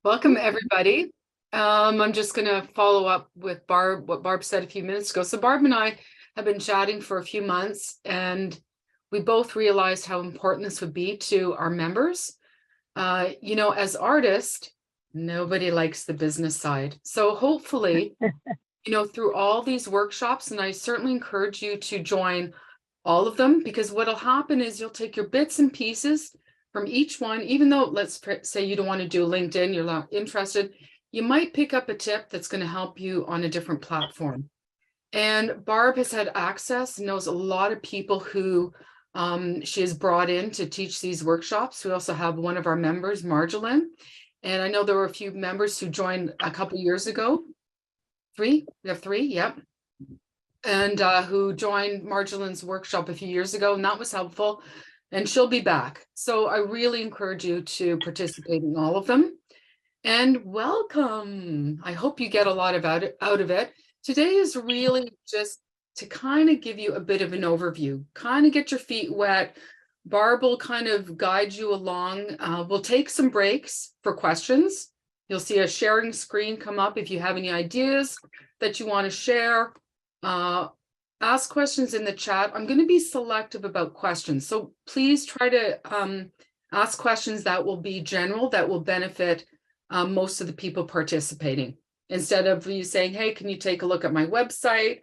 Welcome, everybody. I'm just going to follow up with Barb, what Barb said a few minutes ago. So Barb and I have been chatting for a few months, and we both realized how important this would be to our members. As artists, nobody likes the business side. So hopefully, through all these workshops, and I certainly encourage you to join all of them, because what'll happen is you'll take your bits and pieces from each one, even though let's say you don't want to do LinkedIn, you're not interested, you might pick up a tip that's going to help you on a different platform. And Barb has had access, knows a lot of people who she has brought in to teach these workshops. We also have one of our members, Murzin, and I know there were a few members who joined a couple years ago. We have three, yep. And who joined Marjolin's workshop a few years ago, and that was helpful. And she'll be back. So I really encourage you to participate in all of them. And welcome. I hope you get a lot out of it. Today is really just to kind of give you a bit of an overview, kind of get your feet wet. Barb will kind of guide you along. We'll take some breaks for questions. You'll see a sharing screen come up if you have any ideas that you want to share. Ask questions in the chat. I'm going to be selective about questions, so please try to ask questions that will be general, that will benefit most of the people participating. Instead of you saying, hey, can you take a look at my website?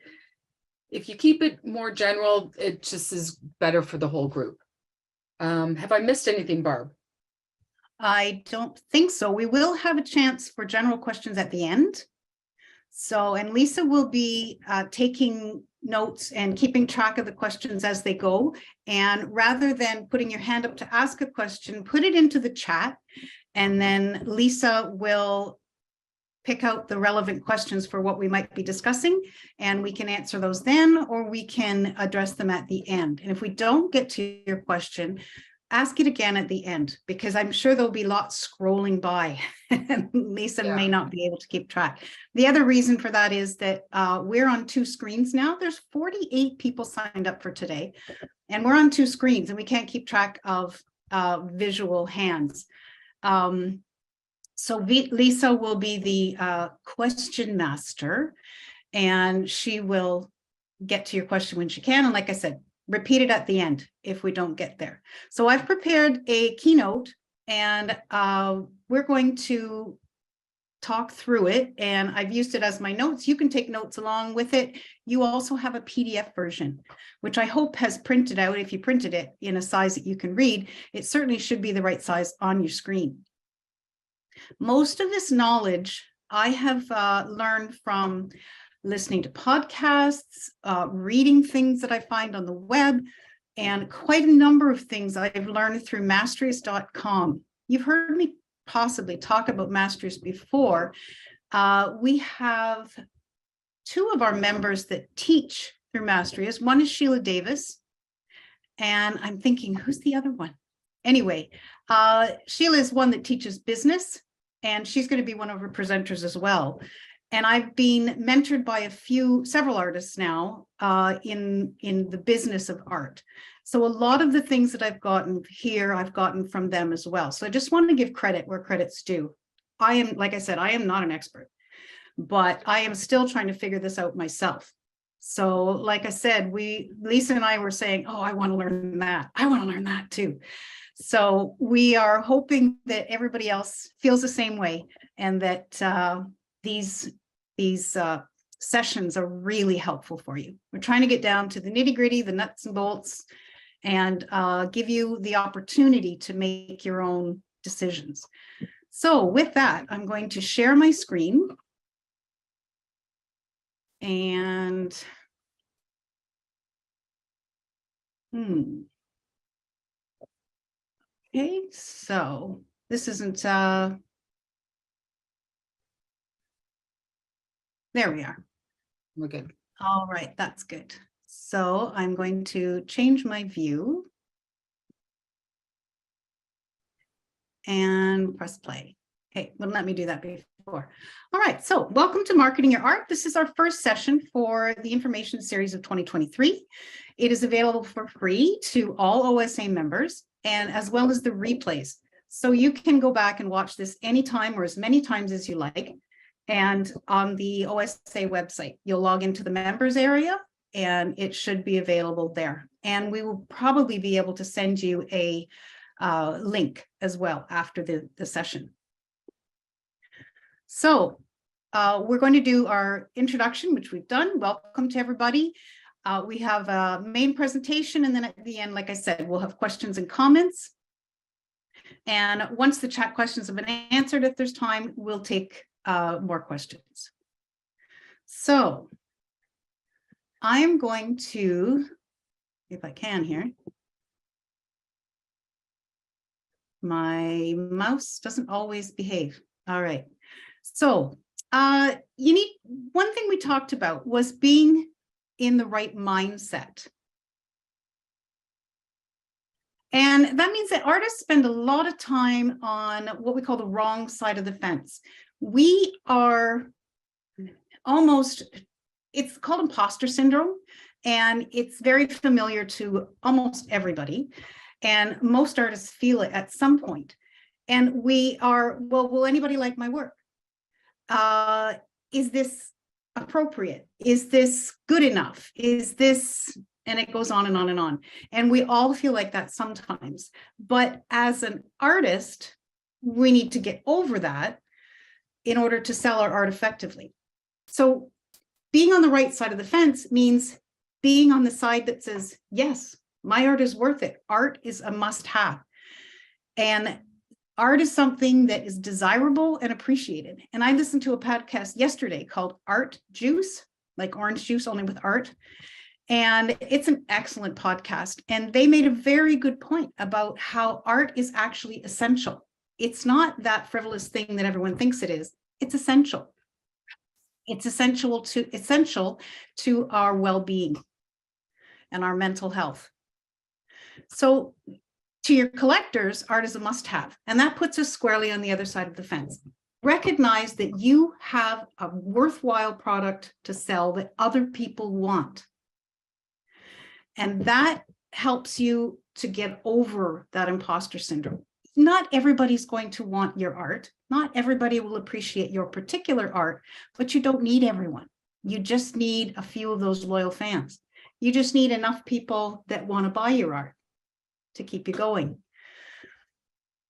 If you keep it more general, it just is better for the whole group. Have I missed anything, Barb? I don't think so. We will have a chance for general questions at the end. So, and Lisa will be taking notes and keeping track of the questions as they go. And rather than putting your hand up to ask a question, put it into the chat, and then Lisa will pick out the relevant questions for what we might be discussing, and we can answer those then, or we can address them at the end. And if we don't get to your question, ask it again at the end, because I'm sure there'll be lots scrolling by. Lisa may not be able to keep track. The other reason for that is that we're on two screens now. There's 48 people signed up for today, and we're on two screens, and we can't keep track of visual hands. So Lisa will be the question master, and she will get to your question when she can. And like I said, repeat it at the end if we don't get there. So I've prepared a keynote, and we're going to talk through it, and I've used it as my notes. You can take notes along with it. You also have a PDF version, which I hope has printed out. If you printed it in a size that you can read, it certainly should be the right size on your screen. Most of this knowledge I have learned from listening to podcasts, reading things that I find on the web, and quite a number of things I've learned through masteries.com. You've heard me possibly talk about Masteries before. We have two of our members that teach through Masteries. One is Sheila Davis, and I'm thinking, who's the other one? Anyway, Sheila is one that teaches business, and she's going to be one of our presenters as well. And I've been mentored by several artists now in the business of art. So a lot of the things that I've gotten here, I've gotten from them as well. So I just want to give credit where credit's due. Like I said, I am not an expert, but I am still trying to figure this out myself. So like I said, Lisa and I were saying, oh, I want to learn that. I want to learn that too. So we are hoping that everybody else feels the same way, and that these sessions are really helpful for you. We're trying to get down to the nitty-gritty, the nuts and bolts, and give you the opportunity to make your own decisions. So with that, I'm going to share my screen. And okay, so this isn't there we are. We're good. All right, that's good. So I'm going to change my view and press play. Okay, wouldn't let me do that before. All right, so welcome to Marketing Your Art. This is our first session for the information series of 2023. It is available for free to all OSA members, and as well as the replays. So you can go back and watch this anytime or as many times as you like. And on the OSA website, you'll log into the members area and it should be available there. And we will probably be able to send you a link as well after the session. So we're going to do our introduction, which we've done. Welcome to everybody. We have a main presentation, and then at the end, like I said, we'll have questions and comments. And once the chat questions have been answered, if there's time, we'll take more questions. So I am going to, if I can here, my mouse doesn't always behave. All right. So you need, one thing we talked about was being in the right mindset. And that means that artists spend a lot of time on what we call the wrong side of the fence. We are almost, it's called imposter syndrome, and it's very familiar to almost everybody. And most artists feel it at some point. And we are, well, will anybody like my work? Is this appropriate? Is this good enough? Is this, and it goes on and on and on. And we all feel like that sometimes. But as an artist, we need to get over that in order to sell our art effectively. So being on the right side of the fence means being on the side that says, yes, my art is worth it. Art is a must-have. And art is something that is desirable and appreciated. And I listened to a podcast yesterday called Art Juice, like orange juice, only with art. And it's an excellent podcast. And they made a very good point about how art is actually essential. It's not that frivolous thing that everyone thinks it is. It's essential. It's essential to our well-being and our mental health. So to your collectors, art is a must-have, and that puts us squarely on the other side of the fence. Recognize that you have a worthwhile product to sell that other people want. And that helps you to get over that imposter syndrome. Not everybody's going to want your art. Not everybody will appreciate your particular art, but you don't need everyone. You just need a few of those loyal fans. You just need enough people that want to buy your art to keep you going.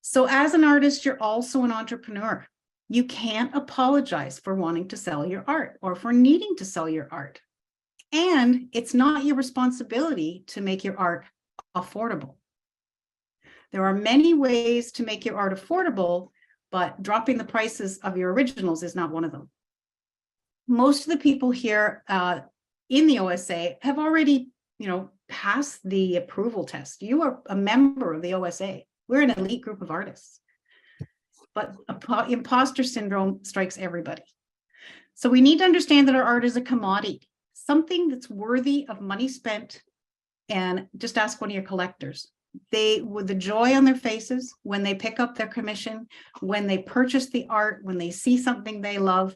So as an artist, you're also an entrepreneur. You can't apologize for wanting to sell your art or for needing to sell your art. And it's not your responsibility to make your art affordable. There are many ways to make your art affordable, but dropping the prices of your originals is not one of them. Most of the people here in the OSA have already, passed the approval test. You are a member of the OSA. We're an elite group of artists. But imposter syndrome strikes everybody. So we need to understand that our art is a commodity, something that's worthy of money spent. And just ask one of your collectors. They, with the joy on their faces, when they pick up their commission, when they purchase the art, when they see something they love,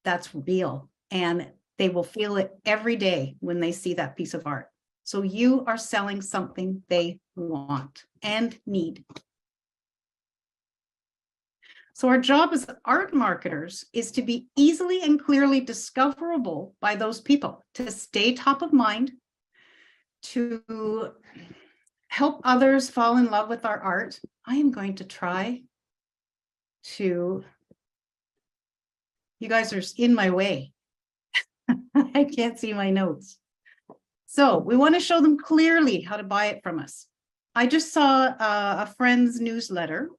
that's real. And they will feel it every day when they see that piece of art. So you are selling something they want and need. So our job as art marketers is to be easily and clearly discoverable by those people, to stay top of mind, to help others fall in love with our art. I am going to try to, you guys are in my way. I can't see my notes. So we want to show them clearly how to buy it from us. I just saw a friend's newsletter,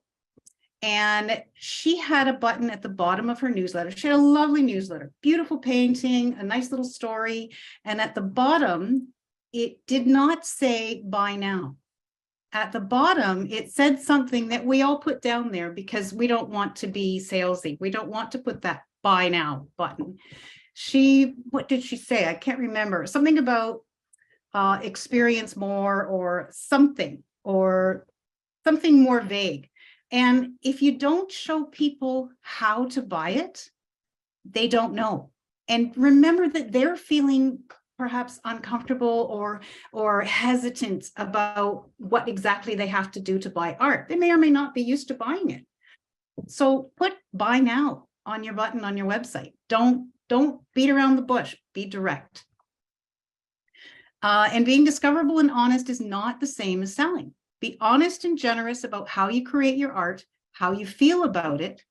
and she had a button at the bottom of her newsletter. She had a lovely newsletter, beautiful painting, a nice little story. And at the bottom, it did not say buy now. At the bottom, it said something that we all put down there because we don't want to be salesy. We don't want to put that buy now button. What did she say? I can't remember. Something about experience more or something more vague. And if you don't show people how to buy it, they don't know. And remember that they're feeling perhaps uncomfortable or hesitant about what exactly they have to do to buy art. They may or may not be used to buying it. So put buy now on your button on your website. Don't beat around the bush, be direct. And being discoverable and honest is not the same as selling. Be honest and generous about how you create your art, how you feel about it.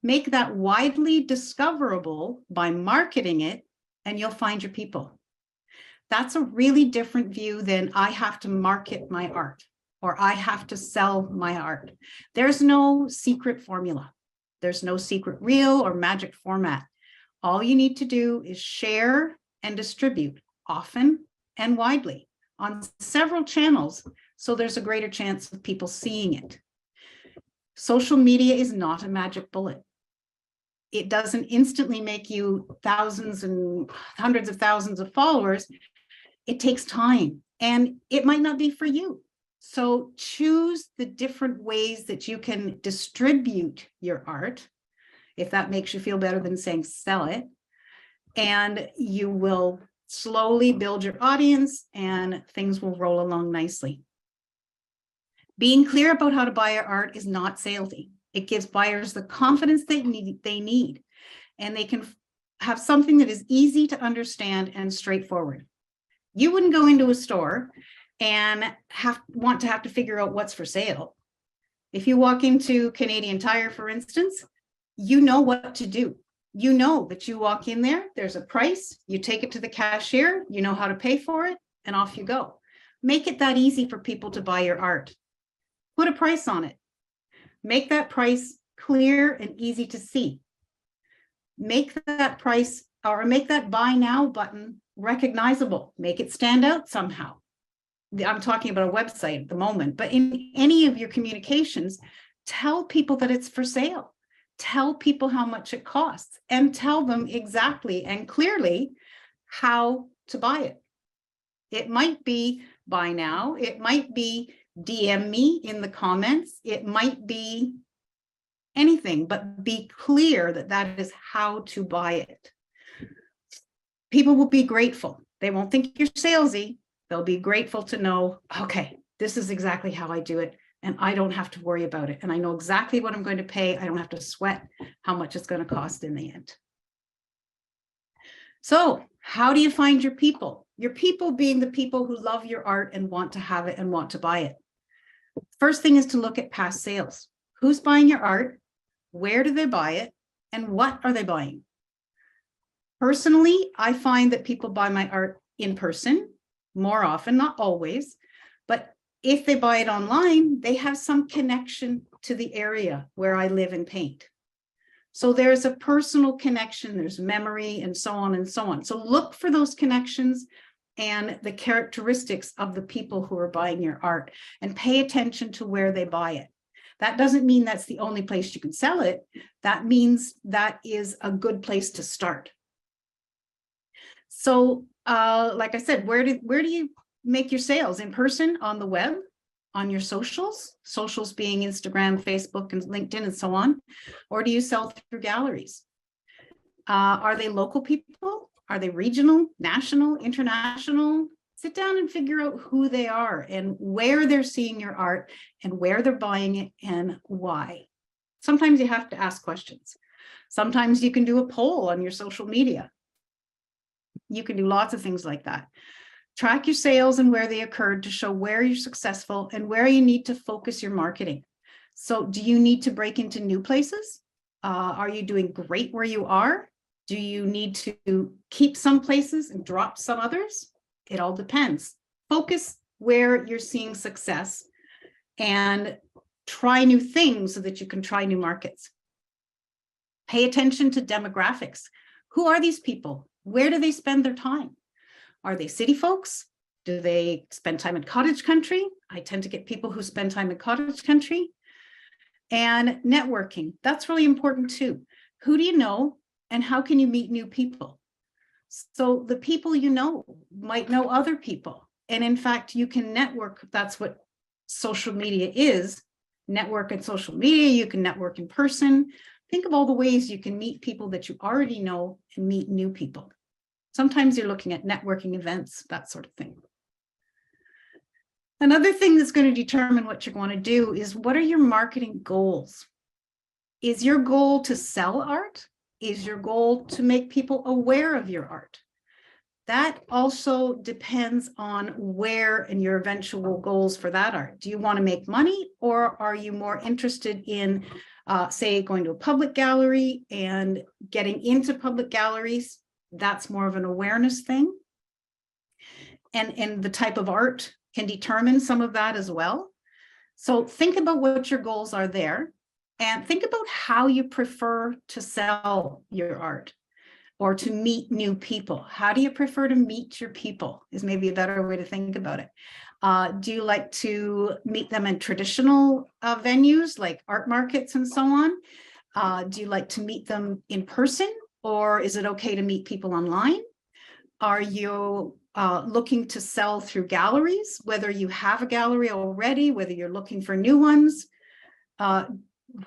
Make that widely discoverable by marketing it, and you'll find your people. That's a really different view than I have to market my art or I have to sell my art. There's no secret formula. There's no secret reel or magic format. All you need to do is share and distribute often and widely on several channels, so there's a greater chance of people seeing it. Social media is not a magic bullet. It doesn't instantly make you thousands and hundreds of thousands of followers. It takes time, and it might not be for you. So choose the different ways that you can distribute your art, if that makes you feel better than saying sell it, and you will slowly build your audience and things will roll along nicely. Being clear about how to buy your art is not salesy. It gives buyers the confidence they need, and they can have something that is easy to understand and straightforward. You wouldn't go into a store and want to have to figure out what's for sale. If you walk into Canadian Tire, for instance, you know what to do. You know that you walk in there, there's a price, you take it to the cashier, you know how to pay for it, and off you go. Make it that easy for people to buy your art. Put a price on it. Make that price clear and easy to see. Make that price, or make that buy now button recognizable. Make it stand out somehow. I'm talking about a website at the moment, but in any of your communications, tell people that it's for sale. Tell people how much it costs, and tell them exactly and clearly how to buy it. It might be buy now. It might be DM me in the comments. It might be anything, but be clear that that is how to buy it. People will be grateful. They won't think you're salesy. They'll be grateful to know, okay, this is exactly how I do it, and I don't have to worry about it. And I know exactly what I'm going to pay. I don't have to sweat how much it's going to cost in the end. So how do you find your people? Your people being the people who love your art and want to have it and want to buy it. First thing is to look at past sales. Who's buying your art? Where do they buy it? And what are they buying? Personally, I find that people buy my art in person more often, not always, but if they buy it online, they have some connection to the area where I live and paint. So there's a personal connection, there's memory, and so on and so on. So look for those connections and the characteristics of the people who are buying your art, and pay attention to where they buy it. That doesn't mean that's the only place you can sell it. That means that is a good place to start. So like I said, where do you make your sales? In person, on the web, on your socials being Instagram, Facebook, and LinkedIn, and so on? Or do you sell through galleries? Are they local people? Are they regional, national, international? Sit down and figure out who they are and where they're seeing your art and where they're buying it and why. Sometimes you have to ask questions. Sometimes you can do a poll on your social media. You can do lots of things like that. Track your sales and where they occurred to show where you're successful and where you need to focus your marketing. So do you need to break into new places? Are you doing great where you are? Do you need to keep some places and drop some others? It all depends. Focus where you're seeing success and try new things so that you can try new markets. Pay attention to demographics. Who are these people? Where do they spend their time? Are they city folks? Do they spend time in cottage country? I tend to get people who spend time in cottage country. And networking, that's really important too. Who do you know and how can you meet new people? So the people you know might know other people. And in fact, you can network. That's what social media is. Network and social media, you can network in person. Think of all the ways you can meet people that you already know and meet new people. Sometimes you're looking at networking events, that sort of thing. Another thing that's going to determine what you're going to do is, what are your marketing goals? Is your goal to sell art? Is your goal to make people aware of your art? That also depends on where and your eventual goals for that art. Do you want to make money, or are you more interested in, say, going to a public gallery and getting into public galleries? That's more of an awareness thing. And the type of art can determine some of that as well. So think about what your goals are there, and think about how you prefer to sell your art or to meet new people. How do you prefer to meet your people is maybe a better way to think about it. Do you like to meet them in traditional venues like art markets and so on? Do you like to meet them in person, or is it okay to meet people online? Are you looking to sell through galleries, whether you have a gallery already, whether you're looking for new ones?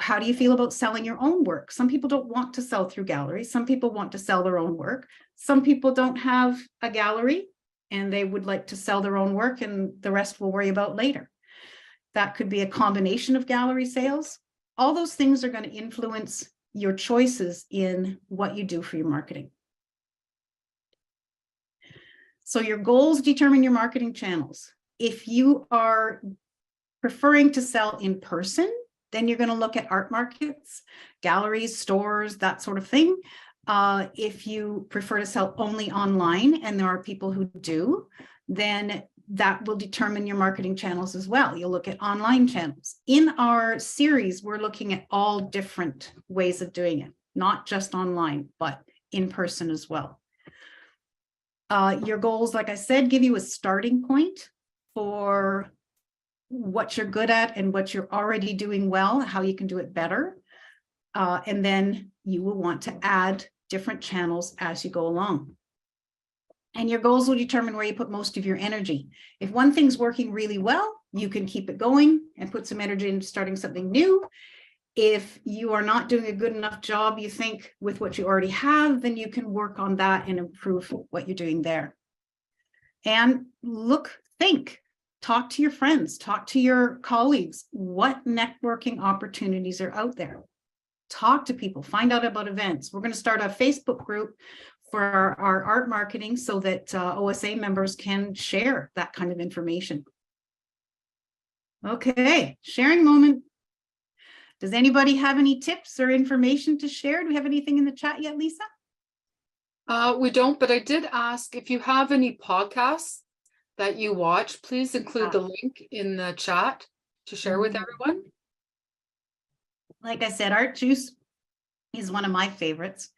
How do you feel about selling your own work? Some people don't want to sell through galleries. Some people want to sell their own work. Some people don't have a gallery and they would like to sell their own work, and the rest we'll worry about later. That could be a combination of gallery sales. All those things are going to influence your choices in what you do for your marketing. So your goals determine your marketing channels. If you are preferring to sell in person, then you're going to look at art markets, galleries, stores, that sort of thing. If you prefer to sell only online, and there are people who do, then that will determine your marketing channels as well. You'll look at online channels. In our series, we're looking at all different ways of doing it, not just online, but in person as well. Your goals, like I said, give you a starting point for what you're good at and what you're already doing well, how you can do it better. And then you will want to add different channels as you go along. And your goals will determine where you put most of your energy. If one thing's working really well, you can keep it going and put some energy into starting something new. If you are not doing a good enough job, you think, with what you already have, then you can work on that and improve what you're doing there. And think, talk to your friends, talk to your colleagues. What networking opportunities are out there? Talk to people, find out about events. We're going to start a Facebook group for our art marketing so that OSA members can share that kind of information. Okay, sharing moment. Does anybody have any tips or information to share? Do we have anything in the chat yet, Lisa? We don't, but I did ask if you have any podcasts that you watch, please include the link in the chat to share with everyone. Like I said, Art Juice is one of my favorites.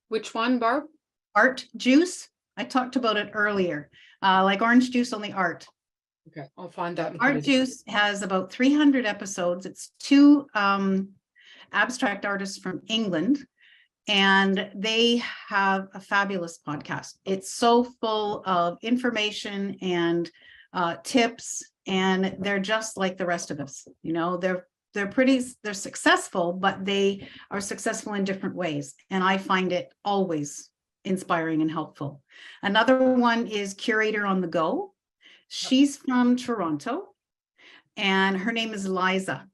Which one, Barb? Art Juice. I talked about it earlier, like orange juice, only art. Okay, I'll find that. Art Juice has about 300 episodes. It's two abstract artists from England, and they have a fabulous podcast. It's so full of information and tips, and they're just like the rest of us. You know, they're successful, but they are successful in different ways. And I find it always inspiring and helpful. Another one is Curator on the Go. She's from Toronto, and her name is Liza.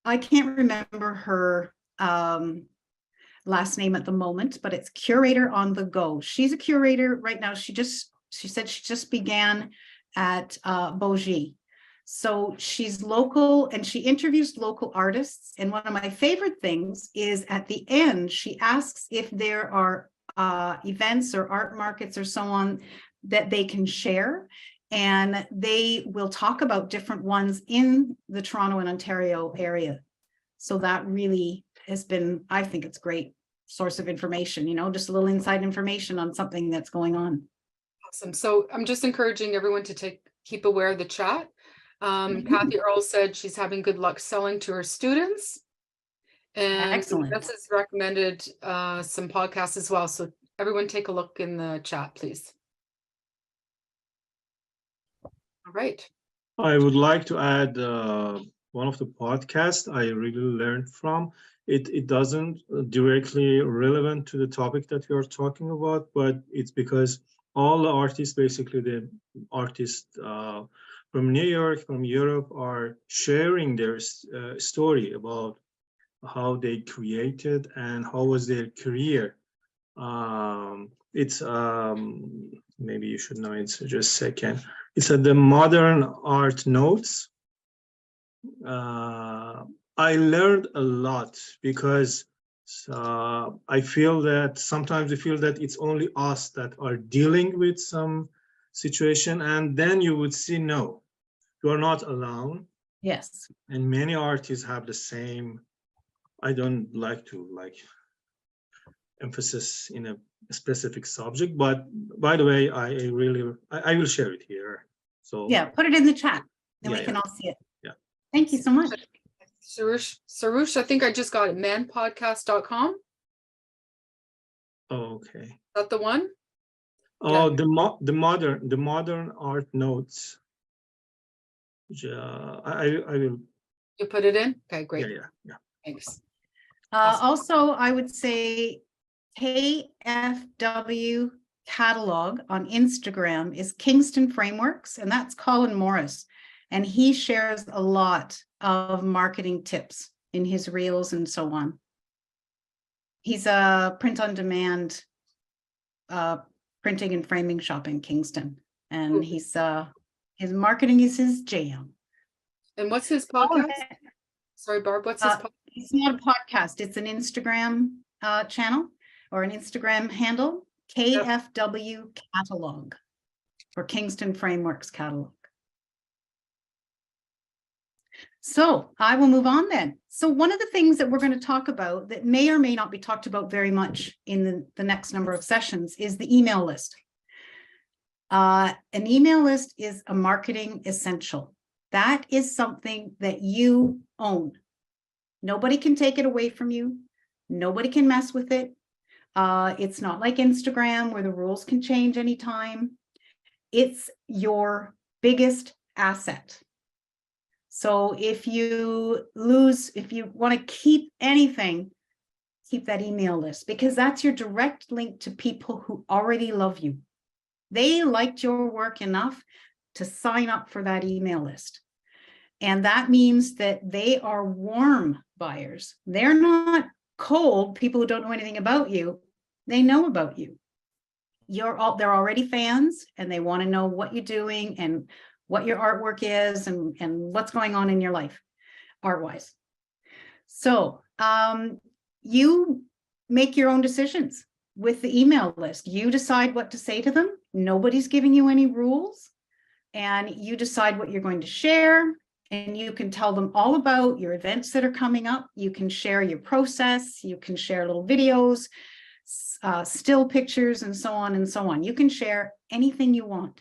I can't remember her last name at the moment, but it's Curator on the Go. She's a curator right now. She said she just began at Beaugé. So she's local, and she interviews local artists. And one of my favorite things is at the end, she asks if there are events or art markets or so on that they can share. And they will talk about different ones in the Toronto and Ontario area. So that really has been, I think it's great source of information, you know, just a little inside information on something that's going on. Awesome. So I'm just encouraging everyone to keep aware of the chat. Kathy Earl said she's having good luck selling to her students. And Excellent. This has recommended some podcasts as well. So everyone take a look in the chat, please. All right. I would like to add one of the podcasts I really learned from. it doesn't directly relevant to the topic that we are talking about, but it's because all the artists, basically the artists from New York, from Europe, are sharing their story about how they created and how was their career. It's maybe you should know, it's just a second. It's at the Modern Art Notes. I learned a lot because I feel that sometimes we feel that it's only us that are dealing with some situation, and then you would see, no, you are not alone. Yes. And many artists have the same. I don't like to emphasis in a specific subject, but by the way, I will share it here. So Yeah, put it in the chat, then Yeah, we can all see it. Yeah. Thank you so much. Sarush, I think I just got it, manpodcast.com. Is okay. that the one? Oh, Yeah. the modern art notes. I will. You put it in? Okay, great. Yeah. Thanks. Uh, Also, I would say KFW catalog on Instagram is Kingston Frameworks, and that's Colin Morris. And he shares a lot of marketing tips in his reels and so on. He's a print on demand printing and framing shop in Kingston. And he's his marketing is his jam. And what's his podcast? Oh, Sorry, Barb, what's his podcast? it's not a podcast, it's an Instagram channel or an Instagram handle, KFW catalog, or Kingston Frameworks catalog. So I will move on then. So one of the things that we're going to talk about that may or may not be talked about very much in the next number of sessions is the email list. An email list is a marketing essential. That is something that you own. Nobody can take it away from you. Nobody can mess with it. It's not like Instagram where the rules can change anytime. It's your biggest asset. So if you want to keep anything, keep that email list, because that's your direct link to people who already love you. They liked your work enough to sign up for that email list. And that means that they are warm buyers. They're not cold people who don't know anything about you. They know about you. They're already fans, and they want to know what you're doing and what your artwork is and what's going on in your life art-wise. So you make your own decisions with the email list. You decide what to say to them. Nobody's giving you any rules, and you decide what you're going to share. And you can tell them all about your events that are coming up. You can share your process. You can share little videos, still pictures, and so on and so on. You can share anything you want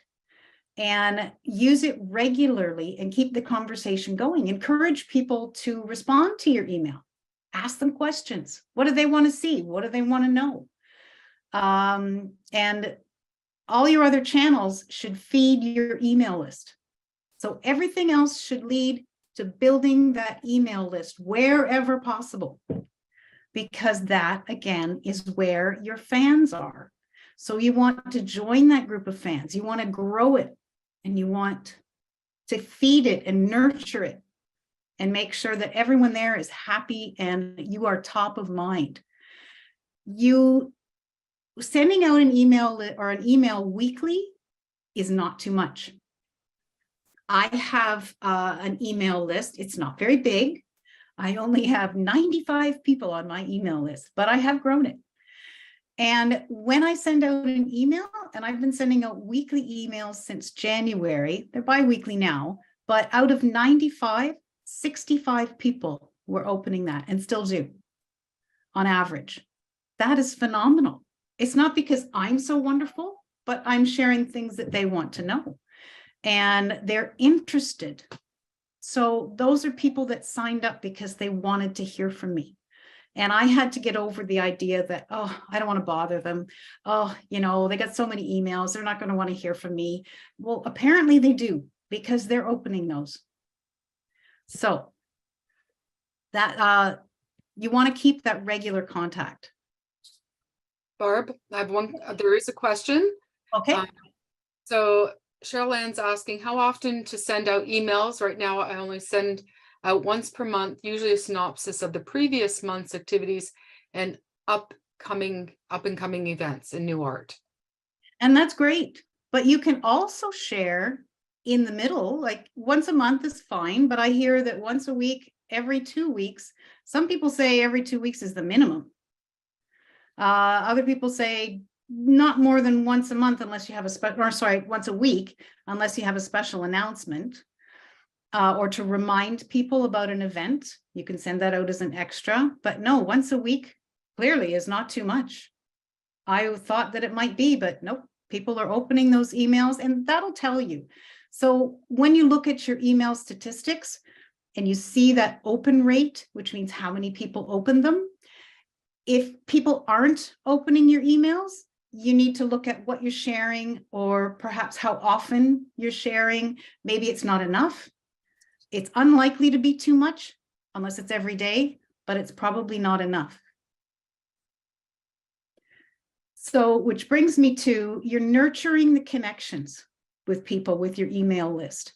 and use it regularly and keep the conversation going. Encourage people to respond to your email. Ask them questions. What do they want to see? What do they want to know? And all your other channels should feed your email list. So everything else should lead to building that email list wherever possible, because that, again, is where your fans are. So you want to join that group of fans. You want to grow it, and you want to feed it and nurture it and make sure that everyone there is happy and you are top of mind. You sending out an email or an email weekly is not too much. I have an email list. It's not very big. I only have 95 people on my email list, but I have grown it. And when I send out an email, and I've been sending out weekly emails since January, they're bi-weekly now, but out of 95, 65 people were opening that and still do on average. That is phenomenal. It's not because I'm so wonderful, but I'm sharing things that they want to know. And they're interested. So those are people that signed up because they wanted to hear from me. And I had to get over the idea that, oh, I don't want to bother them. Oh, they got so many emails. They're not going to want to hear from me. Well, apparently they do, because they're opening those. So that You want to keep that regular contact. Barb, I have one, there is a question. Okay. So Cheryl Ann's asking how often to send out emails. Right now, I only send out once per month, usually a synopsis of the previous month's activities and up and coming events in new art. And that's great. But you can also share in the middle, like once a month is fine, but I hear that once a week, every 2 weeks, some people say every 2 weeks is the minimum. Other people say not more than once a month unless you have a special, or sorry, once a week, unless you have a special announcement. Or to remind people about an event, you can send that out as an extra, but no, once a week clearly is not too much. I thought that it might be, but nope, people are opening those emails and that'll tell you. So when you look at your email statistics and you see that open rate, which means how many people open them, if people aren't opening your emails, you need to look at what you're sharing or perhaps how often you're sharing. Maybe it's not enough. It's unlikely to be too much unless it's every day, but it's probably not enough. So, which brings me to, you're nurturing the connections with people with your email list.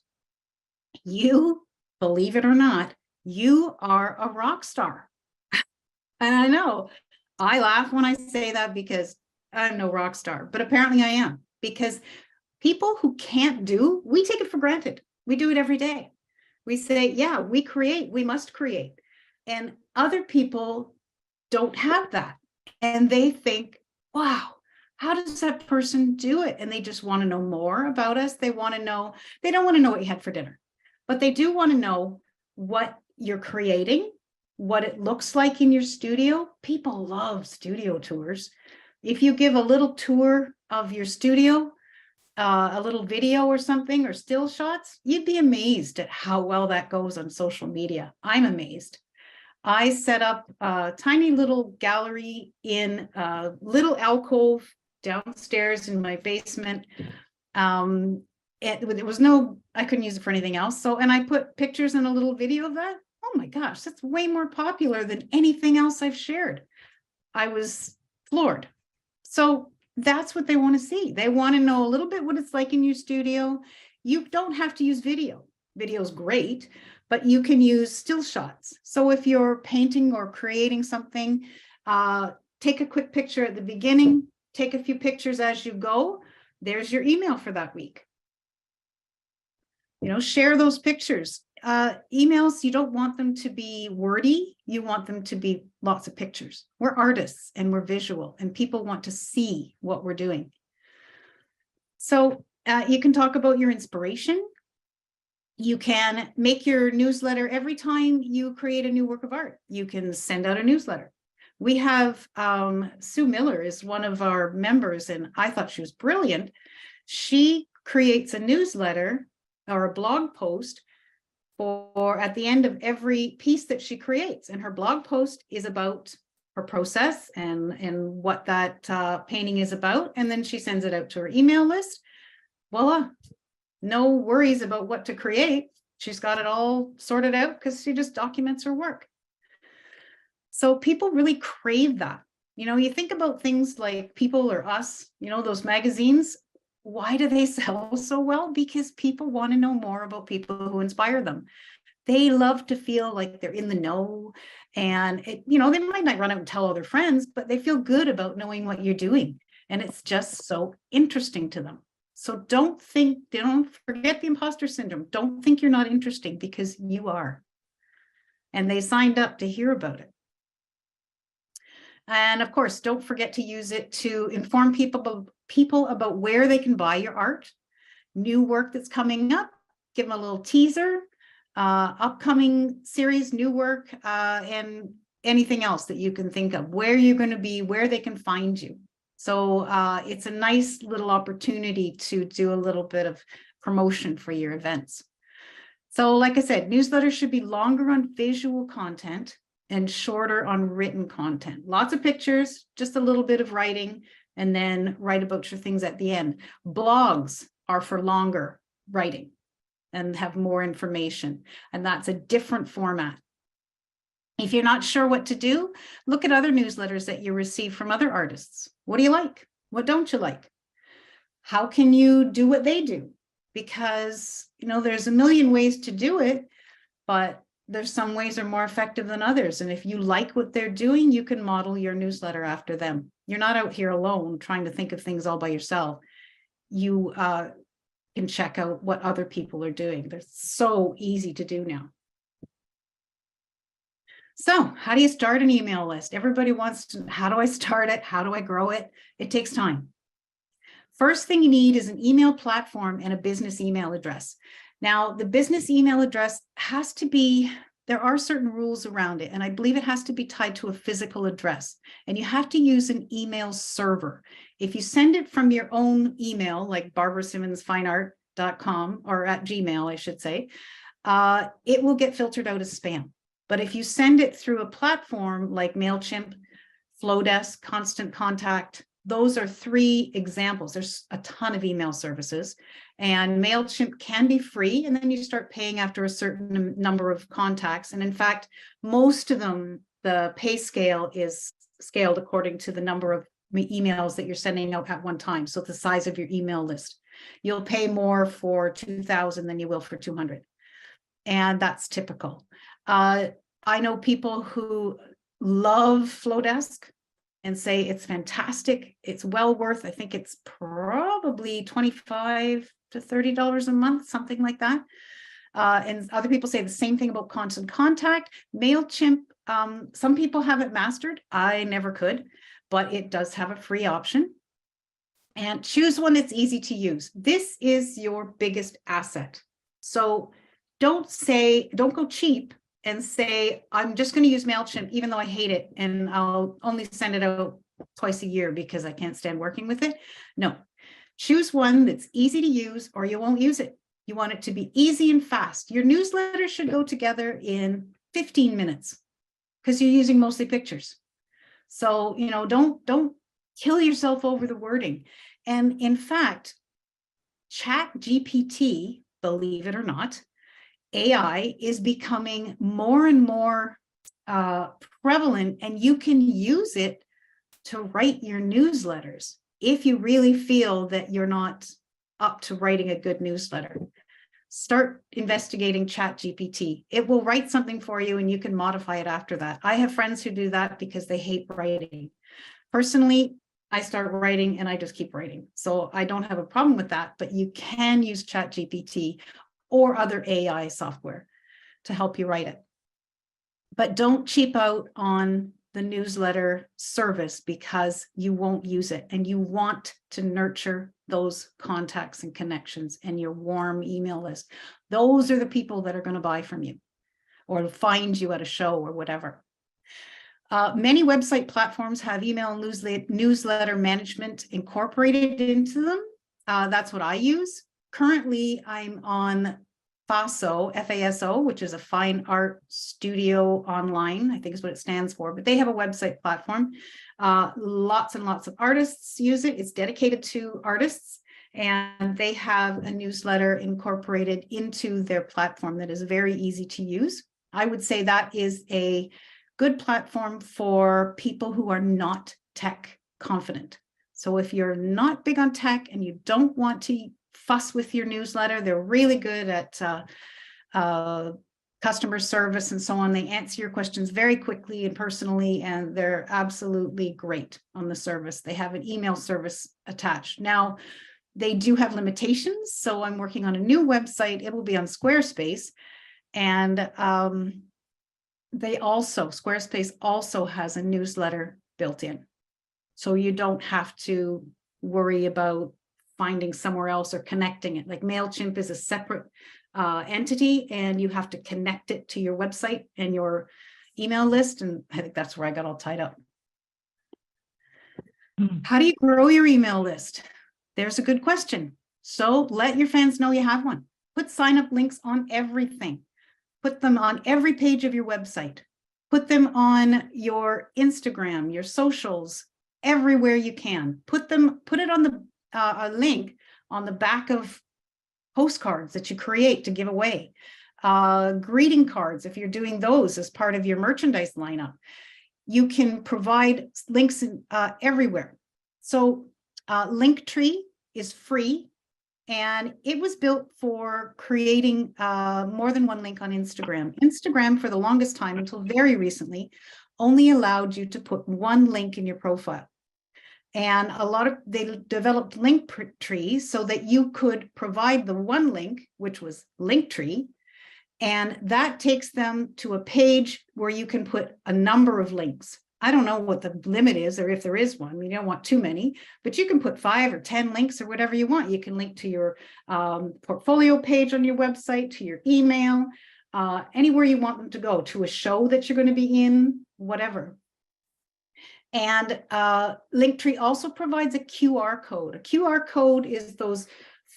You, believe it or not, you are a rock star. And I know, I laugh when I say that because I'm no rock star, but apparently I am, because people who can't do, we take it for granted. We do it every day. We say, yeah, we create, we must create. And other people don't have that. And they think, wow, how does that person do it? And they just want to know more about us. They want to know, they don't want to know what you had for dinner, but they do want to know what you're creating, what it looks like in your studio. People love studio tours. If you give a little tour of your studio, a little video or something, or still shots, you'd be amazed at how well that goes on social media. I'm amazed. I set up a tiny little gallery in a little alcove downstairs in my basement. It was no, I couldn't use it for anything else. So, and I put pictures and a little video of that. Oh my gosh, that's way more popular than anything else I've shared. I was floored. So that's what they want to see. They want to know a little bit what it's like in your studio. You don't have to use video. Video is great, but you can use still shots. So if you're painting or creating something, take a quick picture at the beginning, take a few pictures as you go. There's your email for that week. You know, share those pictures. Emails, you don't want them to be wordy. You want them to be lots of pictures. We're artists and we're visual and people want to see what we're doing. So you can talk about your inspiration. You can make your newsletter every time you create a new work of art. You can send out a newsletter. We have Sue Miller is one of our members and I thought she was brilliant. She creates a newsletter or a blog post for at the end of every piece that she creates. And her blog post is about her process and what that painting is about. And then she sends it out to her email list. Voila, no worries about what to create. She's got it all sorted out because she just documents her work. So people really crave that. You know, you think about things like People or Us, you know, those magazines. Why do they sell so well? Because people want to know more about people who inspire them. They love to feel like they're in the know. And, you know, they might not run out and tell all their friends, but they feel good about knowing what you're doing. And it's just so interesting to them. So don't forget the imposter syndrome. Don't think you're not interesting because you are. And they signed up to hear about it. And of course, don't forget to use it to inform people about where they can buy your art, new work that's coming up, give them a little teaser, upcoming series, new work, and anything else that you can think of, where you're going to be, where they can find you. So it's a nice little opportunity to do a little bit of promotion for your events. So like I said, newsletters should be longer on visual content and shorter on written content. Lots of pictures, just a little bit of writing, and then write about your things at the end. Blogs are for longer writing and have more information, and that's a different format. If you're not sure what to do, look at other newsletters that you receive from other artists. What do you like? What don't you like? How can you do what they do? Because, there's a million ways to do it, but there's some ways are more effective than others. And if you like what they're doing, you can model your newsletter after them. You're not out here alone trying to think of things all by yourself. You can check out what other people are doing. They're so easy to do now. So how do you start an email list? Everybody wants to, how do I start it? How do I grow it? It takes time. First thing you need is an email platform and a business email address. Now, the business email address has to be, there are certain rules around it, and I believe it has to be tied to a physical address, and you have to use an email server. If you send it from your own email, like barbarasimmonsfineart.com or at Gmail, I should say, it will get filtered out as spam. But if you send it through a platform like MailChimp, Flowdesk, Constant Contact, those are 3 examples. There's a ton of email services, and MailChimp can be free, and then you start paying after a certain number of contacts. And in fact, most of them, the pay scale is scaled according to the number of emails that you're sending out at one time. So the size of your email list. You'll pay more for 2,000 than you will for 200. And that's typical. I know people who love Flowdesk and say it's fantastic. It's well worth, I think it's probably $25 to $30 a month, something like that. And other people say the same thing about Constant Contact. MailChimp, some people have it mastered. I never could, but it does have a free option. And choose one that's easy to use. This is your biggest asset. So don't go cheap and say, I'm just going to use MailChimp, even though I hate it, and I'll only send it out twice a year because I can't stand working with it. No, choose one that's easy to use or you won't use it. You want it to be easy and fast. Your newsletter should go together in 15 minutes because you're using mostly pictures. So, don't kill yourself over the wording. And in fact, ChatGPT, believe it or not, AI is becoming more and more prevalent, and you can use it to write your newsletters if you really feel that you're not up to writing a good newsletter. Start investigating ChatGPT. It will write something for you and you can modify it after that. I have friends who do that because they hate writing. Personally, I start writing and I just keep writing. So I don't have a problem with that, but you can use ChatGPT or other AI software to help you write it. But don't cheap out on the newsletter service because you won't use it, and you want to nurture those contacts and connections and your warm email list. Those are the people that are going to buy from you or find you at a show or whatever. Many website platforms have email and newsletter management incorporated into them. That's what I use. Currently, I'm on FASO, F-A-S-O, which is a fine art studio online, I think is what it stands for, but they have a website platform. Lots and lots of artists use it. It's dedicated to artists, and they have a newsletter incorporated into their platform that is very easy to use. I would say that is a good platform for people who are not tech confident. So if you're not big on tech and you don't want to fuss with your newsletter, they're really good at customer service and so on. They answer your questions very quickly and personally, and they're absolutely great on the service. They have an email service attached. Now, they do have limitations. So I'm working on a new website. It will be on Squarespace. And Squarespace also has a newsletter built in. So you don't have to worry about finding somewhere else or connecting it. Like MailChimp is a separate entity, and you have to connect it to your website and your email list. And I think that's where I got all tied up. How do you grow your email list? There's a good question. So let your fans know you have one. Put sign-up links on everything. Put them on every page of your website. Put them on your Instagram, your socials, everywhere you can. Put it on a link on the back of postcards that you create to give away. greeting cards, if you're doing those as part of your merchandise lineup, you can provide links everywhere. So Linktree is free, and it was built for creating more than one link on Instagram. Instagram, for the longest time, until very recently, only allowed you to put one link in your profile. And they developed Linktree so that you could provide the one link, which was Linktree, and that takes them to a page where you can put a number of links. I don't know what the limit is, or if there is one. You don't want too many, but you can put 5 or 10 links or whatever you want. You can link to your portfolio page on your website, to your email, anywhere you want them to go, to a show that you're going to be in, whatever. And Linktree also provides a QR code. A QR code is those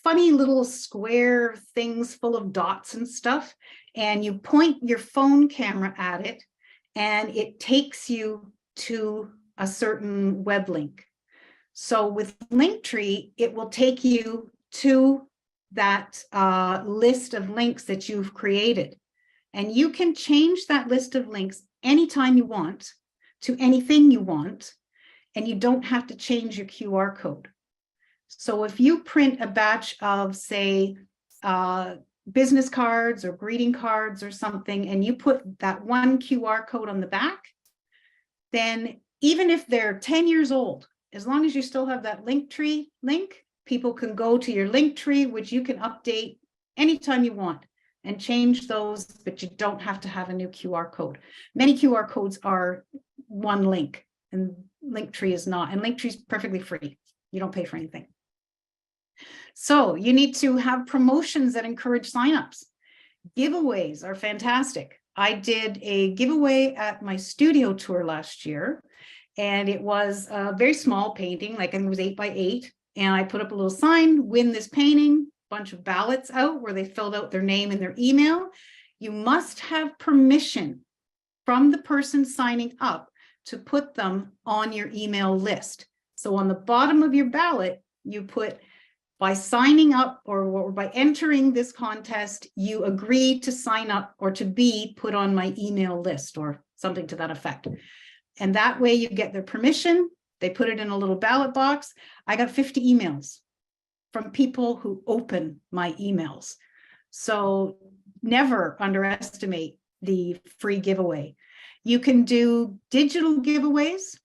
funny little square things full of dots and stuff, and you point your phone camera at it, and it takes you to a certain web link. So with Linktree, it will take you to that list of links that you've created. And you can change that list of links anytime you want to anything you want, and you don't have to change your QR code. So if you print a batch of, say, business cards or greeting cards or something, and you put that one QR code on the back, then even if they're 10 years old, as long as you still have that Linktree link, people can go to your Linktree, which you can update anytime you want and change those, but you don't have to have a new QR code. Many QR codes are one link, and Linktree is not, and Linktree is perfectly free. You don't pay for anything. So you need to have promotions that encourage signups. Giveaways are fantastic. I did a giveaway at my studio tour last year, and it was a very small painting, like I think it was 8 by 8. And I put up a little sign, win this painting, bunch of ballots out where they filled out their name and their email. You must have permission from the person signing up to put them on your email list. So on the bottom of your ballot, you put, by signing up or by entering this contest, you agree to sign up or to be put on my email list or something to that effect. And that way you get their permission. They put it in a little ballot box. I got 50 emails from people who open my emails. So never underestimate the free giveaway. You can do digital giveaways.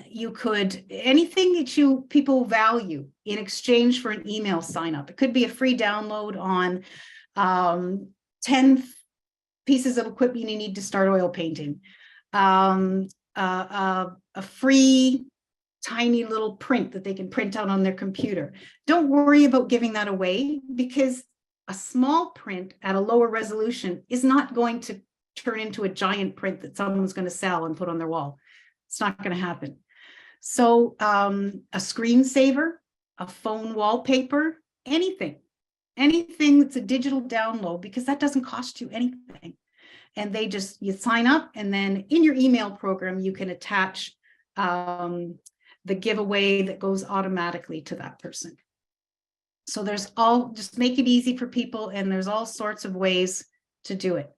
You could, anything that people value in exchange for an email sign up. It could be a free download on 10 pieces of equipment you need to start oil painting. A free tiny little print that they can print out on their computer. Don't worry about giving that away, because a small print at a lower resolution is not going to turn into a giant print that someone's going to sell and put on their wall. It's not going to happen. So a screensaver, a phone wallpaper, anything that's a digital download, because that doesn't cost you anything. And you sign up, and then in your email program, you can attach the giveaway that goes automatically to that person. So just make it easy for people, and there's all sorts of ways to do it.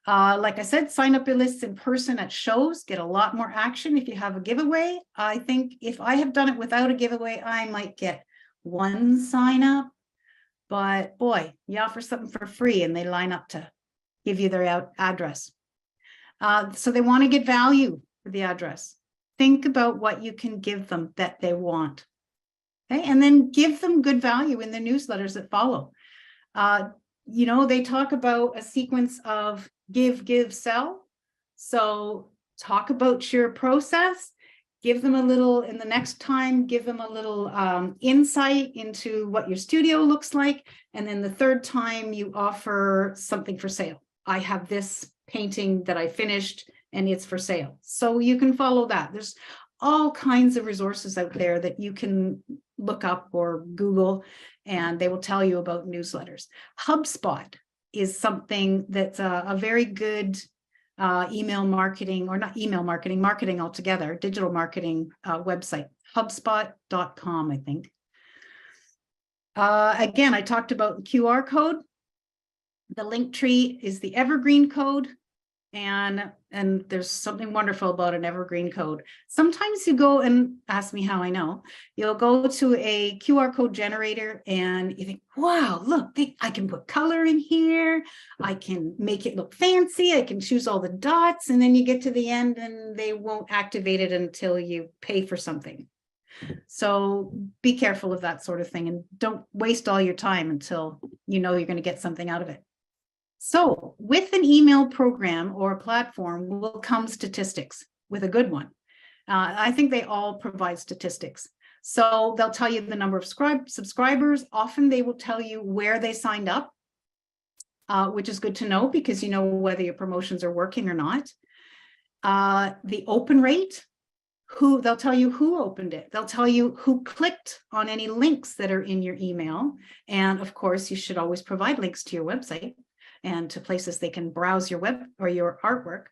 Like I said, sign up your lists in person at shows, get a lot more action if you have a giveaway. I think if I have done it without a giveaway, I might get one sign up, but boy, you offer something for free and they line up to give you their address. So they want to get value for the address. Think about what you can give them that they want. Okay, and then give them good value in the newsletters that follow. They talk about a sequence of give, sell. So talk about your process, give them a little, in the next time, give them a little insight into what your studio looks like. And then the third time you offer something for sale. I have this painting that I finished and it's for sale. So you can follow that. There's all kinds of resources out there that you can look up or Google, and they will tell you about newsletters. HubSpot is something that's a very good email marketing, or not email marketing, marketing altogether, digital marketing website, HubSpot.com, I think. Again, I talked about the QR code. The link tree is the evergreen code. And there's something wonderful about an evergreen code. Sometimes you go and ask me how I know. You'll go to a QR code generator and you think, wow, look, I can put color in here. I can make it look fancy. I can choose all the dots. And then you get to the end and they won't activate it until you pay for something. So be careful of that sort of thing and don't waste all your time until you know you're going to get something out of it. So with an email program or platform will come statistics with a good one. I think they all provide statistics. So they'll tell you the number of subscribers. Often they will tell you where they signed up, which is good to know because you know whether your promotions are working or not. The open rate, they'll tell you who opened it. They'll tell you who clicked on any links that are in your email. And of course, you should always provide links to your website and to places they can browse your web or your artwork.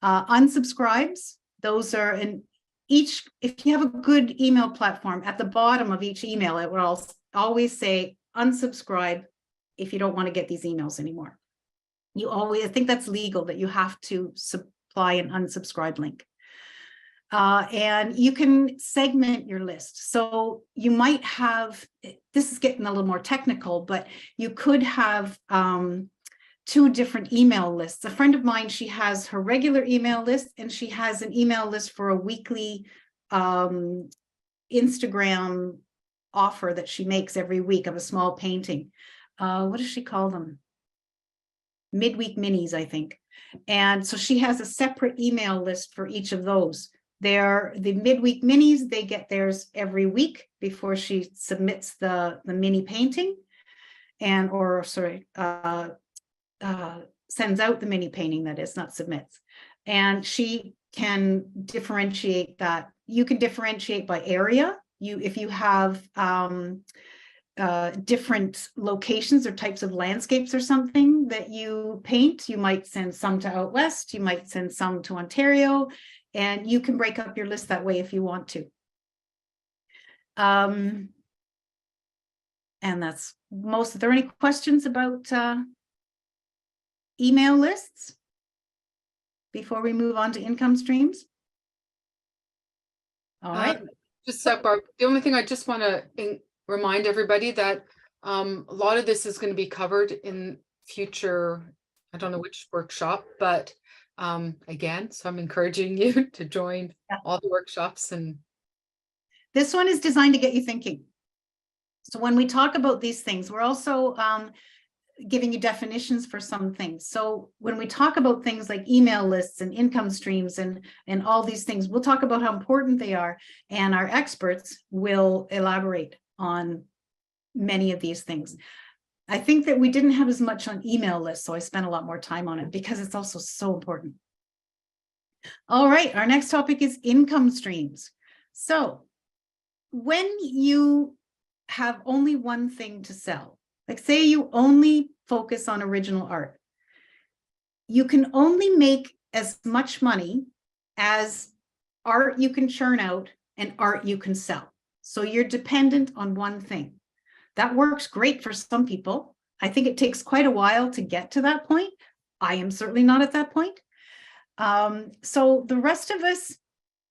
Unsubscribes, those are in each, if you have a good email platform, at the bottom of each email, it will always say unsubscribe if you don't want to get these emails anymore. I think that's legal, that you have to supply an unsubscribe link. And you can segment your list. So you might have, this is getting a little more technical, but you could have 2 different email lists. A friend of mine, she has her regular email list and she has an email list for a weekly Instagram offer that she makes every week of a small painting. What does she call them? Midweek minis, I think. And so she has a separate email list for each of those. They're the midweek minis, they get theirs every week before she submits the mini painting sends out the mini painting, that is, not submits. And she can differentiate that. You can differentiate by area. If you have different locations or types of landscapes or something that you paint, you might send some to out west, you might send some to Ontario, and you can break up your list that way if you want to. And that's most. Are there any questions about email lists before we move on to income streams? All right. Just that, Barb, the only thing I just want to remind everybody that a lot of this is going to be covered in future, I don't know which workshop, but again, so I'm encouraging you to join all the workshops. And this one is designed to get you thinking. So when we talk about these things, we're also giving you definitions for some things. So when we talk about things like email lists and income streams and all these things, we'll talk about how important they are, and our experts will elaborate on many of these things. I think that we didn't have as much on email lists, so I spent a lot more time on it because it's also so important. All right, our next topic is income streams. So when you have only one thing to sell, like say you only focus on original art, you can only make as much money as art you can churn out and art you can sell. So you're dependent on one thing. That works great for some people. I think it takes quite a while to get to that point. I am certainly not at that point. So the rest of us,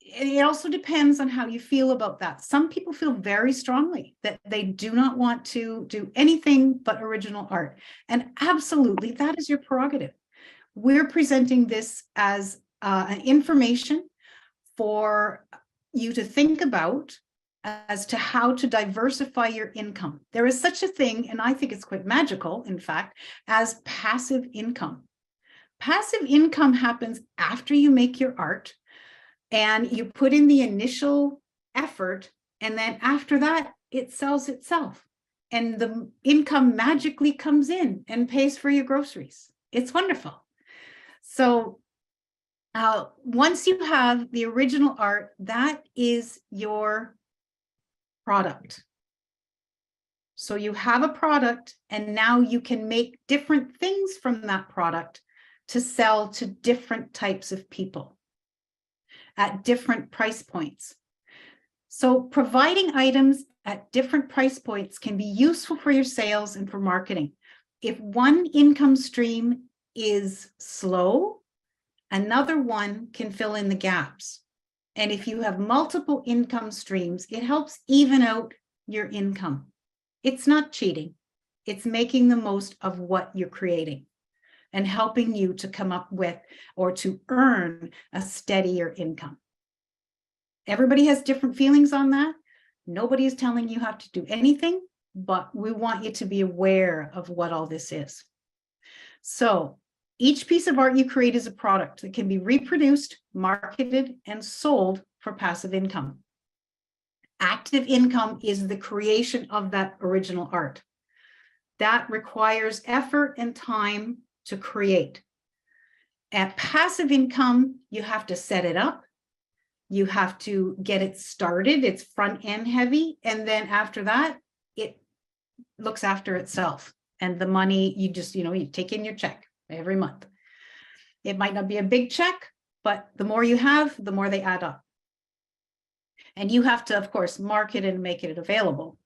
it also depends on how you feel about that. Some people feel very strongly that they do not want to do anything but original art. And absolutely, that is your prerogative. We're presenting this as an information for you to think about as to how to diversify your income. There is such a thing, and I think it's quite magical, in fact, as passive income. Passive income happens after you make your art and you put in the initial effort, and then after that, it sells itself. And the income magically comes in and pays for your groceries. It's wonderful. So once you have the original art, that is your product. So you have a product, and now you can make different things from that product to sell to different types of people at different price points. So providing items at different price points can be useful for your sales and for marketing. if one income stream is slow, another one can fill in the gaps. And if you have multiple income streams, it helps even out your income. It's not cheating. It's making the most of what you're creating and helping you to come up with or to earn a steadier income. Everybody has different feelings on that. Nobody is telling you have to do anything, but we want you to be aware of what all this is. So each piece of art you create is a product that can be reproduced, marketed, and sold for passive income. Active income is the creation of that original art. That requires effort and time to create. At passive income, you have to set it up. You have to get it started. It's front end heavy. And then after that, it looks after itself. And the money, you just, you take in your check every month. It might not be a big check, but the more you have, the more they add up. And you have to, of course, market and make it available.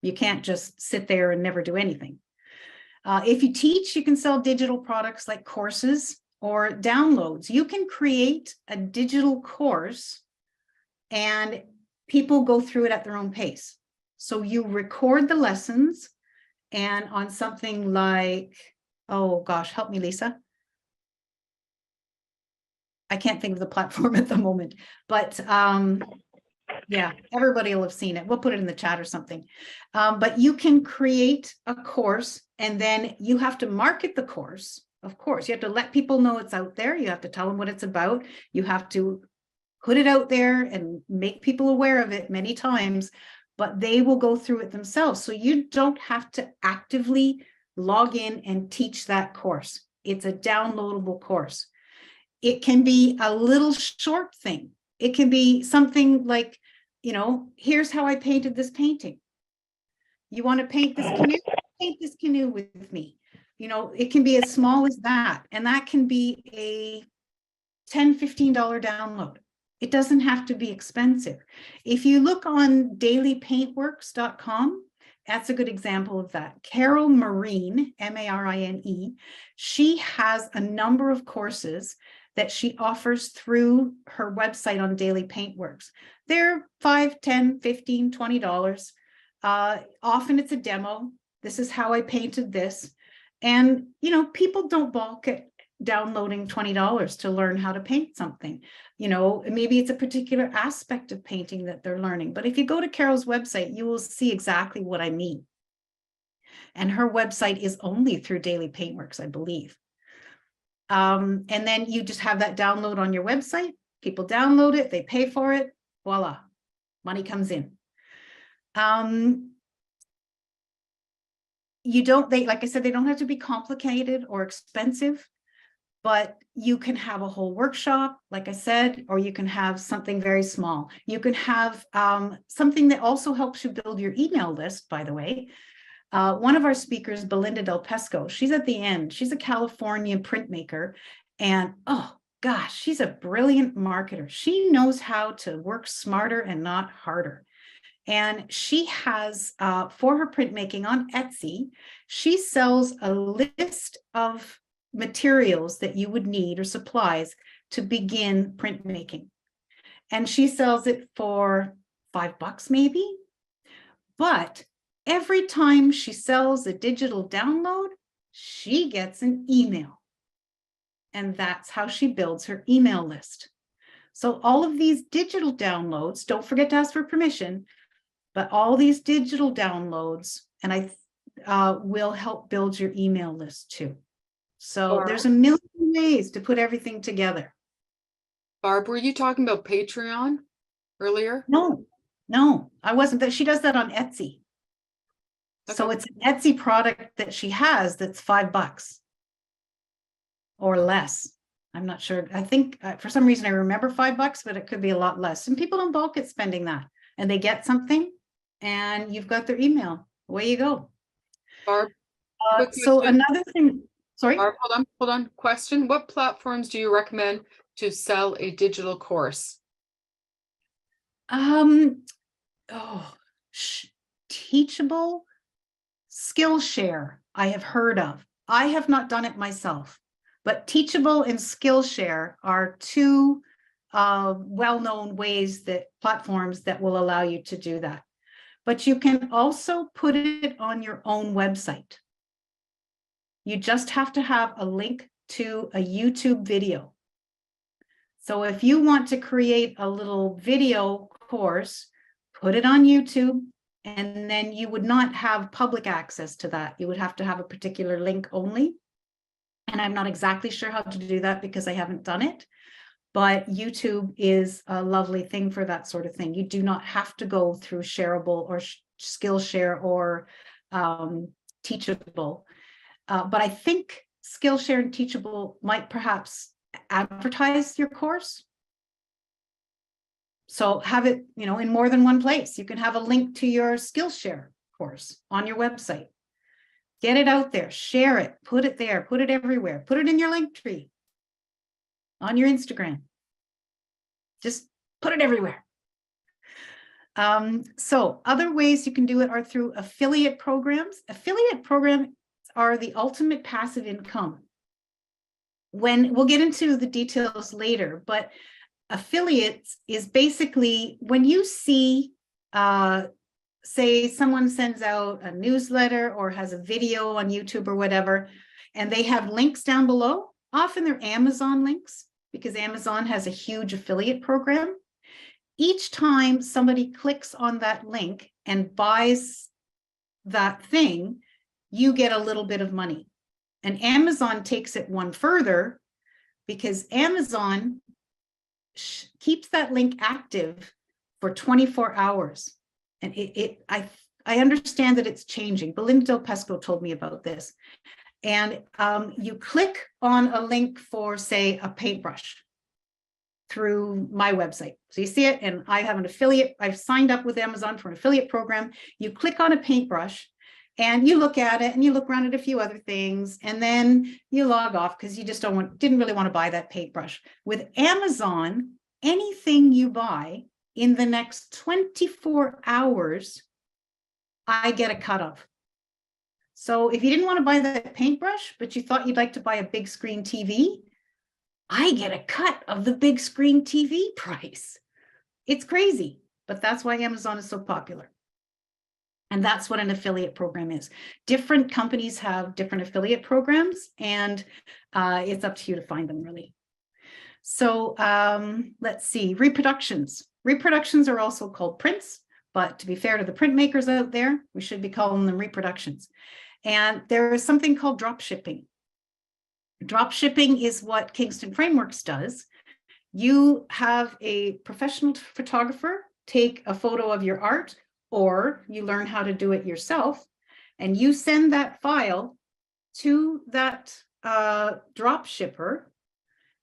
You can't just sit there and never do anything. If you teach, you can sell digital products like courses or downloads. You can create a digital course and people go through it at their own pace. So you record the lessons, and on something like, oh gosh, help me, Lisa. I can't think of the platform at the moment, but yeah, everybody will have seen it. We'll put it in the chat or something. But you can create a course, and then you have to market the course. Of course, you have to let people know it's out there. You have to tell them what it's about. You have to put it out there and make people aware of it many times, but they will go through it themselves. So you don't have to actively log in and teach that course. It's a downloadable course. It can be a little short thing. It can be something like, here's how I painted this painting. You want to paint this canoe? Paint this canoe with me. It can be as small as that. And that can be a $10, $15 download. It doesn't have to be expensive. If you look on dailypaintworks.com, that's a good example of that. Carol Marine, M-A-R-I-N-E, she has a number of courses that she offers through her website on Daily Paintworks. They're $5, $10, $15, $20. Often it's a demo. This is how I painted this. And, people don't balk at downloading $20 to learn how to paint something. Maybe it's a particular aspect of painting that they're learning. But if you go to Carol's website, you will see exactly what I mean. And her website is only through Daily Paintworks, I believe. And then you just have that download on your website. People download it, they pay for it, voila, money comes in. Like I said, they don't have to be complicated or expensive, but you can have a whole workshop, like I said, or you can have something very small. You can have something that also helps you build your email list, by the way. One of our speakers, Belinda Del Pesco, she's at the end. She's a California printmaker. And oh gosh, she's a brilliant marketer. She knows how to work smarter and not harder. And she has, for her printmaking on Etsy, she sells a list of materials that you would need or supplies to begin printmaking. And she sells it for $5 maybe. But every time she sells a digital download, she gets an email. And that's how she builds her email list. So all of these digital downloads, don't forget to ask for permission, but all these digital downloads, and I will help build your email list too. So there's a million ways to put everything together. Barb, were you talking about Patreon earlier? No, I wasn't. She does that on Etsy. Okay. So it's an Etsy product that she has that's $5 or less. I'm not sure. I think for some reason I remember $5, but it could be a lot less. And people don't balk at spending that. And they get something and you've got their email. Away you go. Barb, so another thing, sorry. Barb, hold on. Question. What platforms do you recommend to sell a digital course? Teachable, Skillshare. I have heard of. I have not done it myself, but Teachable and Skillshare are two well-known ways that platforms that will allow you to do that. But you can also put it on your own website. You just have to have a link to a YouTube video. So if you want to create a little video course, put it on YouTube, and then you would not have public access to that. You would have to have a particular link only. And I'm not exactly sure how to do that because I haven't done it. But YouTube is a lovely thing for that sort of thing. You do not have to go through Shareable or Skillshare or Teachable. But I think Skillshare and Teachable might perhaps advertise your course. So have it, in more than one place. You can have a link to your Skillshare course on your website. Get it out there, share it, put it there, put it everywhere, put it in your link tree, on your Instagram. Just put it everywhere. So other ways you can do it are through affiliate programs. Affiliate programs are the ultimate passive income. We'll get into the details later, but affiliates is basically when you see, say someone sends out a newsletter or has a video on YouTube or whatever, and they have links down below. Often they're Amazon links because Amazon has a huge affiliate program. Each time somebody clicks on that link and buys that thing, you get a little bit of money. And Amazon takes it one further because Amazon keeps that link active for 24 hours. And I understand that it's changing. Belinda Del Pesco told me about this. And you click on a link for, say, a paintbrush through my website. So you see it, and I have an affiliate. I've signed up with Amazon for an affiliate program. You click on a paintbrush and you look at it and you look around at a few other things, and then you log off because you just didn't really want to buy that paintbrush. With Amazon, anything you buy in the next 24 hours, I get a cut of. So if you didn't want to buy that paintbrush, but you thought you'd like to buy a big screen TV, I get a cut of the big screen TV price. It's crazy, but that's why Amazon is so popular. And that's what an affiliate program is. Different companies have different affiliate programs, and it's up to you to find them, really. So let's see, reproductions. Reproductions are also called prints, but to be fair to the printmakers out there, we should be calling them reproductions. And there is something called drop shipping. Drop shipping is what Kingston Frameworks does. You have a professional photographer take a photo of your art, or you learn how to do it yourself, and you send that file to that drop shipper,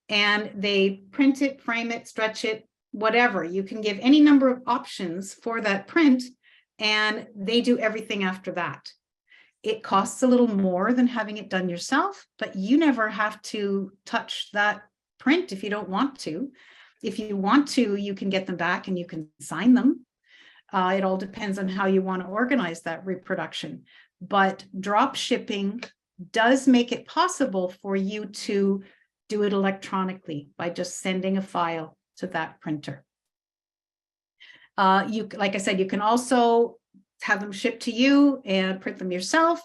and they print it, frame it, stretch it, whatever. You can give any number of options for that print, and they do everything after that. It costs a little more than having it done yourself, but you never have to touch that print if you don't want to. If you want to, you can get them back and you can sign them. It all depends on how you want to organize that reproduction. But drop shipping does make it possible for you to do it electronically by just sending a file to that printer. Like I said, you can also have them shipped to you and print them yourself.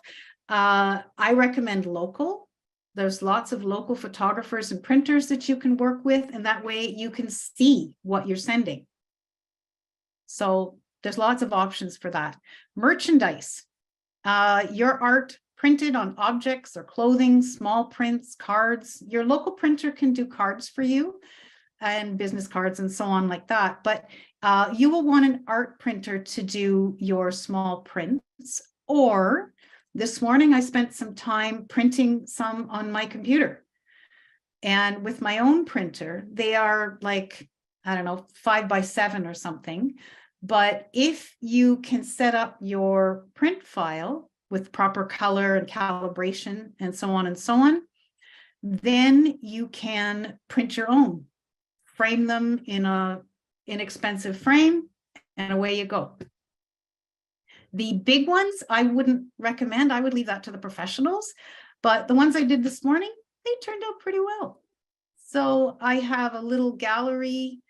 I recommend local. There's lots of local photographers and printers that you can work with, and that way you can see what you're sending. So there's lots of options for that. Merchandise, your art printed on objects or clothing, small prints, cards. Your local printer can do cards for you and business cards and so on like that. But you will want an art printer to do your small prints. Or this morning, I spent some time printing some on my computer. And with my own printer, they are like, I don't know, 5x7 or something. But if you can set up your print file with proper color and calibration and so on, then you can print your own, frame them in a inexpensive frame, and away you go. The big ones, I wouldn't recommend. I would leave that to the professionals. But the ones I did this morning, they turned out pretty well. So I have a little gallery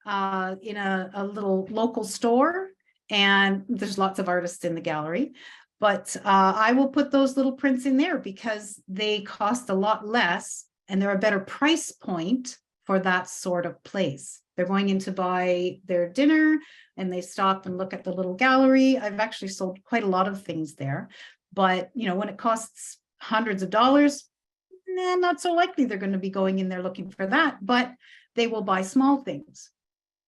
in a little local store, and there's lots of artists in the gallery. But I will put those little prints in there because they cost a lot less and they're a better price point for that sort of place. They're going in to buy their dinner and they stop and look at the little gallery. I've actually sold quite a lot of things there. But, you know, when it costs hundreds of dollars, not so likely they're going to be going in there looking for that, but they will buy small things.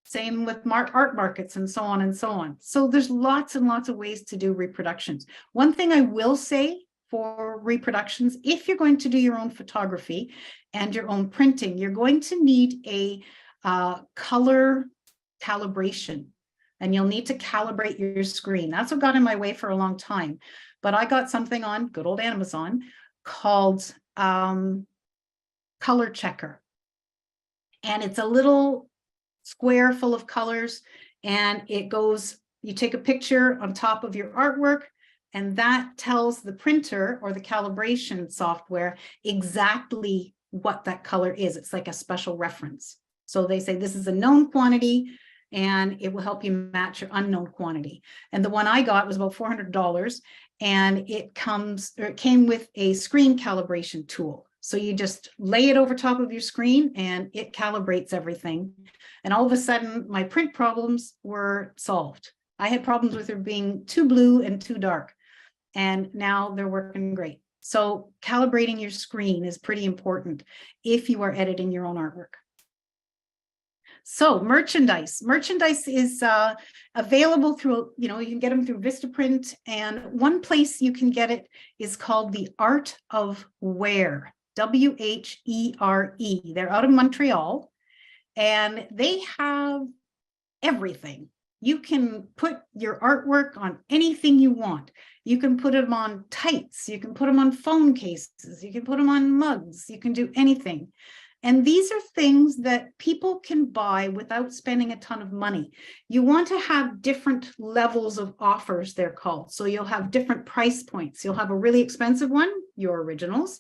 Same with art markets and so on and so on. So there's lots and lots of ways to do reproductions. One thing I will say for reproductions, if you're going to do your own photography and your own printing, you're going to need a color calibration, and you'll need to calibrate your screen. That's what got in my way for a long time. But I got something on good old Amazon called Color Checker. And it's a little square full of colors, and it goes, you take a picture on top of your artwork, and that tells the printer or the calibration software exactly what that color is. It's like a special reference. So they say this is a known quantity, and it will help you match your unknown quantity. And the one I got was about $400, and it came with a screen calibration tool. So you just lay it over top of your screen and it calibrates everything. And all of a sudden my print problems were solved. I had problems with it being too blue and too dark, and now they're working great. So calibrating your screen is pretty important if you are editing your own artwork. So merchandise is available through, you can get them through Vistaprint, and one place you can get it is called the Art of Wear, WHERE. They're out of Montreal, and they have everything. You can put your artwork on anything you want. You can put them on tights, you can put them on phone cases, you can put them on mugs, you can do anything. And these are things that people can buy without spending a ton of money. You want to have different levels of offers, they're called. So you'll have different price points. You'll have a really expensive one, your originals,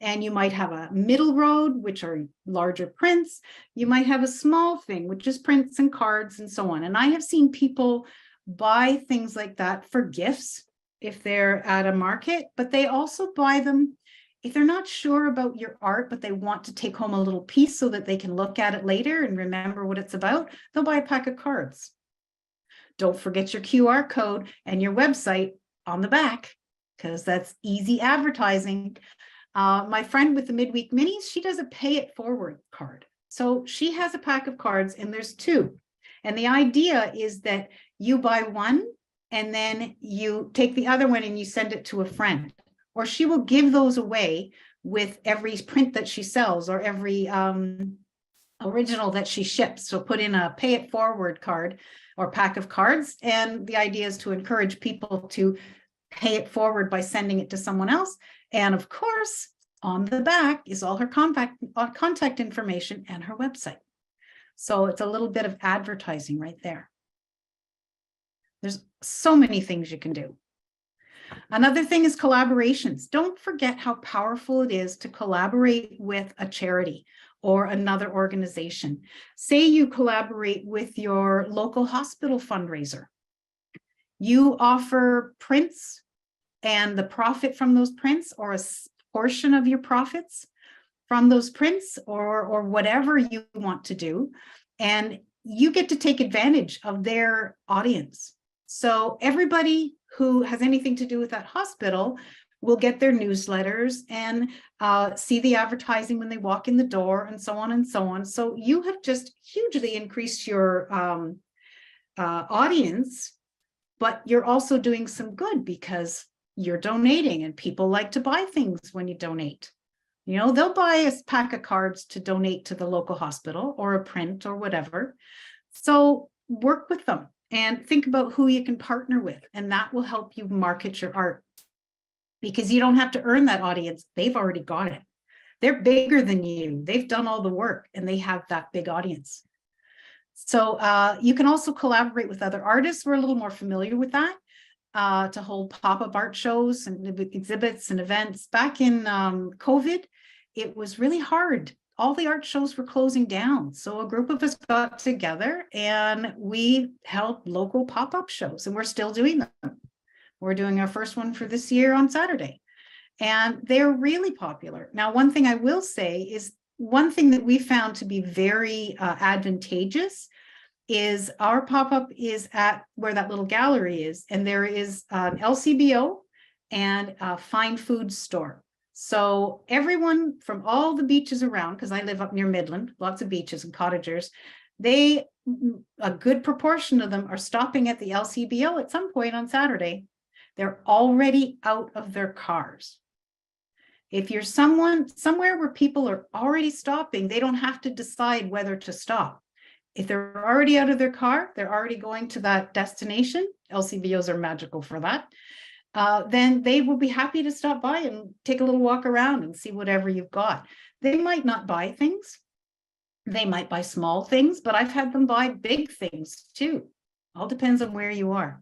and you might have a middle road, which are larger prints. You might have a small thing, which is prints and cards and so on. And I have seen people buy things like that for gifts if they're at a market, but they also buy them if they're not sure about your art, but they want to take home a little piece so that they can look at it later and remember what it's about. They'll buy a pack of cards. Don't forget your QR code and your website on the back, because that's easy advertising. My friend with the midweek minis, she does a pay it forward card. So she has a pack of cards and there's two. And the idea is that you buy one and then you take the other one and you send it to a friend, or she will give those away with every print that she sells or every original that she ships. So put in a pay it forward card or pack of cards. And the idea is to encourage people to pay it forward by sending it to someone else. And of course, on the back is all her contact information and her website. So it's a little bit of advertising right there. There's so many things you can do. Another thing is collaborations. Don't forget how powerful it is to collaborate with a charity or another organization. Say you collaborate with your local hospital fundraiser. You offer prints, and the profit from those prints, or a portion of your profits from those prints, or whatever you want to do, and you get to take advantage of their audience. So everybody who has anything to do with that hospital will get their newsletters and see the advertising when they walk in the door, and so on and so on. So you have just hugely increased your audience, but you're also doing some good because you're donating, and people like to buy things when you donate. They'll buy a pack of cards to donate to the local hospital or a print or whatever. So work with them and think about who you can partner with, and that will help you market your art, because you don't have to earn that audience. They've already got it. They're bigger than you. They've done all the work and they have that big audience. So you can also collaborate with other artists. We're a little more familiar with that. to hold pop-up art shows and exhibits and events. Back in COVID, it was really hard. All the art shows were closing down. So a group of us got together and we held local pop-up shows, and we're still doing them. We're doing our first one for this year on Saturday, and they're really popular. Now, one thing I will say is one thing that we found to be very advantageous is our pop-up is at where that little gallery is, and there is an LCBO and a fine food store. So everyone from all the beaches around, because I live up near Midland, lots of beaches and cottagers, a good proportion of them are stopping at the LCBO at some point on Saturday. They're already out of their cars. If you're somewhere where people are already stopping, they don't have to decide whether to stop. If they're already out of their car, they're already going to that destination. LCBOs are magical for that. Then they will be happy to stop by and take a little walk around and see whatever you've got. They might not buy things. They might buy small things, but I've had them buy big things too. All depends on where you are.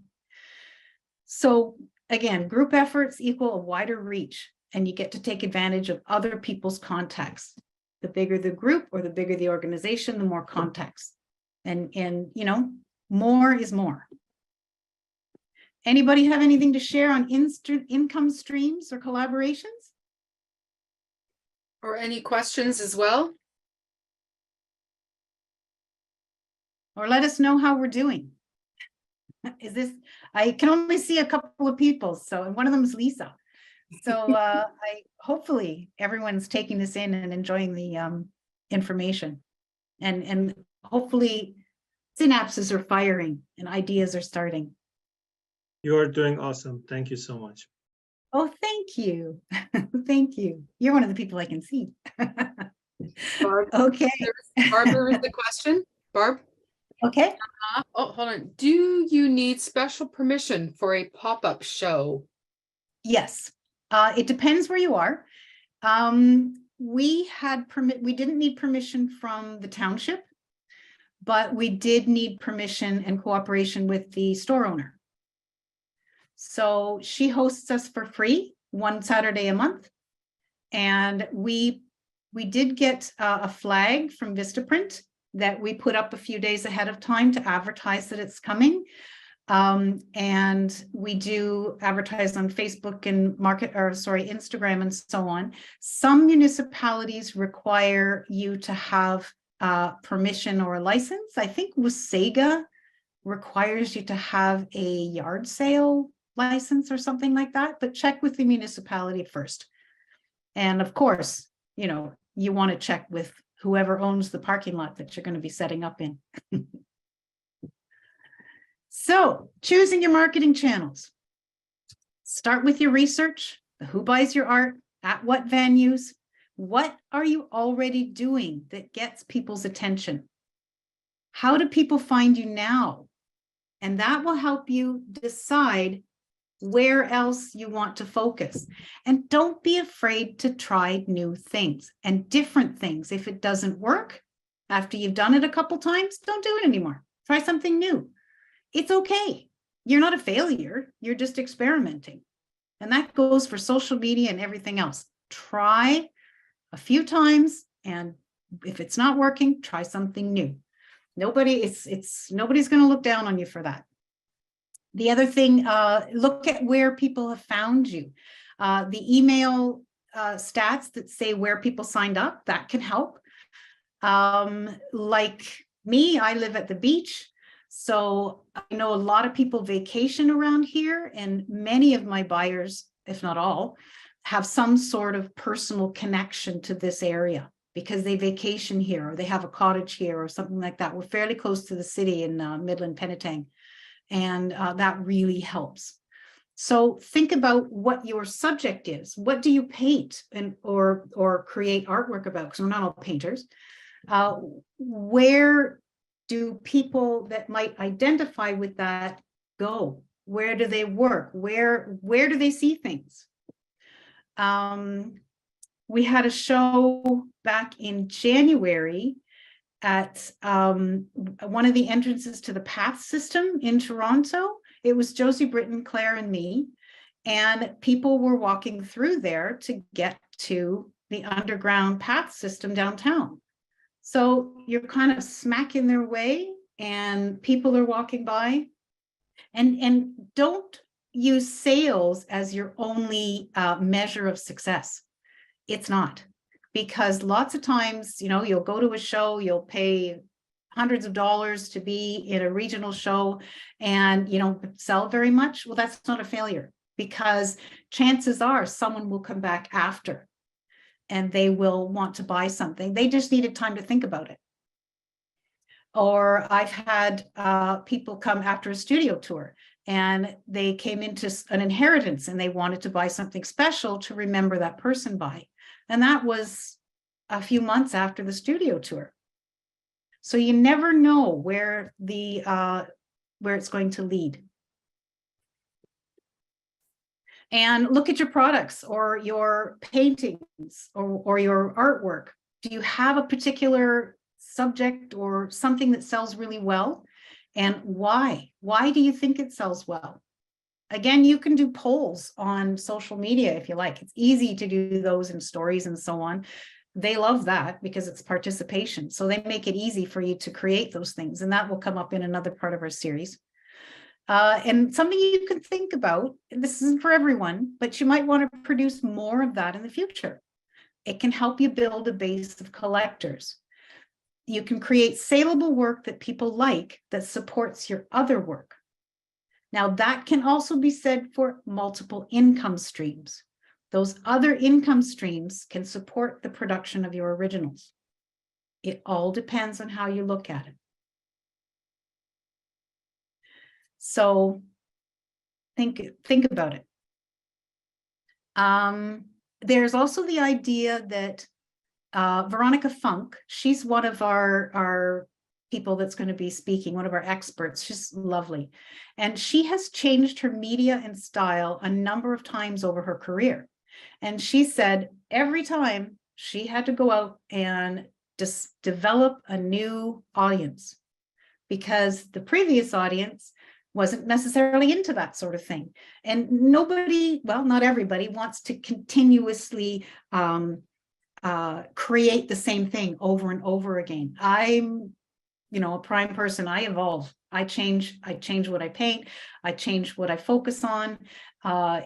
So again, group efforts equal a wider reach, and you get to take advantage of other people's contacts. The bigger the group or the bigger the organization, the more contacts. And you know, more is more. Anybody have anything to share on income streams or collaborations? Or any questions as well? Or let us know how we're doing. Is this, I can only see a couple of people, so, and one of them is Lisa. So hopefully everyone's taking this in and enjoying the information. And hopefully synapses are firing and ideas are starting. You are doing awesome. Thank you so much. Oh, thank you. Thank you. You're one of the people I can see. Barb, Okay. Barb, there is the question. Barb? Okay. Oh, hold on. Do you need special permission for a pop-up show? Yes. It depends where you are. We didn't need permission from the township, but we did need permission and cooperation with the store owner. So she hosts us for free one Saturday a month. And we did get a flag from Vistaprint that we put up a few days ahead of time to advertise that it's coming. And we do advertise on Facebook and Instagram and so on. Some municipalities require you to have permission or a license. I think Wasaga requires you to have a yard sale license or something like that, but check with the municipality first. And of course, you know, you want to check with whoever owns the parking lot that you're going to be setting up in. So, choosing your marketing channels. Start with your research. Who buys your art? At what venues? What are you already doing that gets people's attention? How do people find you now? And that will help you decide where else you want to focus. And don't be afraid to try new things and different things. If it doesn't work, after you've done it a couple times, don't do it anymore. Try something new. It's okay. You're not a failure. You're just experimenting. And that goes for social media and everything else. Try a few times, and if it's not working, try something new. Nobody's going to look down on you for that. The other thing, look at where people have found you. The email stats that say where people signed up, that can help. Like me, I live at the beach. So I know a lot of people vacation around here, and many of my buyers, if not all, have some sort of personal connection to this area because they vacation here or they have a cottage here or something like that. We're fairly close to the city in Midland, Penetang, and that really helps. So think about what your subject is. What do you paint or create artwork about? Because we're not all painters. Where do people that might identify with that go? Where do they work? Where do they see things? We had a show back in January at one of the entrances to the PATH system in Toronto. It was Josie Britton, Claire, and me. And people were walking through there to get to the underground path system downtown. So you're kind of smack in their way and people are walking by. And don't use sales as your only measure of success. It's not, because lots of times, you know, you'll go to a show, you'll pay hundreds of dollars to be in a regional show and you don't sell very much. Well, that's not a failure, because chances are someone will come back after and they will want to buy something. They just needed time to think about it. Or I've had people come after a studio tour and they came into an inheritance and they wanted to buy something special to remember that person by. And that was a few months after the studio tour. So you never know where it's going to lead. And look at your products or your paintings or your artwork. Do you have a particular subject or something that sells really well? And why? Why do you think it sells well? Again, you can do polls on social media if you like. It's easy to do those in stories and so on. They love that because it's participation. So they make it easy for you to create those things. And that will come up in another part of our series. And something you can think about, and this isn't for everyone, but you might want to produce more of that in the future. It can help you build a base of collectors. You can create saleable work that people like that supports your other work. Now, that can also be said for multiple income streams. Those other income streams can support the production of your originals. It all depends on how you look at it. So think about it. There's also the idea that Veronica Funk, she's one of our people that's going to be speaking, one of our experts. She's lovely. And she has changed her media and style a number of times over her career. And she said every time she had to go out and just develop a new audience, because the previous audience wasn't necessarily into that sort of thing. And nobody, well, not everybody wants to continuously create the same thing over and over again. I'm, you know, a prime person. I evolve. I change what I paint. I change what I focus on.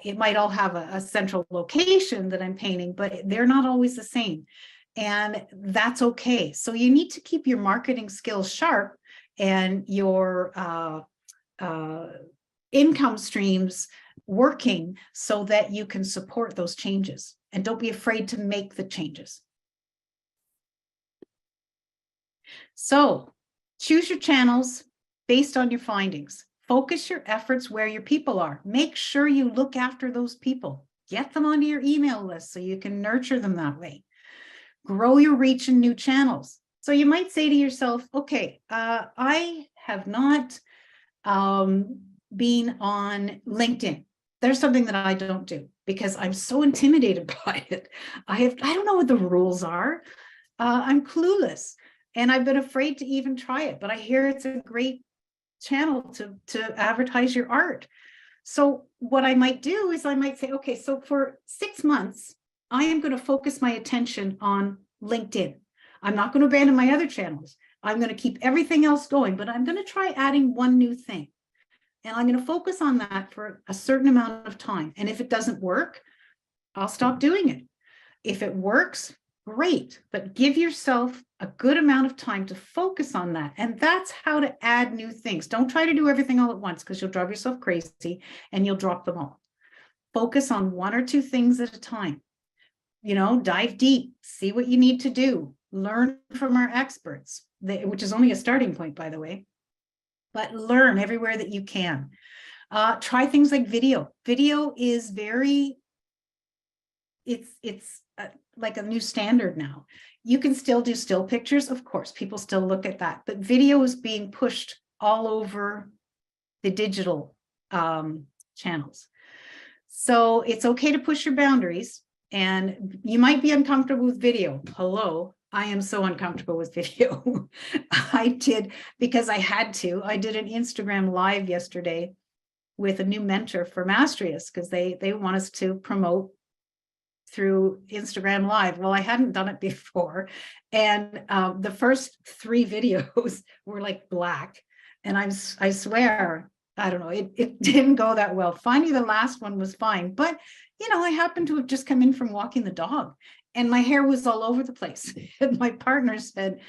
It might all have a central location that I'm painting, but they're not always the same. And that's okay. So you need to keep your marketing skills sharp and your income streams working so that you can support those changes. And don't be afraid to make the changes. So choose your channels based on your findings. Focus your efforts where your people are. Make sure you look after those people. Get them onto your email list so you can nurture them that way. Grow your reach in new channels. So you might say to yourself, okay, I have not been on LinkedIn. There's something that I don't do because I'm so intimidated by it. I don't know what the rules are. I'm clueless and I've been afraid to even try it, but I hear it's a great channel to advertise your art. So what I might do is I might say, okay, so for 6 months, I am going to focus my attention on LinkedIn. I'm not going to abandon my other channels. I'm going to keep everything else going, but I'm going to try adding one new thing. And I'm going to focus on that for a certain amount of time. And if it doesn't work, I'll stop doing it. If it works, great, but give yourself a good amount of time to focus on that. And that's how to add new things. Don't try to do everything all at once because you'll drive yourself crazy and you'll drop them all. Focus on 1 or 2 things at a time. You know, dive deep, see what you need to do, learn from our experts, which is only a starting point, by the way. But learn everywhere that you can. Try things like video. Video is it's like a new standard now. You can still do still pictures, of course, people still look at that, but video is being pushed all over the digital channels. So it's okay to push your boundaries, and you might be uncomfortable with video. Hello. I am so uncomfortable with video. I did, because I had to. I did an Instagram live yesterday with a new mentor for Mastrius because they want us to promote through Instagram Live. Well, I hadn't done it before. And the first 3 videos were like black. And I swear, I don't know, it didn't go that well. Finally, the last one was fine. But, you know, I happened to have just come in from walking the dog and my hair was all over the place. And my partner said,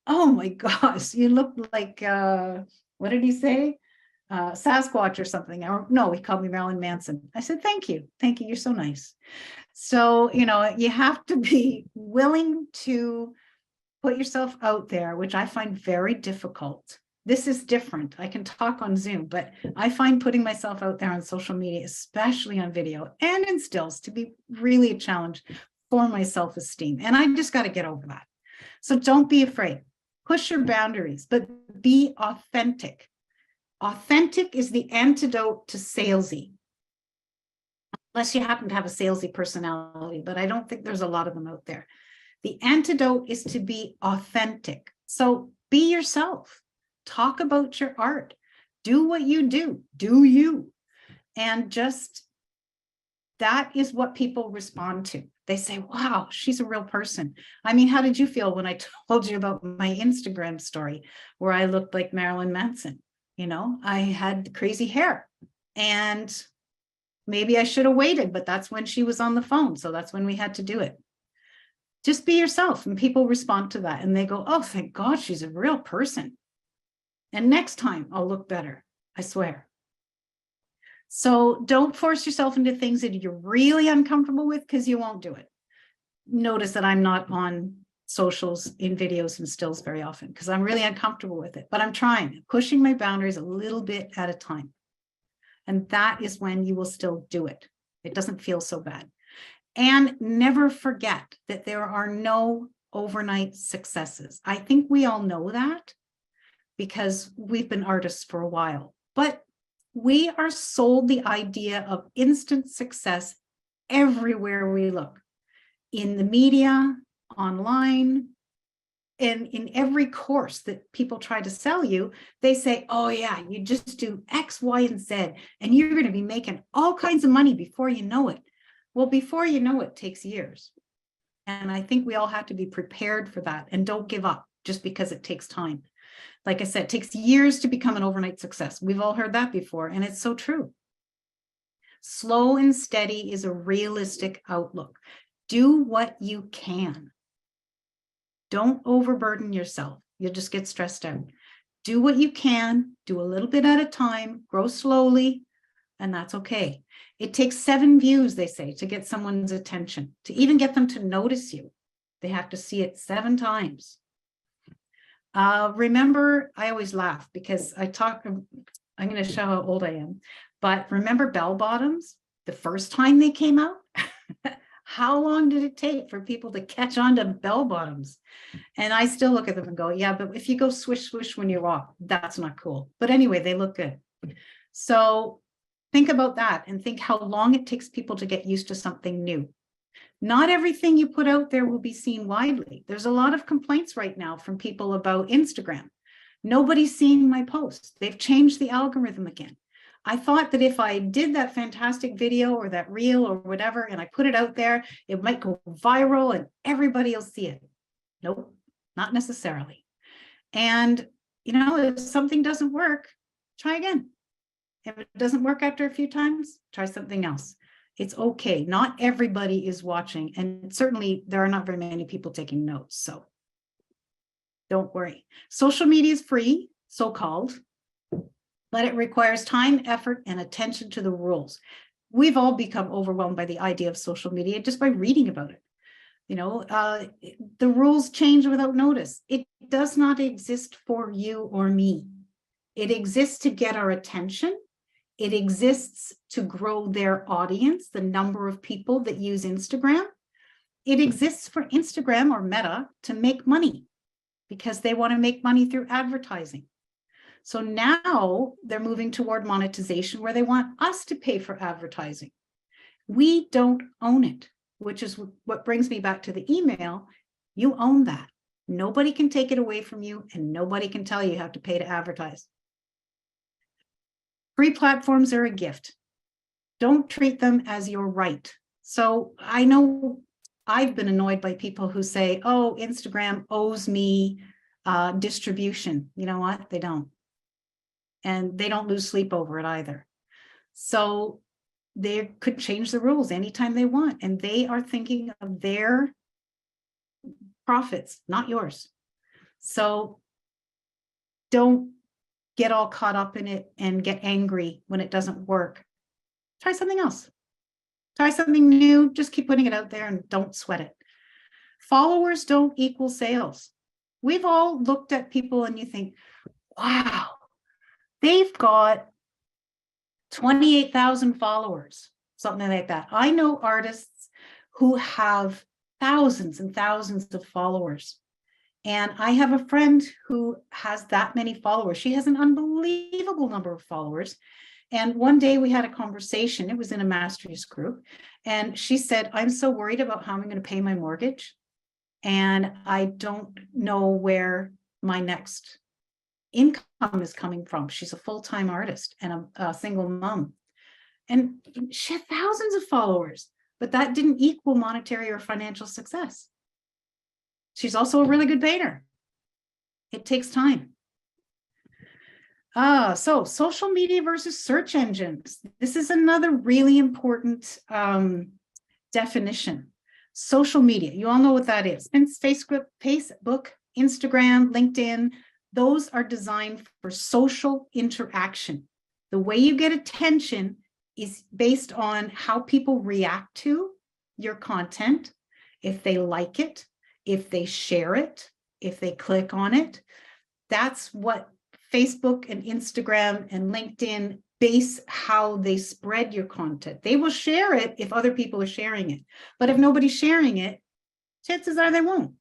oh my gosh, you look like, what did he say? Sasquatch or something. Or no, he called me Marilyn Manson. I said, thank you. Thank you. You're so nice. So, you know, you have to be willing to put yourself out there, which I find very difficult. This is different. I can talk on Zoom, but I find putting myself out there on social media, especially on video and in stills, to be really a challenge for my self-esteem. And I just got to get over that. So don't be afraid. Push your boundaries, but be authentic. Authentic is the antidote to salesy. Unless you happen to have a salesy personality, but I don't think there's a lot of them out there. The antidote is to be authentic. So be yourself. Talk about your art. Do what you do. Do you. And just that is what people respond to. They say, wow, she's a real person. I mean, how did you feel when I told you about my Instagram story where I looked like Marilyn Manson? You know, I had crazy hair and maybe I should have waited, but that's when she was on the phone. So that's when we had to do it. Just be yourself and people respond to that and they go, oh, thank God she's a real person. And next time I'll look better, I swear. So don't force yourself into things that you're really uncomfortable with because you won't do it. Notice that I'm not on socials in videos and stills very often because I'm really uncomfortable with it, but I'm trying, pushing my boundaries a little bit at a time. And that is when you will still do it. It doesn't feel so bad. And never forget that there are no overnight successes. I think we all know that because we've been artists for a while, but we are sold the idea of instant success everywhere we look, in the media, online, and in every course that people try to sell you, they say, oh yeah, you just do X, Y, and Z, and you're going to be making all kinds of money before you know it. Well, before you know it takes years. And I think we all have to be prepared for that and don't give up just because it takes time. Like I said, it takes years to become an overnight success. We've all heard that before, and it's so true. Slow and steady is a realistic outlook. Do what you can. Don't overburden yourself. You'll just get stressed out. Do what you can, do a little bit at a time, grow slowly, and that's okay. It takes 7 views, they say, to get someone's attention, to even get them to notice you. They have to see it 7 times. Remember, I always laugh because I'm going to show how old I am, but remember bell bottoms? The first time they came out? How long did it take for people to catch on to bell bottoms? And I still look at them and go, yeah, but if you go swish, swish when you walk, that's not cool. But anyway, they look good. So think about that and think how long it takes people to get used to something new. Not everything you put out there will be seen widely. There's a lot of complaints right now from people about Instagram. Nobody's seeing my posts. They've changed the algorithm again. I thought that if I did that fantastic video or that reel or whatever, and I put it out there, it might go viral and everybody will see it. Nope, not necessarily. And, you know, if something doesn't work, try again. If it doesn't work after a few times, try something else. It's okay. Not everybody is watching. And certainly there are not very many people taking notes. So don't worry. Social media is free, so-called, but it requires time, effort, and attention to the rules. We've all become overwhelmed by the idea of social media just by reading about it. You know, the rules change without notice. It does not exist for you or me. It exists to get our attention. It exists to grow their audience, the number of people that use Instagram. It exists for Instagram or Meta to make money because they want to make money through advertising. So now they're moving toward monetization where they want us to pay for advertising. We don't own it, which is what brings me back to the email. You own that. Nobody can take it away from you and nobody can tell you have to pay to advertise. Free platforms are a gift. Don't treat them as your right. So I know I've been annoyed by people who say, oh, Instagram owes me distribution. You know what? They don't. And they don't lose sleep over it either. So they could change the rules anytime they want. And they are thinking of their profits, not yours. So don't get all caught up in it and get angry when it doesn't work. Try something else. Try something new. Just keep putting it out there and don't sweat it. Followers don't equal sales. We've all looked at people and you think, wow, they've got 28,000 followers, something like that. I know artists who have thousands and thousands of followers. And I have a friend who has that many followers. She has an unbelievable number of followers. And one day we had a conversation, it was in a master's group, and she said, I'm so worried about how I'm going to pay my mortgage. And I don't know where my next income is coming from. She's a full-time artist and a single mom. And she had thousands of followers, but that didn't equal monetary or financial success. She's also a really good painter. It takes time. So social media versus search engines. This is another really important definition. Social media, you all know what that is. Since Facebook, Instagram, LinkedIn, those are designed for social interaction. The way you get attention is based on how people react to your content, if they like it, if they share it, if they click on it. That's what Facebook and Instagram and LinkedIn base how they spread your content. They will share it if other people are sharing it. But if nobody's sharing it, chances are they won't.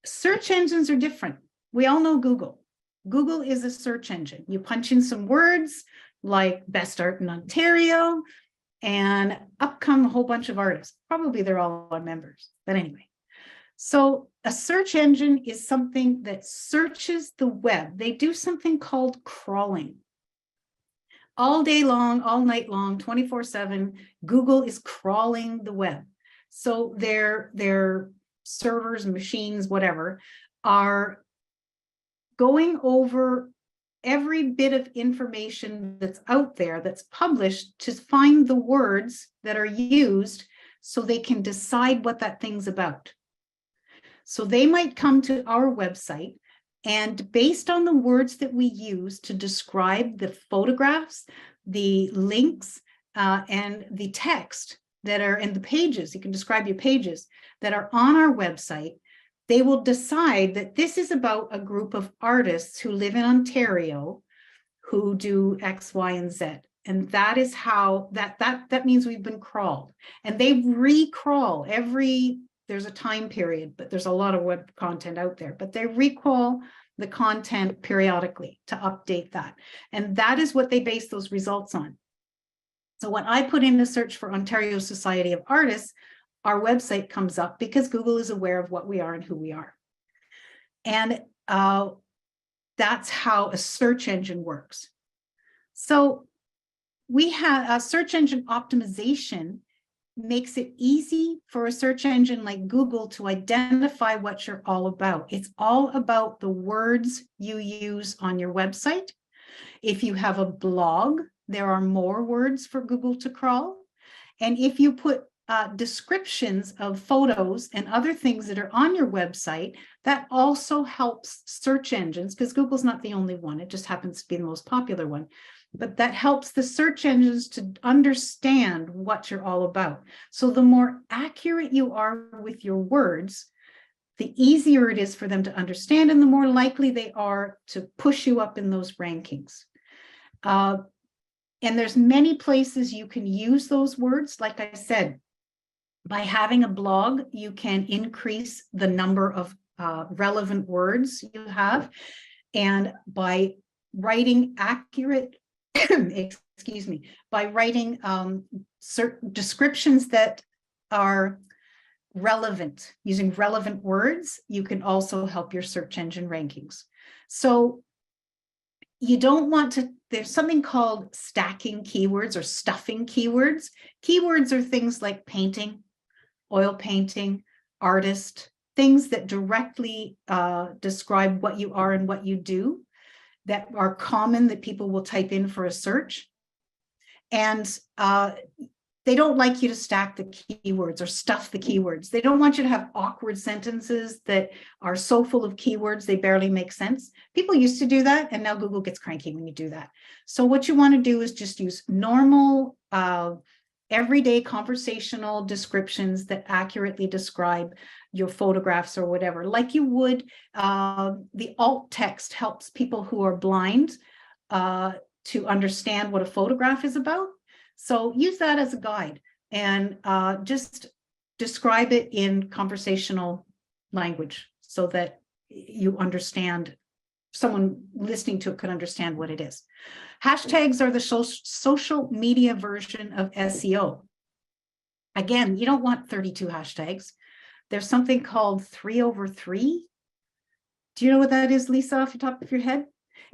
Search engines are different. We all know Google. Google is a search engine. You punch in some words like best art in Ontario, and up come a whole bunch of artists. Probably they're all our members, but anyway. So a search engine is something that searches the web. They do something called crawling. All day long, all night long, 24/7, Google is crawling the web. So their servers, machines, whatever, are going over every bit of information that's out there that's published to find the words that are used so they can decide what that thing's about. So they might come to our website, and based on the words that we use to describe the photographs, the links, and the text that are in the pages, you can describe your pages that are on our website, they will decide that this is about a group of artists who live in Ontario who do X, Y, and Z. And that is how that means we've been crawled. And they re-crawl there's a time period, but there's a lot of web content out there, but they recrawl the content periodically to update that. And that is what they base those results on. So when I put in a search for Ontario Society of Artists, our website comes up because Google is aware of what we are and who we are. And that's how a search engine works. So we have a search engine optimization makes it easy for a search engine like Google to identify what you're all about. It's all about the words you use on your website. If you have a blog, there are more words for Google to crawl. And if you put descriptions of photos and other things that are on your website, that also helps search engines, because Google's not the only one, it just happens to be the most popular one. But that helps the search engines to understand what you're all about. So the more accurate you are with your words, the easier it is for them to understand, and the more likely they are to push you up in those rankings. And there's many places you can use those words. Like I said, by having a blog, you can increase the number of relevant words you have. And by writing accurate excuse me, by writing certain descriptions that are relevant, using relevant words, you can also help your search engine rankings. So you don't want to, there's something called stacking keywords or stuffing keywords. Keywords are things like painting, oil painting, artist, things that directly describe what you are and what you do, that are common, that people will type in for a search. And they don't like you to stack the keywords or stuff the keywords. They don't want you to have awkward sentences that are so full of keywords they barely make sense. People used to do that, and now Google gets cranky when you do that. So what you want to do is just use normal, everyday conversational descriptions that accurately describe your photographs or whatever. Like you would, the alt text helps people who are blind to understand what a photograph is about. So use that as a guide, and just describe it in conversational language so that you understand, someone listening to it could understand what it is. Hashtags are the social media version of SEO. Again, you don't want 32 hashtags. There's something called 3/3. Do you know what that is, Lisa, off the top of your head?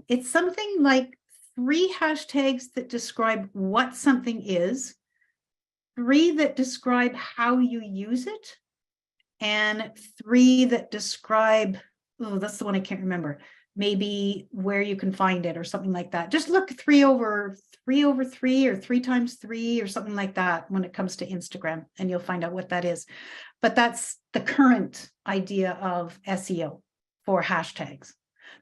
It's something like 3 hashtags that describe what something is, 3 that describe how you use it, and 3 that describe, oh, that's the one I can't remember, maybe where you can find it or something like that. Just look 3/3 or 3 times 3 or something like that when it comes to Instagram, and you'll find out what that is. But that's the current idea of SEO for hashtags.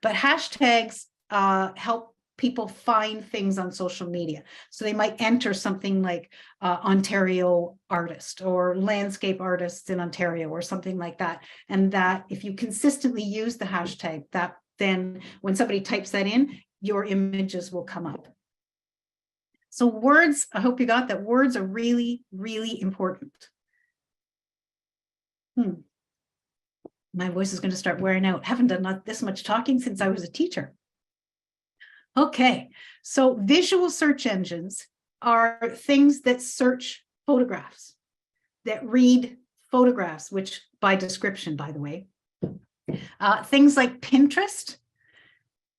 But hashtags help people find things on social media. So they might enter something like Ontario artist or landscape artists in Ontario or something like that. And that if you consistently use the hashtag, that then when somebody types that in, your images will come up. So words, I hope you got that. Words are really, really important. My voice is going to start wearing out. Haven't done this much talking since I was a teacher. Okay, so visual search engines are things that search photographs, that read photographs, which by description, by the way. Things like Pinterest,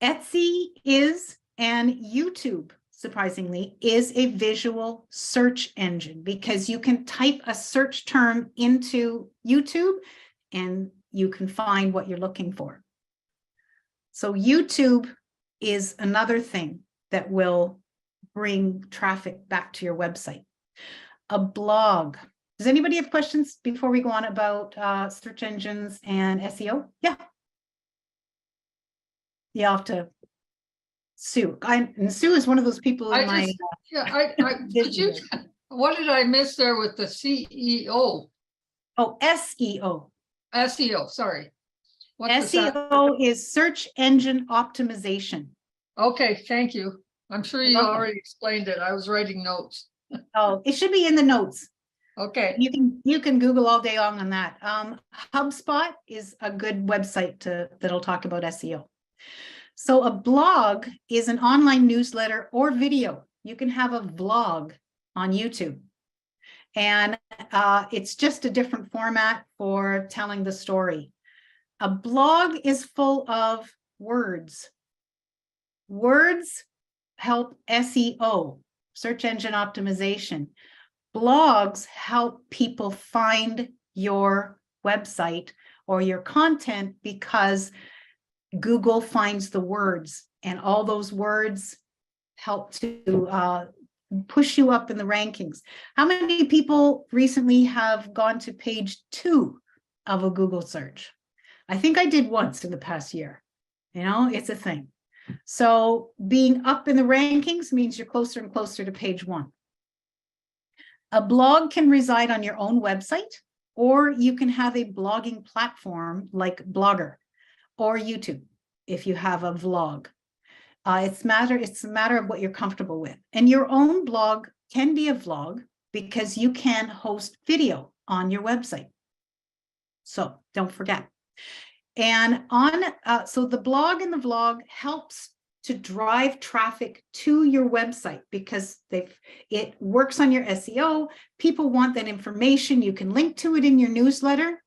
Etsy is, and YouTube, surprisingly, is a visual search engine because you can type a search term into YouTube and you can find what you're looking for. So YouTube is another thing that will bring traffic back to your website. A blog. Does anybody have questions before we go on about search engines and SEO? Yeah. You have to Sue. And Sue is one of those people in my. Did you? What did I miss there with the CEO? Oh, SEO. SEO. Sorry. What SEO is search engine optimization. Okay, thank you. I'm sure you already explained it. I was writing notes. Oh, it should be in the notes. Okay. You can Google all day long on that. HubSpot is a good website that'll talk about SEO. So a blog is an online newsletter or video. You can have a vlog on YouTube. And it's just a different format for telling the story. A blog is full of words. Words help SEO, search engine optimization. Blogs help people find your website or your content because Google finds the words, and all those words help to push you up in the rankings. How many people recently have gone to page 2 of a Google search? I think I did once in the past year. You know, it's a thing. So being up in the rankings means you're closer and closer to page 1. A blog can reside on your own website, or you can have a blogging platform like Blogger or YouTube if you have a vlog. It's a matter of what you're comfortable with. And your own blog can be a vlog because you can host video on your website. So don't forget. And so the blog and the vlog helps to drive traffic to your website because it works on your SEO. People want that information. You can link to it in your newsletter.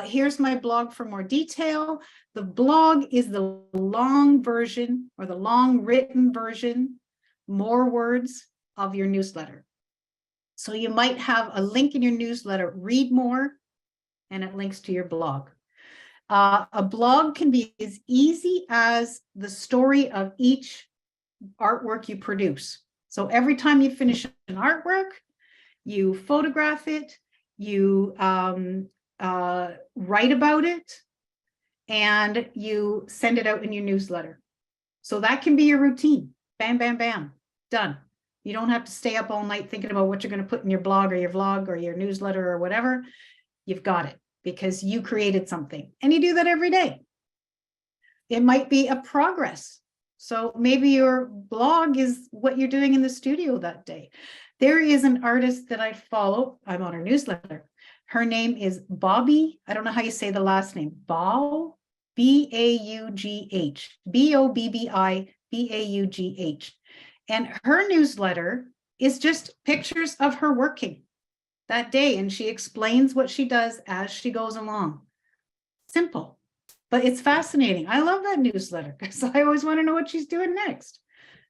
Here's my blog for more detail. The blog is the long version or the long written version, more words of your newsletter. So you might have a link in your newsletter, read more, and it links to your blog. A blog can be as easy as the story of each artwork you produce. So every time you finish an artwork, you photograph it, you write about it, and you send it out in your newsletter. So that can be your routine. Bam, bam, bam, done. You don't have to stay up all night thinking about what you're going to put in your blog or your vlog or your newsletter or whatever. You've got it because you created something, and you do that every day. It might be a progress. So maybe your blog is what you're doing in the studio that day. There is an artist that I follow. I'm on her newsletter. Her name is Bobby. I don't know how you say the last name. Baugh, B-A-U-G-H, B-O-B-B-I-B-A-U-G-H. And her newsletter is just pictures of her working that day. And she explains what she does as she goes along. Simple, but it's fascinating. I love that newsletter because I always want to know what she's doing next.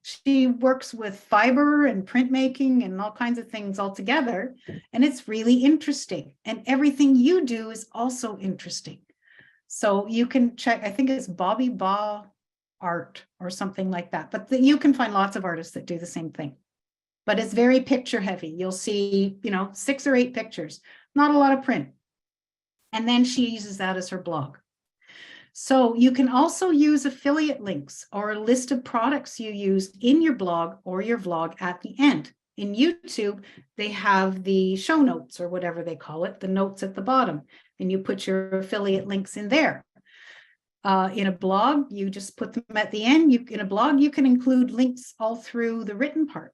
She works with fiber and printmaking and all kinds of things all together. And it's really interesting. And everything you do is also interesting. So you can check, I think it's Bobby Baugh Art or something like that. But you can find lots of artists that do the same thing. But it's very picture heavy. You'll see, 6 or 8 pictures, not a lot of print. And then she uses that as her blog. So you can also use affiliate links or a list of products you use in your blog or your vlog at the end. In YouTube, they have the show notes or whatever they call it, the notes at the bottom, and you put your affiliate links in there. In a blog, you just put them at the end. In a blog, you can include links all through the written part.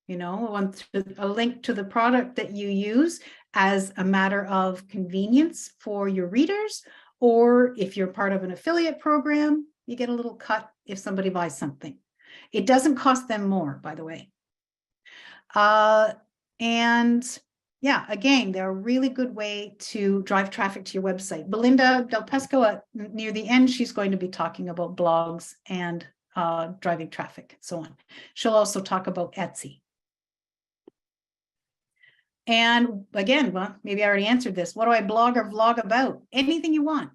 A link to the product that you use as a matter of convenience for your readers. Or if you're part of an affiliate program, you get a little cut if somebody buys something. It doesn't cost them more, by the way. And yeah, again, they're a really good way to drive traffic to your website. Belinda Del Pesco, near the end, she's going to be talking about blogs and driving traffic and so on. She'll also talk about Etsy. And again, well, maybe I already answered this. What do I blog or vlog about? Anything you want.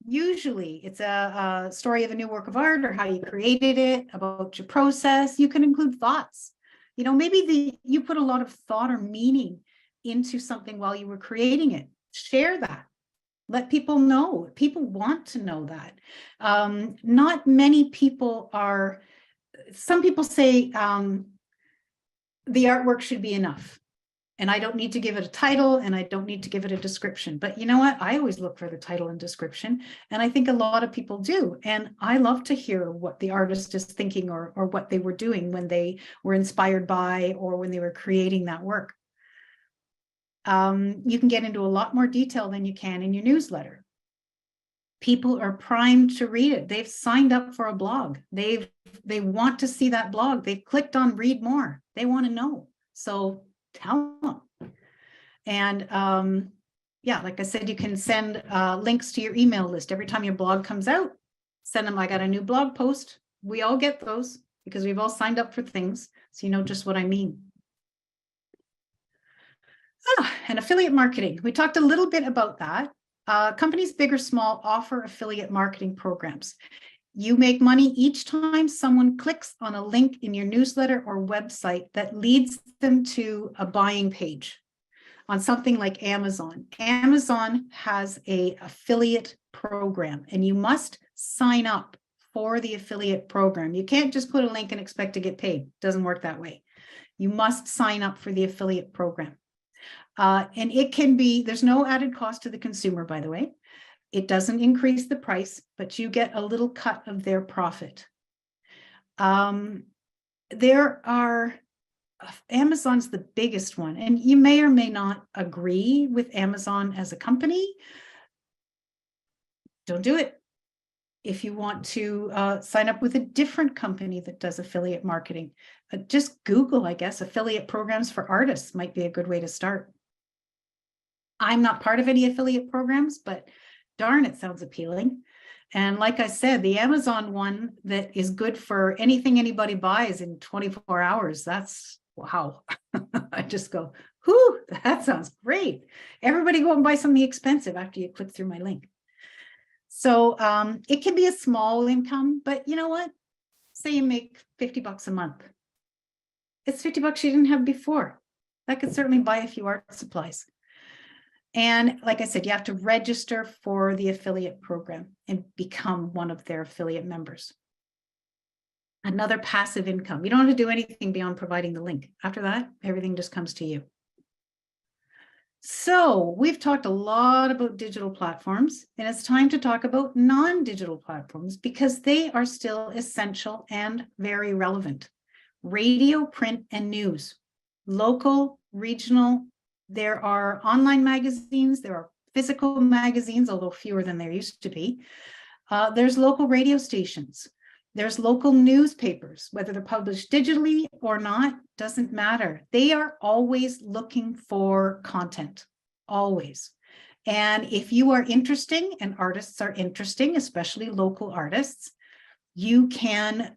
Usually it's a story of a new work of art or how you created it, about your process. You can include thoughts. Maybe you put a lot of thought or meaning into something while you were creating it. Share that. Let people know. People want to know that. Not many people are, some people say the artwork should be enough. And I don't need to give it a title and I don't need to give it a description. But you know what? I always look for the title and description. And I think a lot of people do. And I love to hear what the artist is thinking or what they were doing when they were inspired by or when they were creating that work. You can get into a lot more detail than you can in your newsletter. People are primed to read it. They've signed up for a blog. They want to see that blog. They've clicked on read more. They want to know. So tell them. And yeah, like I said, you can send links to your email list. Every time your blog comes out, send them, I got a new blog post. We all get those because we've all signed up for things. So you know just what I mean. And affiliate marketing. We talked a little bit about that. Companies big or small offer affiliate marketing programs. You make money each time someone clicks on a link in your newsletter or website that leads them to a buying page on something like Amazon. Amazon has an affiliate program and you must sign up for the affiliate program. You can't just put a link and expect to get paid. It doesn't work that way. You must sign up for the affiliate program. And it can be, there's no added cost to the consumer, by the way. It doesn't increase the price, but you get a little cut of their profit. Amazon's the biggest one, and you may or may not agree with Amazon as a company. Don't do it. If you want to sign up with a different company that does affiliate marketing, just Google, I guess, affiliate programs for artists might be a good way to start. I'm not part of any affiliate programs, but darn, it sounds appealing. And like I said, the Amazon one that is good for anything anybody buys in 24 hours, that's wow. I just go, whew, that sounds great. Everybody go and buy something expensive after you click through my link. So it can be a small income, but you know what? Say you make 50 bucks a month. It's 50 bucks you didn't have before. That could certainly buy a few art supplies. And like I said, you have to register for the affiliate program and become one of their affiliate members. Another passive income. You don't have to do anything beyond providing the link. After that, everything just comes to you. So we've talked a lot about digital platforms, and it's time to talk about non-digital platforms because they are still essential and very relevant. Radio, print, and news, local, regional. There are online magazines, there are physical magazines, although fewer than there used to be. There's local radio stations. There's local newspapers, whether they're published digitally or not, doesn't matter. They are always looking for content, always. And if you are interesting, and artists are interesting, especially local artists, you can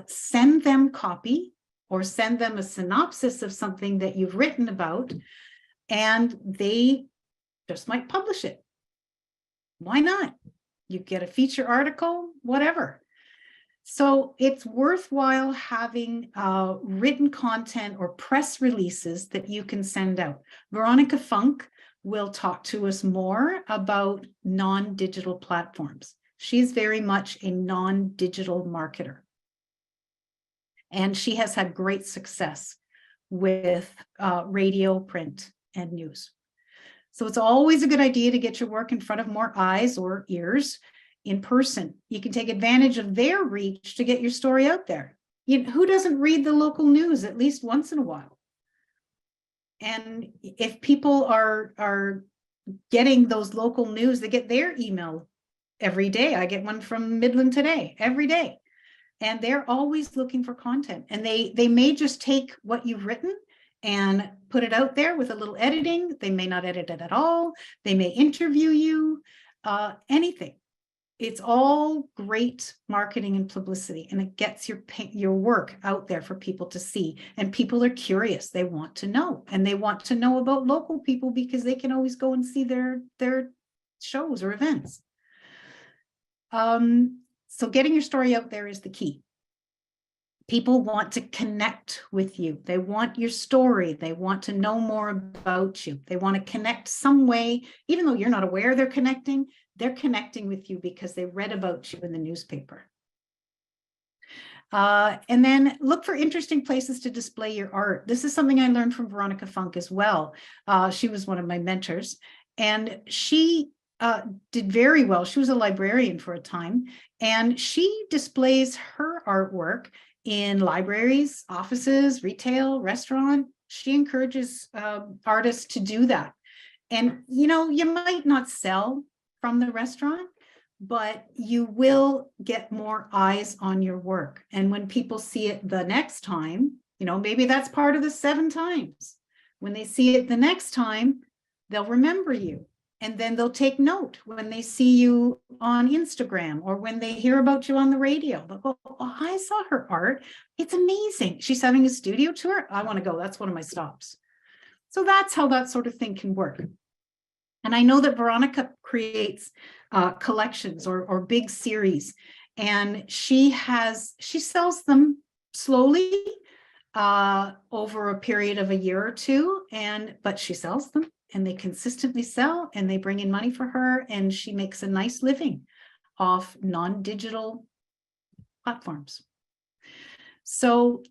send them copy or send them a synopsis of something that you've written about, and they just might publish it. Why not? You get a feature article, whatever. So it's worthwhile having written content or press releases that you can send out. Veronica Funk will talk to us more about non-digital platforms. She's very much a non-digital marketer. And she has had great success with radio, print, and news. So it's always a good idea to get your work in front of more eyes or ears in person. You can take advantage of their reach to get your story out there. Who doesn't read the local news at least once in a while? And if people are getting those local news, they get their email every day. I get one from Midland Today every day. And they're always looking for content. And they may just take what you've written and put it out there with a little editing. They may not edit it at all. They may interview you, anything. It's all great marketing and publicity, and it gets your work out there for people to see. And people are curious. They want to know, and they want to know about local people because they can always go and see their shows or events. So getting your story out there is the key. People want to connect with you. They want your story. They want to know more about you. They want to connect some way, even though you're not aware they're connecting with you because they read about you in the newspaper. And then look for interesting places to display your art. This is something I learned from Veronica Funk as well. She was one of my mentors, and she did very well. She was a librarian for a time, and she displays her artwork in libraries, offices, retail, restaurant. She encourages artists to do that. And, you might not sell from the restaurant, but you will get more eyes on your work. And when people see it the next time, maybe that's part of the 7 times. When they see it the next time, they'll remember you. And then they'll take note when they see you on Instagram or when they hear about you on the radio. They'll go, oh, I saw her art. It's amazing. She's having a studio tour. I want to go. That's one of my stops. So that's how that sort of thing can work. And I know that Veronica creates collections or big series, and she sells them slowly over a period of a year or two, but she sells them. And they consistently sell, and they bring in money for her, and she makes a nice living off non-digital platforms. So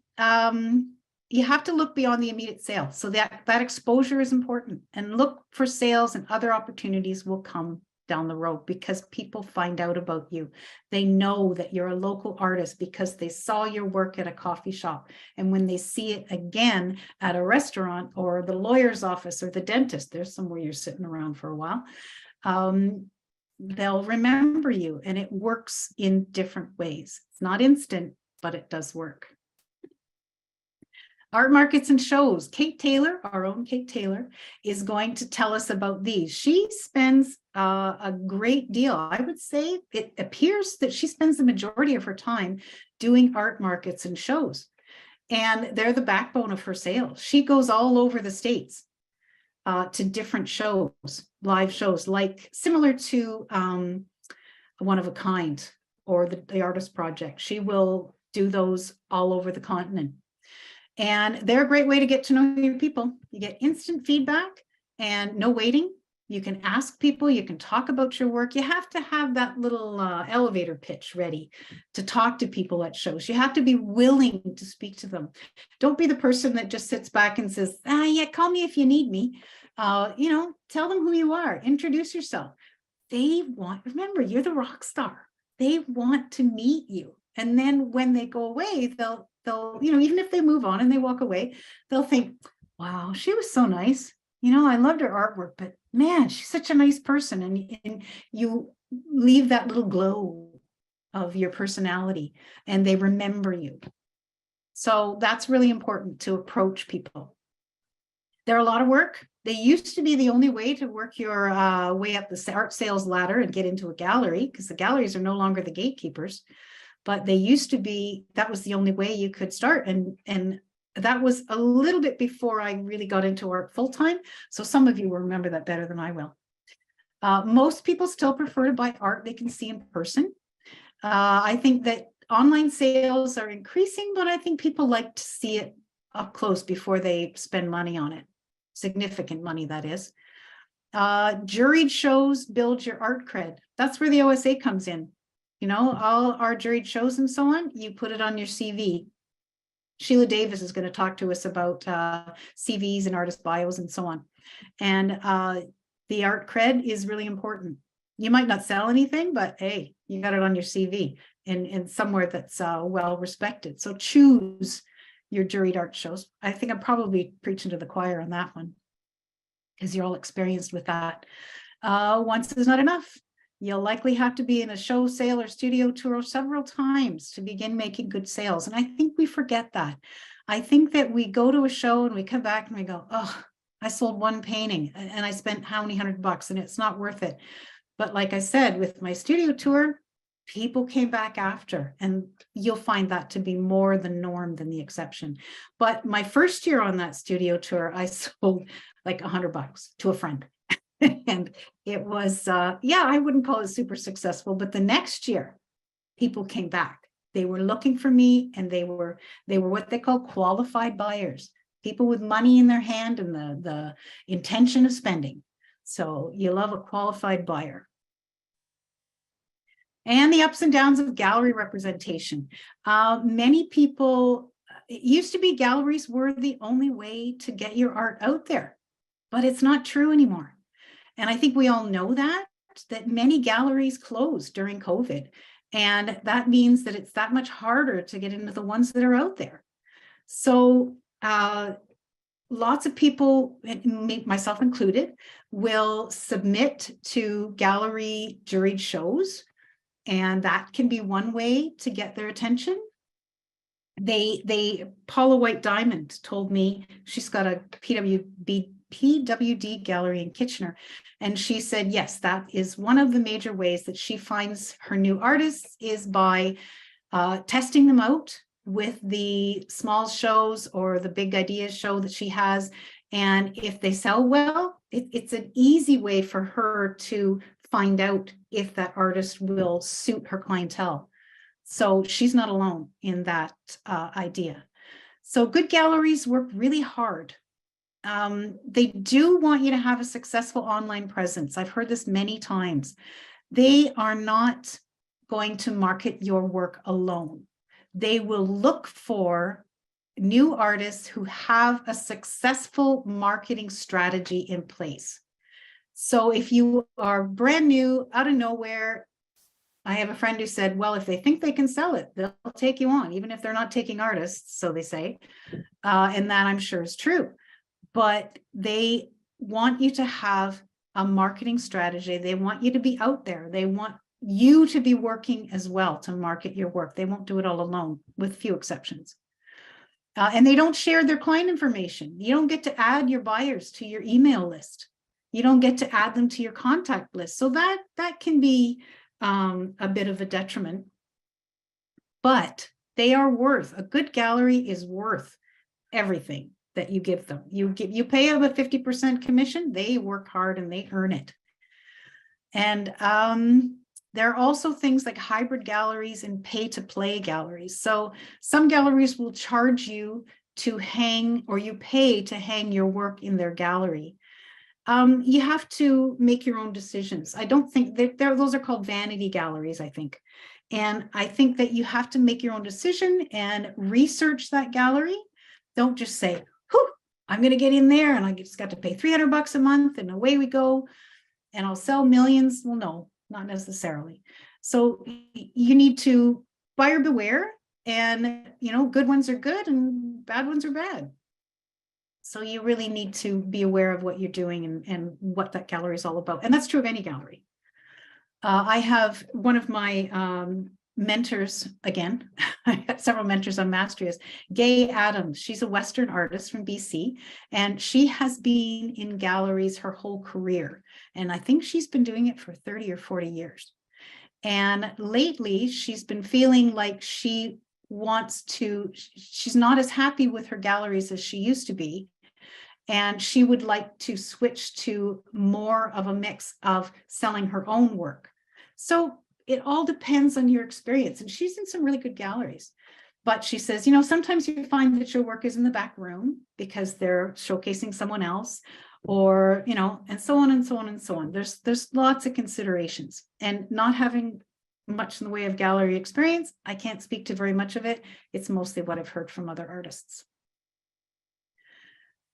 you have to look beyond the immediate sale. So that exposure is important, and look for sales, and other opportunities will come down the road because people find out about you. They know that you're a local artist because they saw your work at a coffee shop. And when they see it again at a restaurant or the lawyer's office or the dentist, there's somewhere you're sitting around for a while, they'll remember you. And it works in different ways. It's not instant, but it does work. Art markets and shows. Kate Taylor, our own Kate Taylor, is going to tell us about these. She spends a great deal. I would say it appears that she spends the majority of her time doing art markets and shows. And they're the backbone of her sales. She goes all over the States to different shows, live shows, like similar to One of a Kind or the Artist Project. She will do those all over the continent. And they're a great way to get to know your people. You get instant feedback and no waiting. You can ask people, you can talk about your work. You have to have that little elevator pitch ready to talk to people at shows. You have to be willing to speak to them. Don't be the person that just sits back and says, yeah, call me if you need me. Tell them who you are, introduce yourself. Remember, you're the rock star. They want to meet you. And then when they go away, they'll, even if they move on and they walk away, they'll think, wow, she was so nice. I loved her artwork, but man, she's such a nice person. And you leave that little glow of your personality and they remember you. So that's really important to approach people. They're a lot of work. They used to be the only way to work your way up the art sales ladder and get into a gallery, because the galleries are no longer the gatekeepers. But they used to be, that was the only way you could start. And that was a little bit before I really got into art full time. So some of you will remember that better than I will. Most people still prefer to buy art they can see in person. I think that online sales are increasing, but I think people like to see it up close before they spend money on it. Significant money, that is. Juried shows build your art cred. That's where the OSA comes in. All our juried shows and so on, you put it on your CV. Sheila Davis is going to talk to us about CVs and artist bios and so on. And the art cred is really important. You might not sell anything, but hey, you got it on your CV in somewhere that's well respected. So choose your juried art shows. I think I'm probably preaching to the choir on that one because you're all experienced with that. Once is not enough. You'll likely have to be in a show, sale, or studio tour several times to begin making good sales. And I think we forget that. I think that we go to a show and we come back and we go, oh, I sold one painting and I spent how many $100 and it's not worth it. But like I said, with my studio tour, people came back after, and you'll find that to be more the norm than the exception. But my first year on that studio tour, I sold like $100 to a friend. And it was, I wouldn't call it super successful, but the next year people came back. They were looking for me, and they were what they call qualified buyers, people with money in their hand and the intention of spending. So you love a qualified buyer. And the ups and downs of gallery representation. Many people, it used to be galleries were the only way to get your art out there, but it's not true anymore. And I think we all know that many galleries closed during COVID. And that means that it's that much harder to get into the ones that are out there. So lots of people, myself included, will submit to gallery juried shows. And that can be one way to get their attention. Paula White Diamond told me she's got a PWD gallery in Kitchener. And she said, yes, that is one of the major ways that she finds her new artists is by testing them out with the small shows or the big ideas show that she has. And if they sell well, it's an easy way for her to find out if that artist will suit her clientele. So she's not alone in that idea. So good galleries work really hard. They do want you to have a successful online presence. I've heard this many times. They are not going to market your work alone. They will look for new artists who have a successful marketing strategy in place. So if you are brand new, out of nowhere, I have a friend who said, well, if they think they can sell it, they'll take you on, even if they're not taking artists, so they say. And that I'm sure is true. But they want you to have a marketing strategy. They want you to be out there. They want you to be working as well to market your work. They won't do it all alone, with few exceptions. And they don't share their client information. You don't get to add your buyers to your email list. You don't get to add them to your contact list. So that can be a bit of a detriment. But they are worth, a good gallery is worth everything that you give them. You pay them a 50% commission, they work hard and they earn it. And there are also things like hybrid galleries and pay-to-play galleries. So some galleries will charge you to hang, or you pay to hang your work in their gallery. You have to make your own decisions. I don't think that those are called vanity galleries, I think. And I think that you have to make your own decision and research that gallery. Don't just say, whew, I'm going to get in there and I just got to pay $300 a month and away we go and I'll sell millions. Well, no, not necessarily. So you need to buyer beware, and good ones are good and bad ones are bad. So you really need to be aware of what you're doing and what that gallery is all about. And that's true of any gallery. I have one of my mentors, again, I have several mentors on Mastery, is Gay Adams. She's a Western artist from BC, and she has been in galleries her whole career. And I think she's been doing it for 30 or 40 years. And lately she's been feeling like she's not as happy with her galleries as she used to be. And she would like to switch to more of a mix of selling her own work. So it all depends on your experience. And she's in some really good galleries. But she says, sometimes you find that your work is in the back room because they're showcasing someone else, or, and so on and so on and so on. There's lots of considerations. And not having much in the way of gallery experience, I can't speak to very much of it. It's mostly what I've heard from other artists.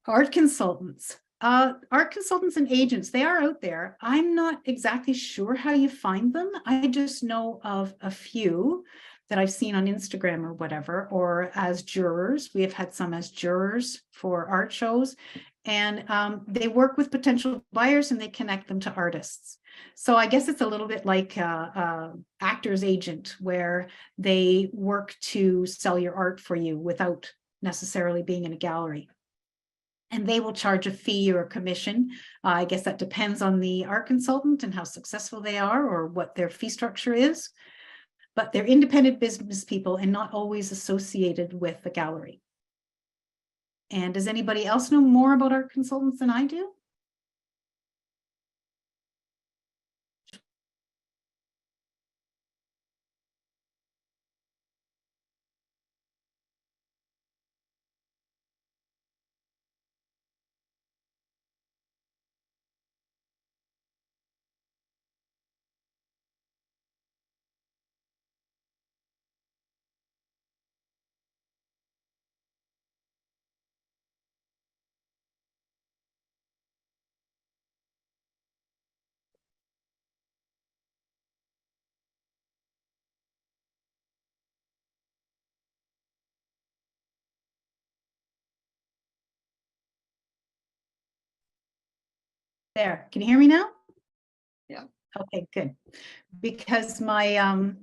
Art consultants and agents, they are out there. I'm not exactly sure how you find them. I just know of a few that I've seen on Instagram or whatever, or as jurors. We have had some as jurors for art shows, and they work with potential buyers and they connect them to artists. So I guess it's a little bit like actor's agent, where they work to sell your art for you without necessarily being in a gallery. And they will charge a fee or a commission. I guess that depends on the art consultant and how successful they are or what their fee structure is. But they're independent business people and not always associated with the gallery. And does anybody else know more about art consultants than I do? There, can you hear me now? Yeah. Okay, good. Because my, I'm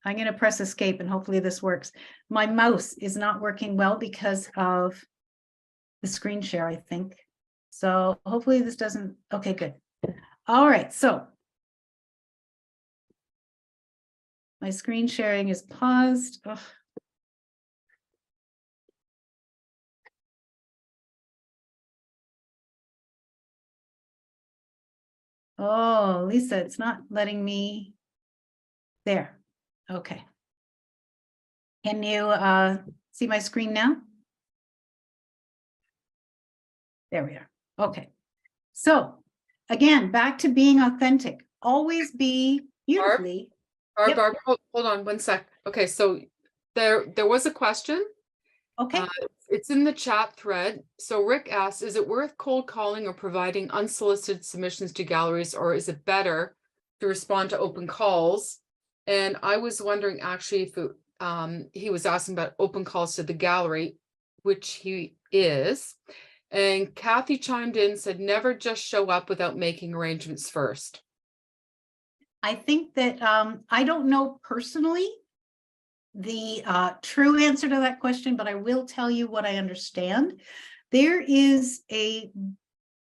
going to press escape and hopefully this works. My mouse is not working well because of the screen share, I think. So hopefully this doesn't, okay, good. All right, so my screen sharing is paused. Ugh. Oh, Lisa, it's not letting me. There. Okay. Can you see my screen now? There we are. Okay. So again, back to being authentic. Always be beautifully. Barb, Yep. Barb, hold on 1 sec. Okay, so there was a question. Okay. It's in the chat thread. So Rick asks, is it worth cold calling or providing unsolicited submissions to galleries, or is it better to respond to open calls? And I was wondering actually if he was asking about open calls to the gallery, which he is. And Kathy chimed in, said, never just show up without making arrangements first. I think that I don't know personally the true answer to that question, but I will tell you what I understand. There is a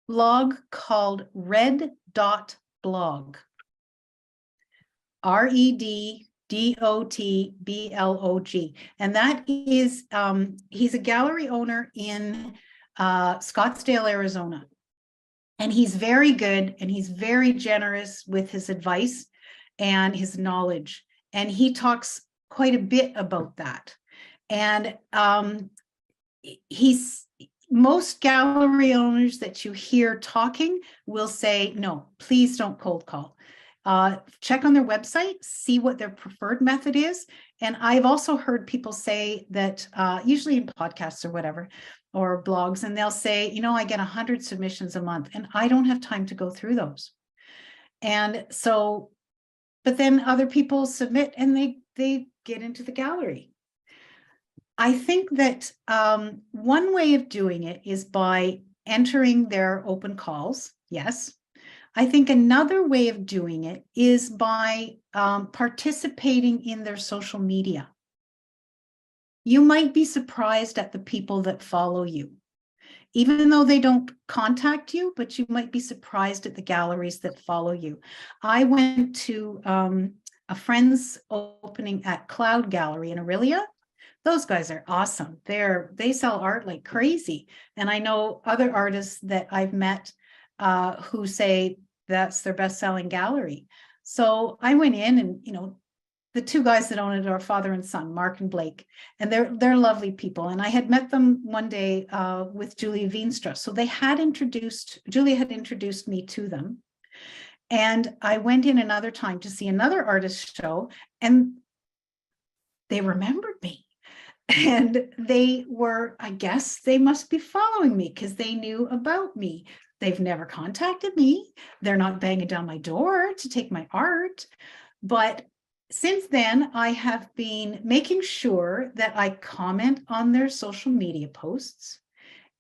blog called Red Dot Blog. REDDOTBLOG. And that is, he's a gallery owner in Scottsdale, Arizona. And he's very good and he's very generous with his advice and his knowledge. And he talks quite a bit about that. And most gallery owners that you hear talking will say, no, please don't cold call. Check on their website, see what their preferred method is. And I've also heard people say that, usually in podcasts or whatever, or blogs, and they'll say, you know, I get 100 submissions a month and I don't have time to go through those. And so, but then other people submit and they get into the gallery. I think that one way of doing it is by entering their open calls. Yes. I think another way of doing it is by participating in their social media. You might be surprised at the people that follow you, even though they don't contact you, but you might be surprised at the galleries that follow you. I went to a friend's opening at Cloud Gallery in Aurelia. Those guys are awesome. They sell art like crazy. And I know other artists that I've met who say that's their best-selling gallery. So I went in and, you know, the two guys that own it are father and son, Mark and Blake, and they're lovely people. And I had met them one day with Julia Veenstra. So Julia had introduced me to them. And I went in another time to see another artist show, and they remembered me. And they were, I guess they must be following me because they knew about me. They've never contacted me. They're not banging down my door to take my art. But since then, I have been making sure that I comment on their social media posts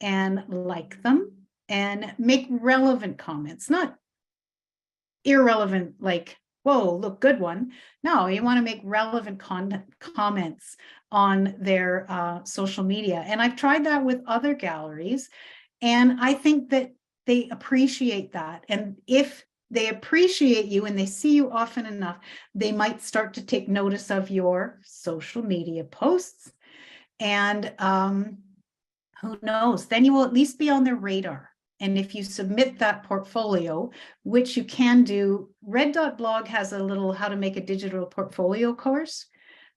and like them and make relevant comments, not irrelevant, like, whoa, look, good one. No, you want to make relevant comments on their social media. And I've tried that with other galleries, and I think that they appreciate that. And if they appreciate you and they see you often enough, they might start to take notice of your social media posts. And who knows, then you will at least be on their radar. And if you submit that portfolio, which you can do, Red Dot Blog has a little how to make a digital portfolio course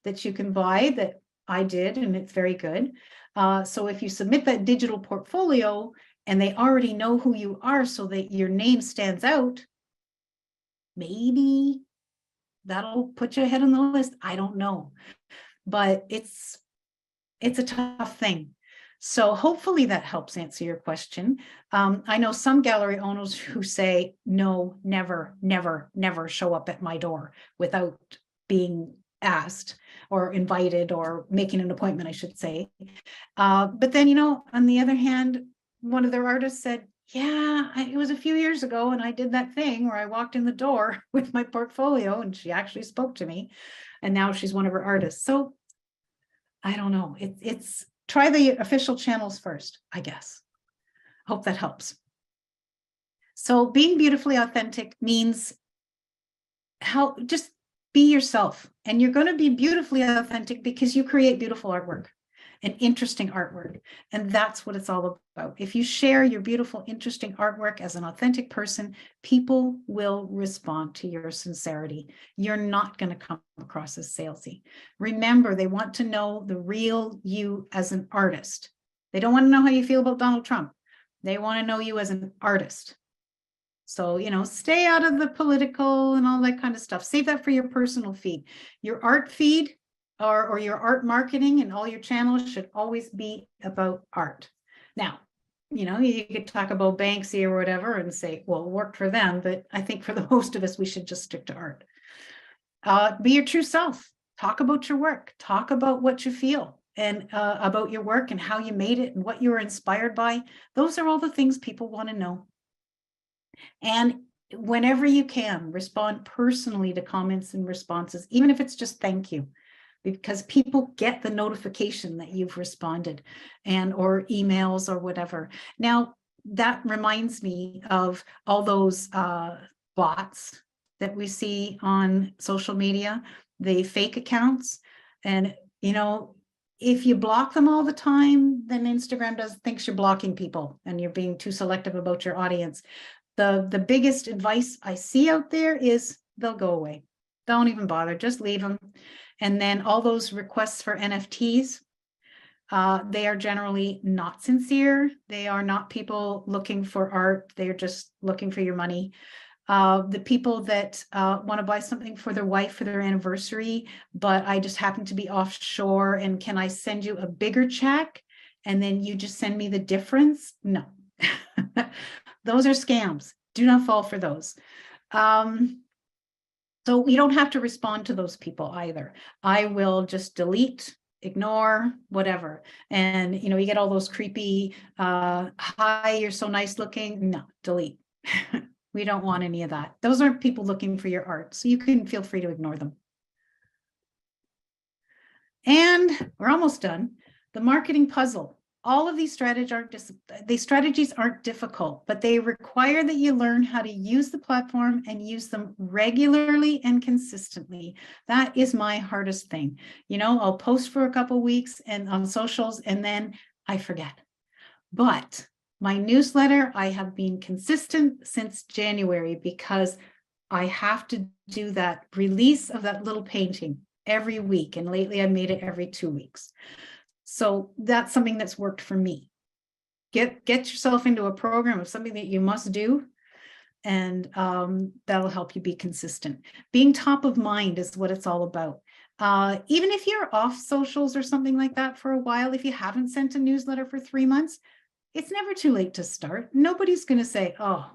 that you can buy that I did, and it's very good. So if you submit that digital portfolio and they already know who you are so that your name stands out, maybe that'll put you ahead on the list. I don't know, but it's a tough thing. So hopefully that helps answer your question. I know some gallery owners who say, no, never, never, never show up at my door without being asked or invited or making an appointment, I should say. But then, you know, on the other hand, one of their artists said, yeah, it was a few years ago and I did that thing where I walked in the door with my portfolio and she actually spoke to me, and now she's one of her artists. So I don't know, it's try the official channels first, I guess. Hope that helps. So being beautifully authentic means just be yourself, and you're going to be beautifully authentic because you create beautiful artwork and interesting artwork. And that's what it's all about. If you share your beautiful, interesting artwork as an authentic person, people will respond to your sincerity. You're not going to come across as salesy. Remember, they want to know the real you as an artist. They don't want to know how you feel about Donald Trump. They want to know you as an artist. So, you know, stay out of the political and all that kind of stuff. Save that for your personal feed. Your art feed or your art marketing and all your channels should always be about art. Now, you know, you could talk about Banksy or whatever and say, well, it worked for them. But I think for the most of us, we should just stick to art. Be your true self. Talk about your work. Talk about what you feel and about your work and how you made it and what you were inspired by. Those are all the things people want to know. And whenever you can, respond personally to comments and responses, even if it's just thank you. because people get the notification that you've responded and or emails or whatever. Now, that reminds me of all those bots that we see on social media, the fake accounts. And, you know, if you block them all the time, then Instagram thinks you're blocking people and you're being too selective about your audience. The biggest advice I see out there is they'll go away. Don't even bother, just leave them. And then all those requests for NFTs, they are generally not sincere. They are not people looking for art. They're just looking for your money. The people that want to buy something for their wife for their anniversary, but I just happen to be offshore and can I send you a bigger check and then you just send me the difference? No. Those are scams. Do not fall for those. So you don't have to respond to those people either. I will just delete, ignore, whatever. And, you know, you get all those creepy, hi, you're so nice looking. No, delete. We don't want any of that. Those aren't people looking for your art. So you can feel free to ignore them. And we're almost done. The marketing puzzle. All of these strategies aren't difficult, but they require that you learn how to use the platform and use them regularly and consistently. That is my hardest thing. You know, I'll post for a couple of weeks and on socials and then I forget. But my newsletter, I have been consistent since January because I have to do that release of that little painting every week. And lately I made it every 2 weeks. So that's something that's worked for me. Get yourself into a program of something that you must do, and that'll help you be consistent. Being top of mind is what it's all about. Even if you're off socials or something like that for a while, if you haven't sent a newsletter for 3 months, it's never too late to start. Nobody's going to say, oh,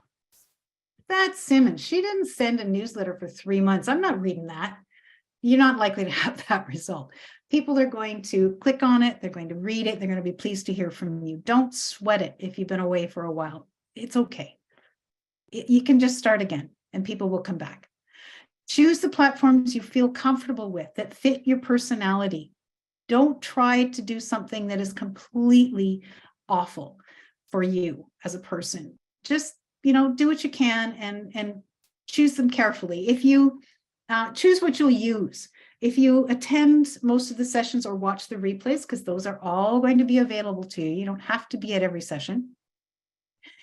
that's Simmons. She didn't send a newsletter for 3 months. I'm not reading that. You're not likely to have that result. People are going to click on it. They're going to read it. They're going to be pleased to hear from you. Don't sweat it if you've been away for a while. It's okay. You can just start again and people will come back. Choose the platforms you feel comfortable with that fit your personality. Don't try to do something that is completely awful for you as a person. Just, you know, do what you can and choose them carefully. If you choose what you'll use. If you attend most of the sessions or watch the replays, because those are all going to be available to you, you don't have to be at every session.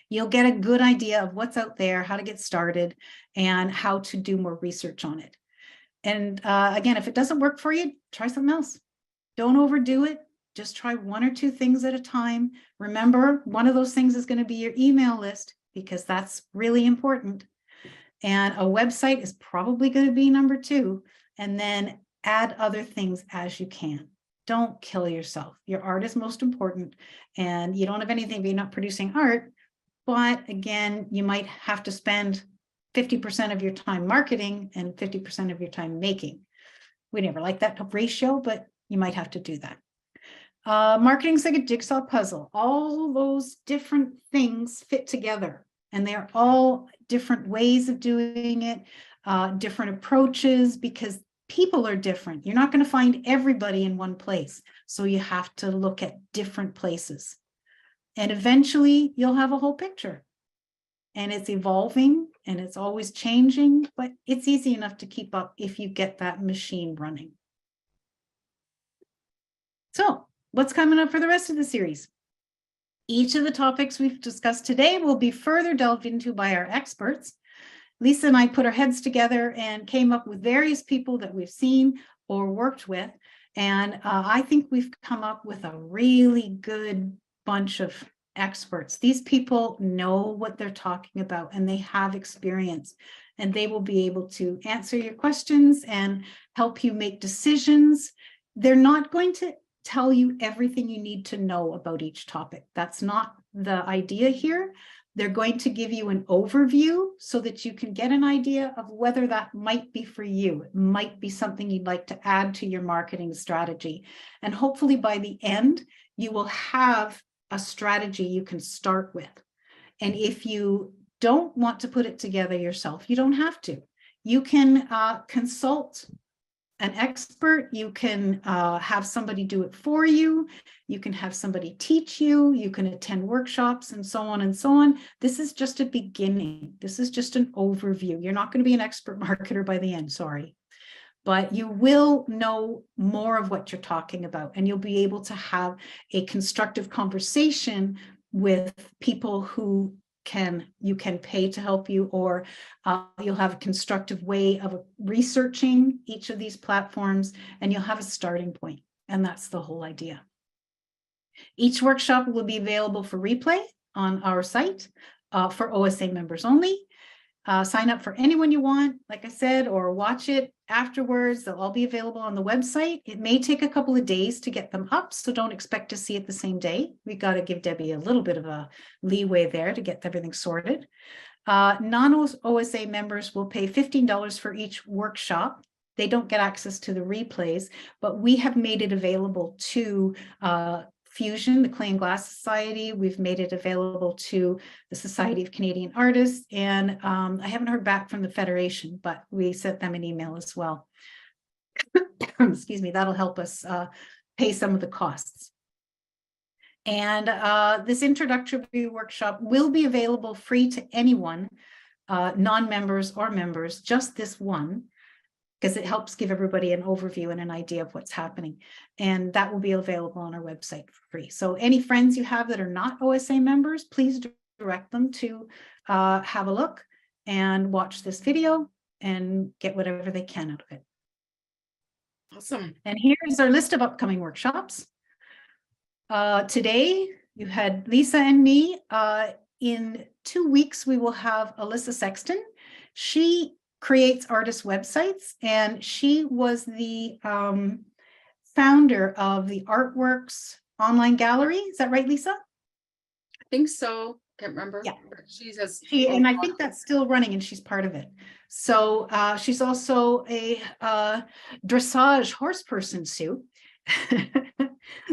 You'll get a good idea of what's out there, how to get started, and how to do more research on it. And again, if it doesn't work for you, try something else. Don't overdo it. Just try 1 or 2 things at a time. Remember, one of those things is going to be your email list because that's really important. And a website is probably going to be number 2. And then add other things as you can. Don't kill yourself. Your art is most important. And you don't have anything if you're not producing art. But again, you might have to spend 50% of your time marketing and 50% of your time making. We never like that ratio, but you might have to do that. Marketing's like a jigsaw puzzle. All those different things fit together. And they're all different ways of doing it, different approaches, because people are different. You're not going to find everybody in one place. So you have to look at different places. And eventually you'll have a whole picture. And it's evolving and it's always changing, but it's easy enough to keep up if you get that machine running. So what's coming up for the rest of the series? Each of the topics we've discussed today will be further delved into by our experts. Lisa and I put our heads together and came up with various people that we've seen or worked with. And I think we've come up with a really good bunch of experts. These people know what they're talking about and they have experience and they will be able to answer your questions and help you make decisions. They're not going to tell you everything you need to know about each topic. That's not the idea here. They're going to give you an overview so that you can get an idea of whether that might be for you. It might be something you'd like to add to your marketing strategy. And hopefully by the end, you will have a strategy you can start with. And if you don't want to put it together yourself, you don't have to. You can consult an expert. You can have somebody do it for you. You can have somebody teach you. You can attend workshops and so on and so on. This is just a beginning. This is just an overview. You're not going to be an expert marketer by the end, sorry. But you will know more of what you're talking about, and you'll be able to have a constructive conversation with people who you can pay to help you, or you'll have a constructive way of researching each of these platforms, and you'll have a starting point. And that's the whole idea. Each workshop will be available for replay on our site for OSA members only. Sign up for anyone you want, like I said, or watch it afterwards. They'll all be available on the website. It may take a couple of days to get them up, so don't expect to see it the same day. We got to give Debbie a little bit of a leeway there to get everything sorted. Non-OSA members will pay $15 for each workshop. They don't get access to the replays, but we have made it available to Fusion, the Clay and Glass Society. We've made it available to the Society of Canadian Artists, and I haven't heard back from the Federation, but we sent them an email as well. Excuse me, that'll help us pay some of the costs. And this introductory workshop will be available free to anyone, non-members or members, just this one, because it helps give everybody an overview and an idea of what's happening. And that will be available on our website for free. So any friends you have that are not OSA members, please direct them to have a look and watch this video and get whatever they can out of it. Awesome. And here's our list of upcoming workshops. Today, you had Lisa and me. In 2 weeks, we will have Alyssa Sexton. She creates artist websites, and she was the founder of the Artworks online gallery. Is that right, Lisa? I think so. Can't remember. Yeah. And I think that's still running, and she's part of it. So she's also a dressage horse person, Sue.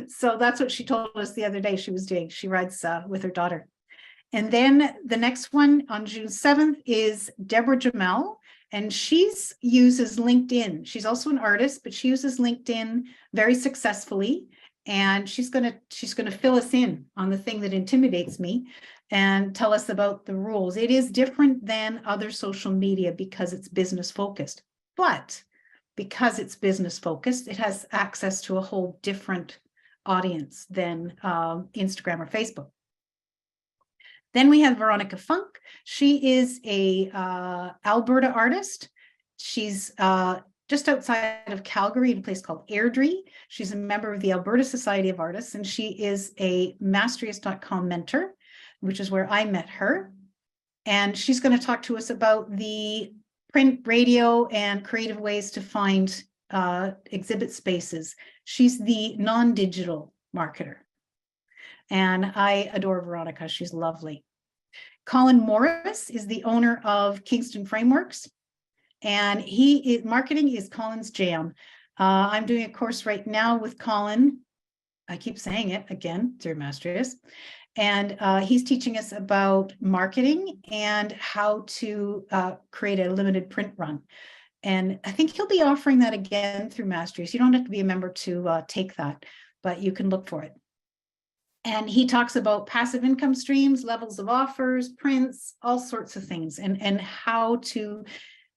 So that's what she told us the other day she was doing. She rides with her daughter. And then the next one on June 7th is Deborah Jamel. And she uses LinkedIn. She's also an artist, but she uses LinkedIn very successfully. And she's gonna fill us in on the thing that intimidates me and tell us about the rules. It is different than other social media because it's business focused. But because it's business focused, it has access to a whole different audience than Instagram or Facebook. Then we have Veronica Funk. She is a Alberta artist. She's just outside of Calgary in a place called Airdrie. She's a member of the Alberta Society of Artists, and she is a Mastrius.com mentor, which is where I met her. And she's going to talk to us about the print, radio, and creative ways to find exhibit spaces. She's the non-digital marketer. And I adore Veronica. She's lovely. Colin Morris is the owner of Kingston Frameworks, and marketing is Colin's jam. I'm doing a course right now with Colin. I keep saying it again, dear Mastrius. And he's teaching us about marketing and how to create a limited print run. And I think he'll be offering that again through Mastrius. You don't have to be a member to take that, but you can look for it. And he talks about passive income streams, levels of offers, prints, all sorts of things, and how to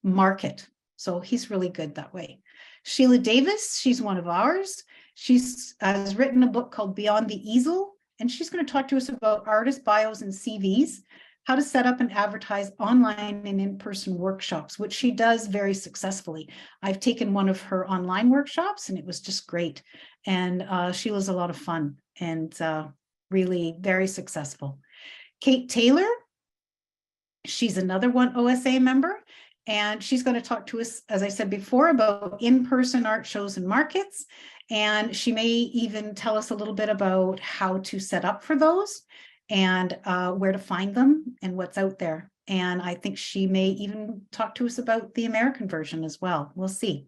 market. So he's really good that way. Sheila Davis, she's one of ours. She's has written a book called Beyond the Easel, and she's going to talk to us about artist bios and CVs, how to set up and advertise online and in-person workshops, which she does very successfully. I've taken one of her online workshops, and it was just great. And Sheila's a lot of fun and really very successful. Kate Taylor, she's another one OSA member, and she's going to talk to us, as I said before, about in-person art shows and markets. And she may even tell us a little bit about how to set up for those and where to find them and what's out there. And I think she may even talk to us about the American version as well. We'll see.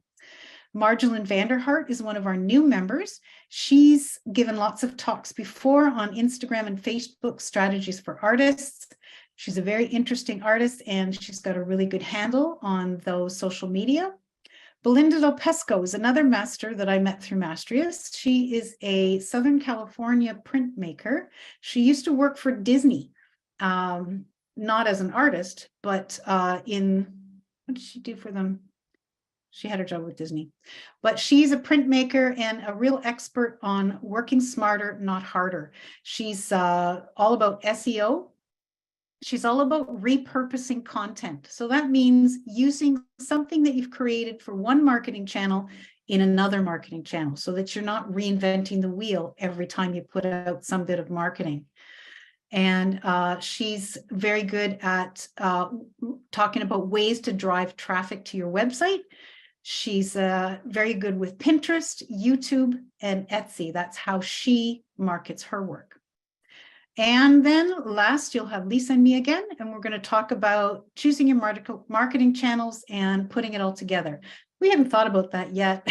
Marjolin Vanderhart is one of our new members. She's given lots of talks before on Instagram and Facebook strategies for artists. She's a very interesting artist, and she's got a really good handle on those social media. Belinda Lopesco is another master that I met through Mastrius. She is a Southern California printmaker. She used to work for Disney, not as an artist, but what did she do for them? She had her job with Disney, but she's a printmaker and a real expert on working smarter, not harder. She's all about SEO. She's all about repurposing content. So that means using something that you've created for one marketing channel in another marketing channel so that you're not reinventing the wheel every time you put out some bit of marketing. And she's very good at talking about ways to drive traffic to your website. She's very good with Pinterest, YouTube, and Etsy. That's how she markets her work. And then last, you'll have Lisa and me again, and we're going to talk about choosing your marketing channels and putting it all together. We haven't thought about that yet,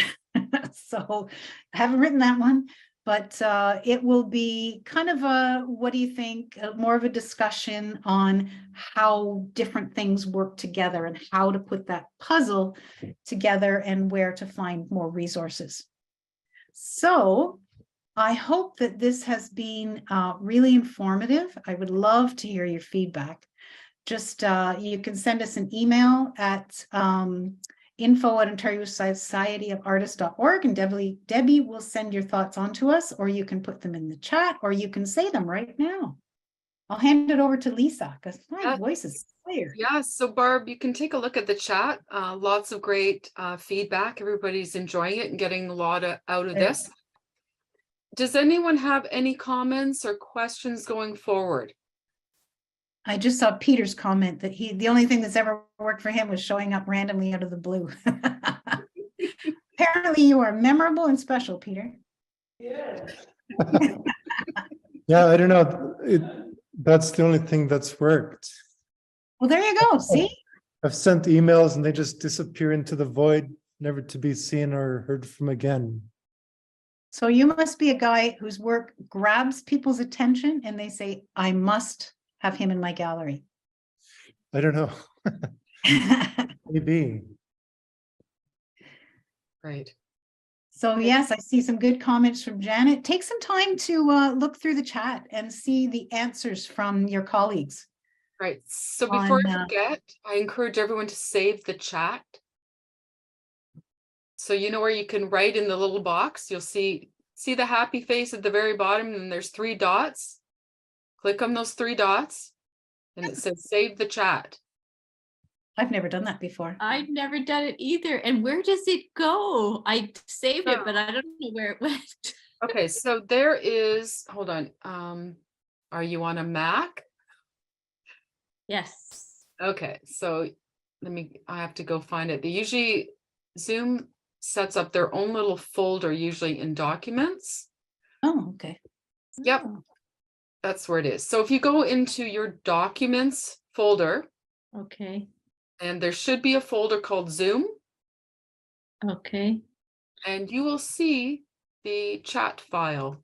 so I haven't written that one, but it will be kind of a, what do you think, more of a discussion on how different things work together and how to put that puzzle together and where to find more resources. So I hope that this has been really informative. I would love to hear your feedback. Just you can send us an email at info@OntarioSocietyOfArtists.org, and Debbie will send your thoughts on to us, or you can put them in the chat, or you can say them right now. I'll hand it over to Lisa because my voice is clear. Yeah, so Barb, you can take a look at the chat. Lots of great feedback. Everybody's enjoying it and getting a lot out of this. Does anyone have any comments or questions going forward? I just saw Peter's comment that the only thing that's ever worked for him was showing up randomly out of the blue. Apparently you are memorable and special, Peter. Yeah. Yeah, I don't know. That's the only thing that's worked. Well, there you go. See? I've sent emails and they just disappear into the void, never to be seen or heard from again. So you must be a guy whose work grabs people's attention and they say, I must have him in my gallery. I don't know. Maybe. Right. So yes, I see some good comments from Janet. Take some time to look through the chat and see the answers from your colleagues. Right. So before I On, forget, I encourage everyone to save the chat. So you know where you can write in the little box, you'll see the happy face at the very bottom, and there's 3 dots. Click on those 3 dots and it says save the chat. I've never done that before. I've never done it either. And where does it go? I saved it, but I don't know where it went. Okay, so there is, hold on. Are you on a Mac? Yes. Okay, so I have to go find it. They usually, Zoom sets up their own little folder, usually in documents. Oh, okay. Yep, that's where it is. So if you go into your documents folder, Okay. and there should be a folder called Zoom, Okay. and you will see the chat file.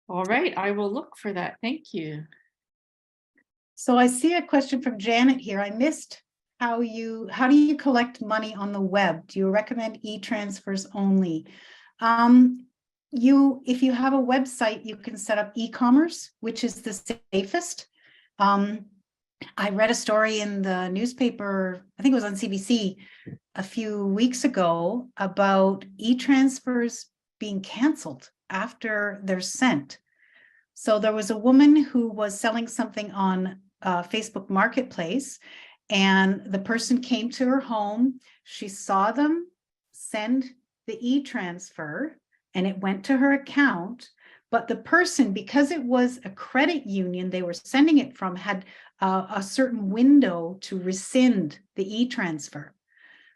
All right. I will look for that. Thank you. So I see a question from Janet here. I missed how do you collect money on the web? Do you recommend e-transfers only? If you have a website, you can set up e-commerce, which is the safest. I read a story in the newspaper, I think it was on CBC a few weeks ago, about e-transfers being canceled after they're sent. So there was a woman who was selling something on Facebook Marketplace, and the person came to her home. She saw them send the e-transfer and it went to her account. But the person, because it was a credit union they were sending it from, had a certain window to rescind the e-transfer.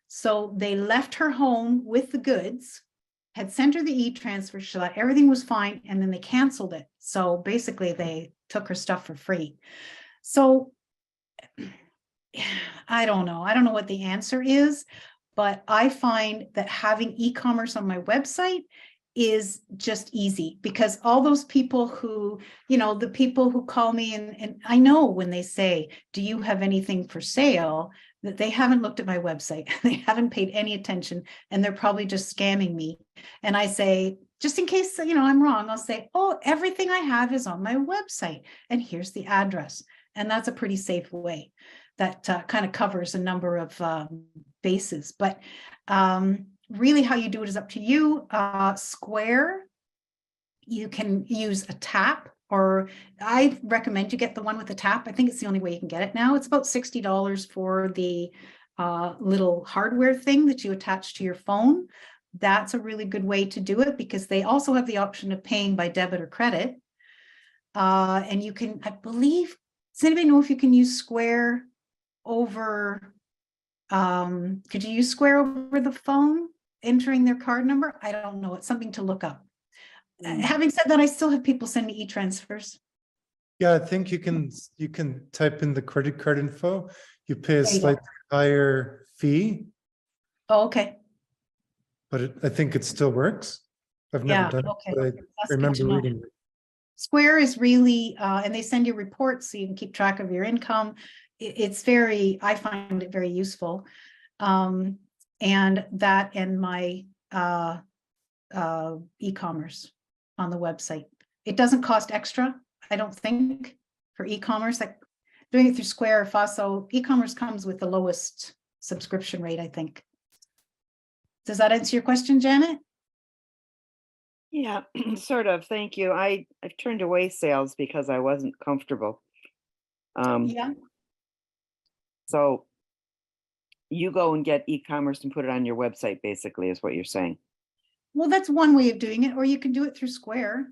So they left her home with the goods, had sent her the e-transfer, she thought everything was fine, and then they canceled it. So basically they took her stuff for free. So I don't know what the answer is, but I find that having e-commerce on my website is just easy, because all those people who, the people who call me, and I know when they say, do you have anything for sale, that they haven't looked at my website, they haven't paid any attention, and they're probably just scamming me. And I say, just in case, I'm wrong, I'll say, oh, everything I have is on my website, and here's the address. And that's a pretty safe way that kind of covers a number of bases. But really how you do it is up to you. Square, you can use a tap, or I recommend you get the one with the tap. I think it's the only way you can get it now. It's about $60 for the little hardware thing that you attach to your phone. That's a really good way to do it, because they also have the option of paying by debit or credit. And you can, I believe, does anybody know if you can use Square over, could you use Square over the phone, entering their card number? I don't know. It's something to look up. Having said that, I still have people send me e-transfers. Yeah, I think you can type in the credit card info. You pay a There you go. slightly higher fee, Oh, okay. but I think it still works. I've never Yeah, done okay. it, but I That's good to remember know. reading it. Square is really, and they send you reports so you can keep track of your income. It's very, I find it very useful. And that and my e-commerce on the website. It doesn't cost extra, I don't think, for e-commerce. Like doing it through Square or Faso, e-commerce comes with the lowest subscription rate, I think. Does that answer your question, Janet? Yeah, sort of. Thank you. I've turned away sales because I wasn't comfortable. Yeah. So you go and get e-commerce and put it on your website, basically, is what you're saying. Well, that's one way of doing it, or you can do it through Square.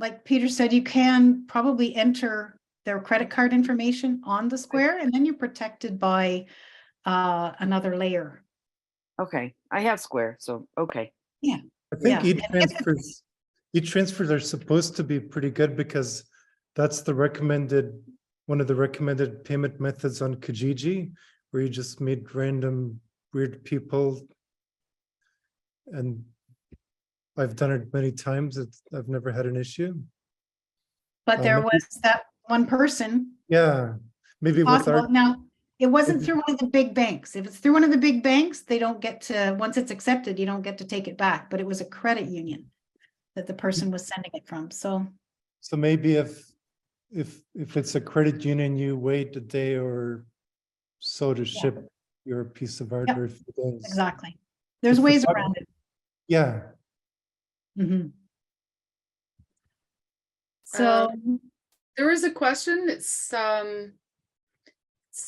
Like Peter said, you can probably enter their credit card information on the Square, and then you're protected by another layer. Okay, I have Square, so okay. Yeah. I think Yeah. e-transfers are supposed to be pretty good, because that's one of the recommended payment methods on Kijiji, where you just meet random weird people. And I've done it many times. I've never had an issue. But there maybe- was that one person. Yeah, maybe with Possible. our, Now, it wasn't maybe- through one of the big banks. If it's through one of the big banks, they don't get to, once it's accepted, you don't get to take it back. But it was a credit union that the person was sending it from. So so maybe if it's a credit union, you wait a day or so to ship your piece of hardware. For those. exactly. There's If the ways product- around it. Yeah, Mhm. So There is a question. It's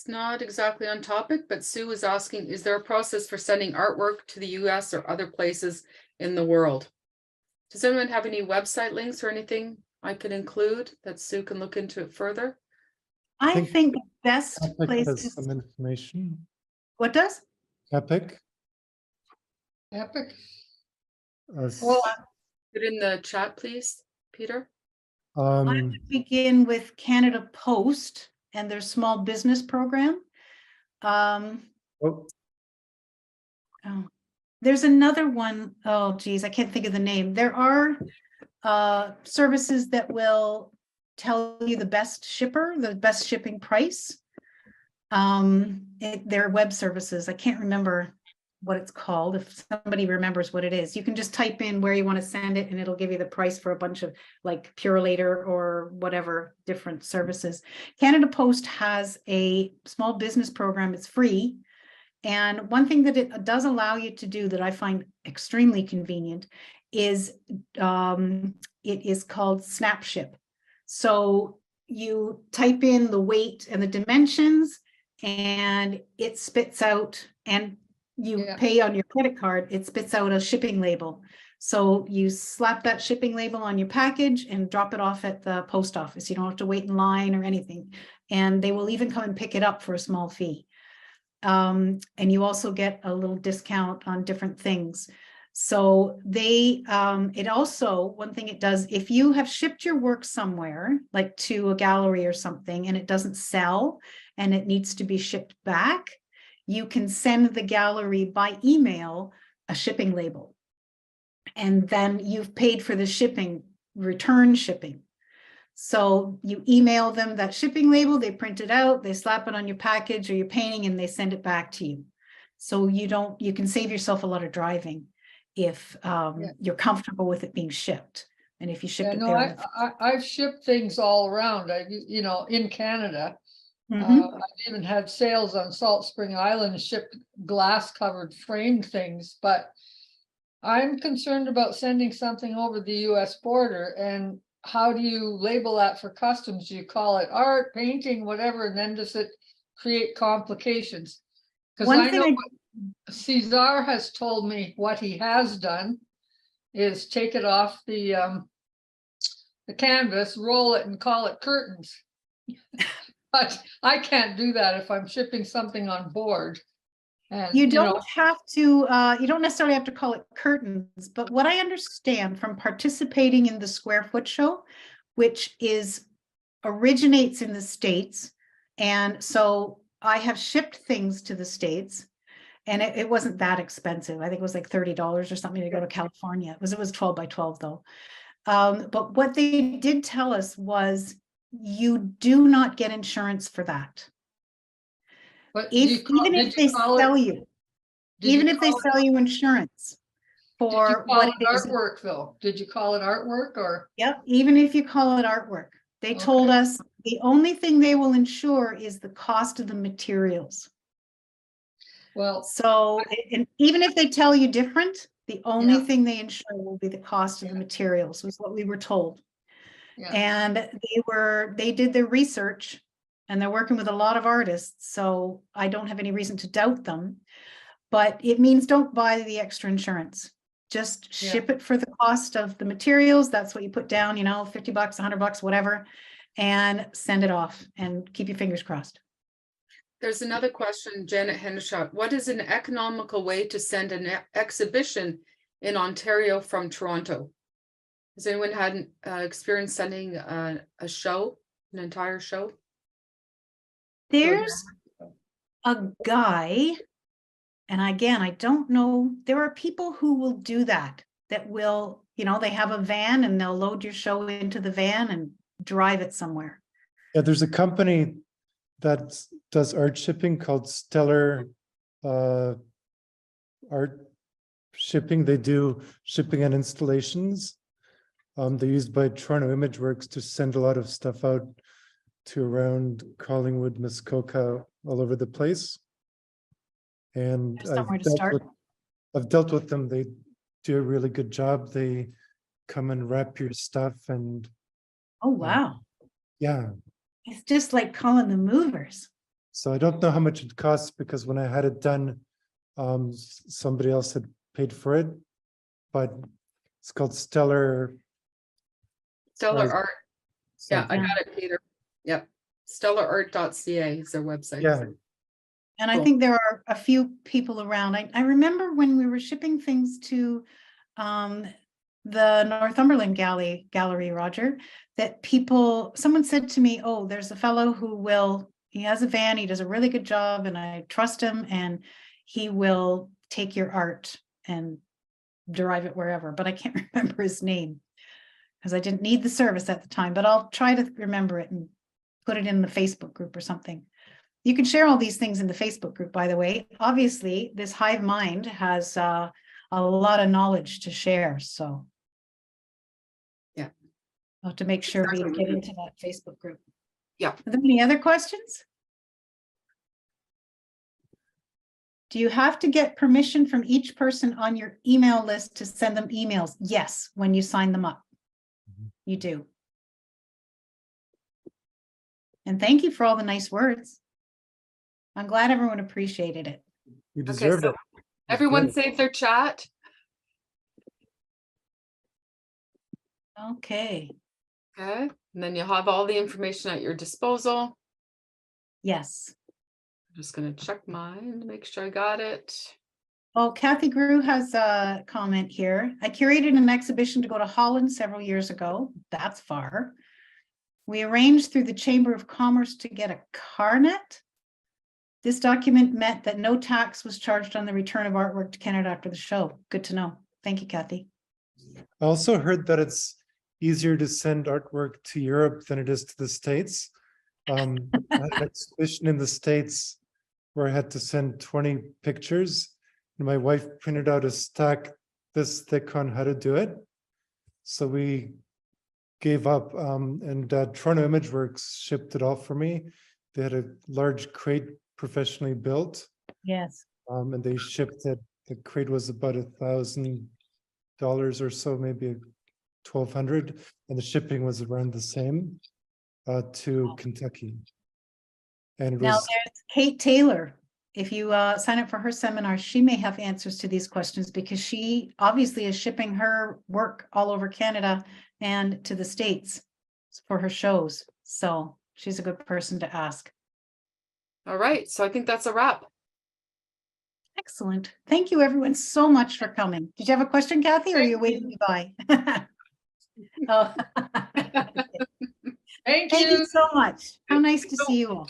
not exactly on topic, but Sue is asking, is there a process for sending artwork to the US or other places in the world? Does anyone have any website links or anything I could include that Sue can look into it further? I think think the best Epic place has to, some information. what does? Epic. Epic. Well, Put in the chat, please, Peter. I Um, would begin with Canada Post and their small business program. oh, Oh, there's another one. Oh, geez, I can't think of the name. There are services that will tell you the best shipper, the best shipping price. They're web services. I can't remember what it's called. If somebody remembers what it is, you can just type in where you want to send it and it'll give you the price for a bunch of like Purelator or whatever different services. Canada Post has a small business program. It's free. And one thing that it does allow you to do that I find extremely convenient is it is called SnapShip. So you type in the weight and the dimensions and it spits out, and you pay on your credit card, it spits out a shipping label. So you slap that shipping label on your package and drop it off at the post office. You don't have to wait in line or anything. And they will even come and pick it up for a small fee. And you also get a little discount on different things. So they, it also, one thing it does, if you have shipped your work somewhere, like to a gallery or something, and it doesn't sell and it needs to be shipped back, you can send the gallery by email a shipping label. And then you've paid for the shipping, return shipping. So you email them that shipping label, they print it out, they slap it on your package or your painting, and they send it back to you. So you can save yourself a lot of driving if you're comfortable with it being shipped. And if you ship Yeah, it no, there. I've shipped things all around. You know, in Canada. Mhm. I've even had sales on Salt Spring Island, shipped glass covered framed things, but I'm concerned about sending something over the US border, and how do you label that for customs? Do you call it art, painting, whatever, and then does it create complications? Because One I thing know I- what Cesar has told me what he has done is take it off the canvas, roll it and call it curtains. But I can't do that if I'm shipping something on board. And You know, don't have to, you don't necessarily have to call it curtains, but what I understand from participating in the Square Foot Show, which originates in the States. And so I have shipped things to the States, and it wasn't that expensive. I think it was like $30 or something to go to California. It was 12 by 12 though. But what they did tell us was you do not get insurance for that. but Even if they sell you, even if they sell you insurance for what it is. Artwork though, did you call it artwork or? Yep, even if you call it artwork, they told Okay. us the only thing they will insure is the cost of the materials. Well, So, and even if they tell you different, the only Yeah. thing they insure will be the cost of the materials, was what we were told. yeah, And they did their research, and they're working with a lot of artists, so I don't have any reason to doubt them. But it means don't buy the extra insurance. Just Yeah. ship it for the cost of the materials. That's what you put down, you know, $50, $100, whatever, and send it off and keep your fingers crossed. There's another question, Janet Hendershot. What is an economical way to send an exhibition in Ontario from Toronto? Has anyone had experience sending a show, an entire show? There's a guy, and again, I don't know, there are people who will do that will, you know, they have a van and they'll load your show into the van and drive it somewhere. Yeah, there's a company that does art shipping called Stellar Art Shipping. They do shipping and installations. They're used by Toronto Imageworks to send a lot of stuff out to around Collingwood, Muskoka, all over the place. And There's somewhere to start. I've dealt with them. They do a really good job. They come and wrap your stuff, and Oh, wow. yeah. It's just like calling the movers. So I don't know how much it costs, because when I had it done, somebody else had paid for it, but it's called Stellar. Stellar Art. Yeah, I something. got it, Peter. Yep. Stellarart.ca is their website. Yeah. And I Cool. think there are a few people around. I remember when we were shipping things to the Northumberland gallery, Roger, that someone said to me, oh, there's a fellow he has a van, he does a really good job, and I trust him, and he will take your art and drive it wherever, but I can't remember his name because I didn't need the service at the time, but I'll try to remember it and put it in the Facebook group or something. You can share all these things in the Facebook group, by the way. Obviously, this hive mind has a lot of knowledge to share, so. Yeah. I'll have to make sure we Exactly. get into that Facebook group. Yeah. Are there any other questions? Do you have to get permission from each person on your email list to send them emails? Yes, when you sign them up. You do. And thank you for all the nice words. I'm glad everyone appreciated it. You Okay, deserve so it. everyone Good. save their chat. Okay, Okay, and then you'll have all the information at your disposal. yes. I'm just gonna check mine to make sure I got it. Oh, Kathy Grew has a comment here. I curated an exhibition to go to Holland several years ago. That's far. We arranged through the Chamber of Commerce to get a carnet. This document meant that no tax was charged on the return of artwork to Canada after the show. Good to know. Thank you, Kathy. I also heard that it's easier to send artwork to Europe than it is to the States. I had an exhibition in the States where I had to send 20 pictures, and my wife printed out a stack this thick on how to do it. So we gave up, and Toronto Imageworks shipped it off for me. They had a large crate professionally built, Yes. and they shipped it. The crate was about $1,000 or so, maybe $1,200, and the shipping was around the same to Kentucky. And it Now was there's Kate Taylor. If you sign up for her seminar, she may have answers to these questions because she obviously is shipping her work all over Canada and to the States for her shows. So she's a good person to ask. All right, so I think that's a wrap. Excellent. Thank you, everyone, so much for coming. Did you have a question, Kathy, or are you waving goodbye? Oh. Thank Thank you. you so much. How nice to see you all.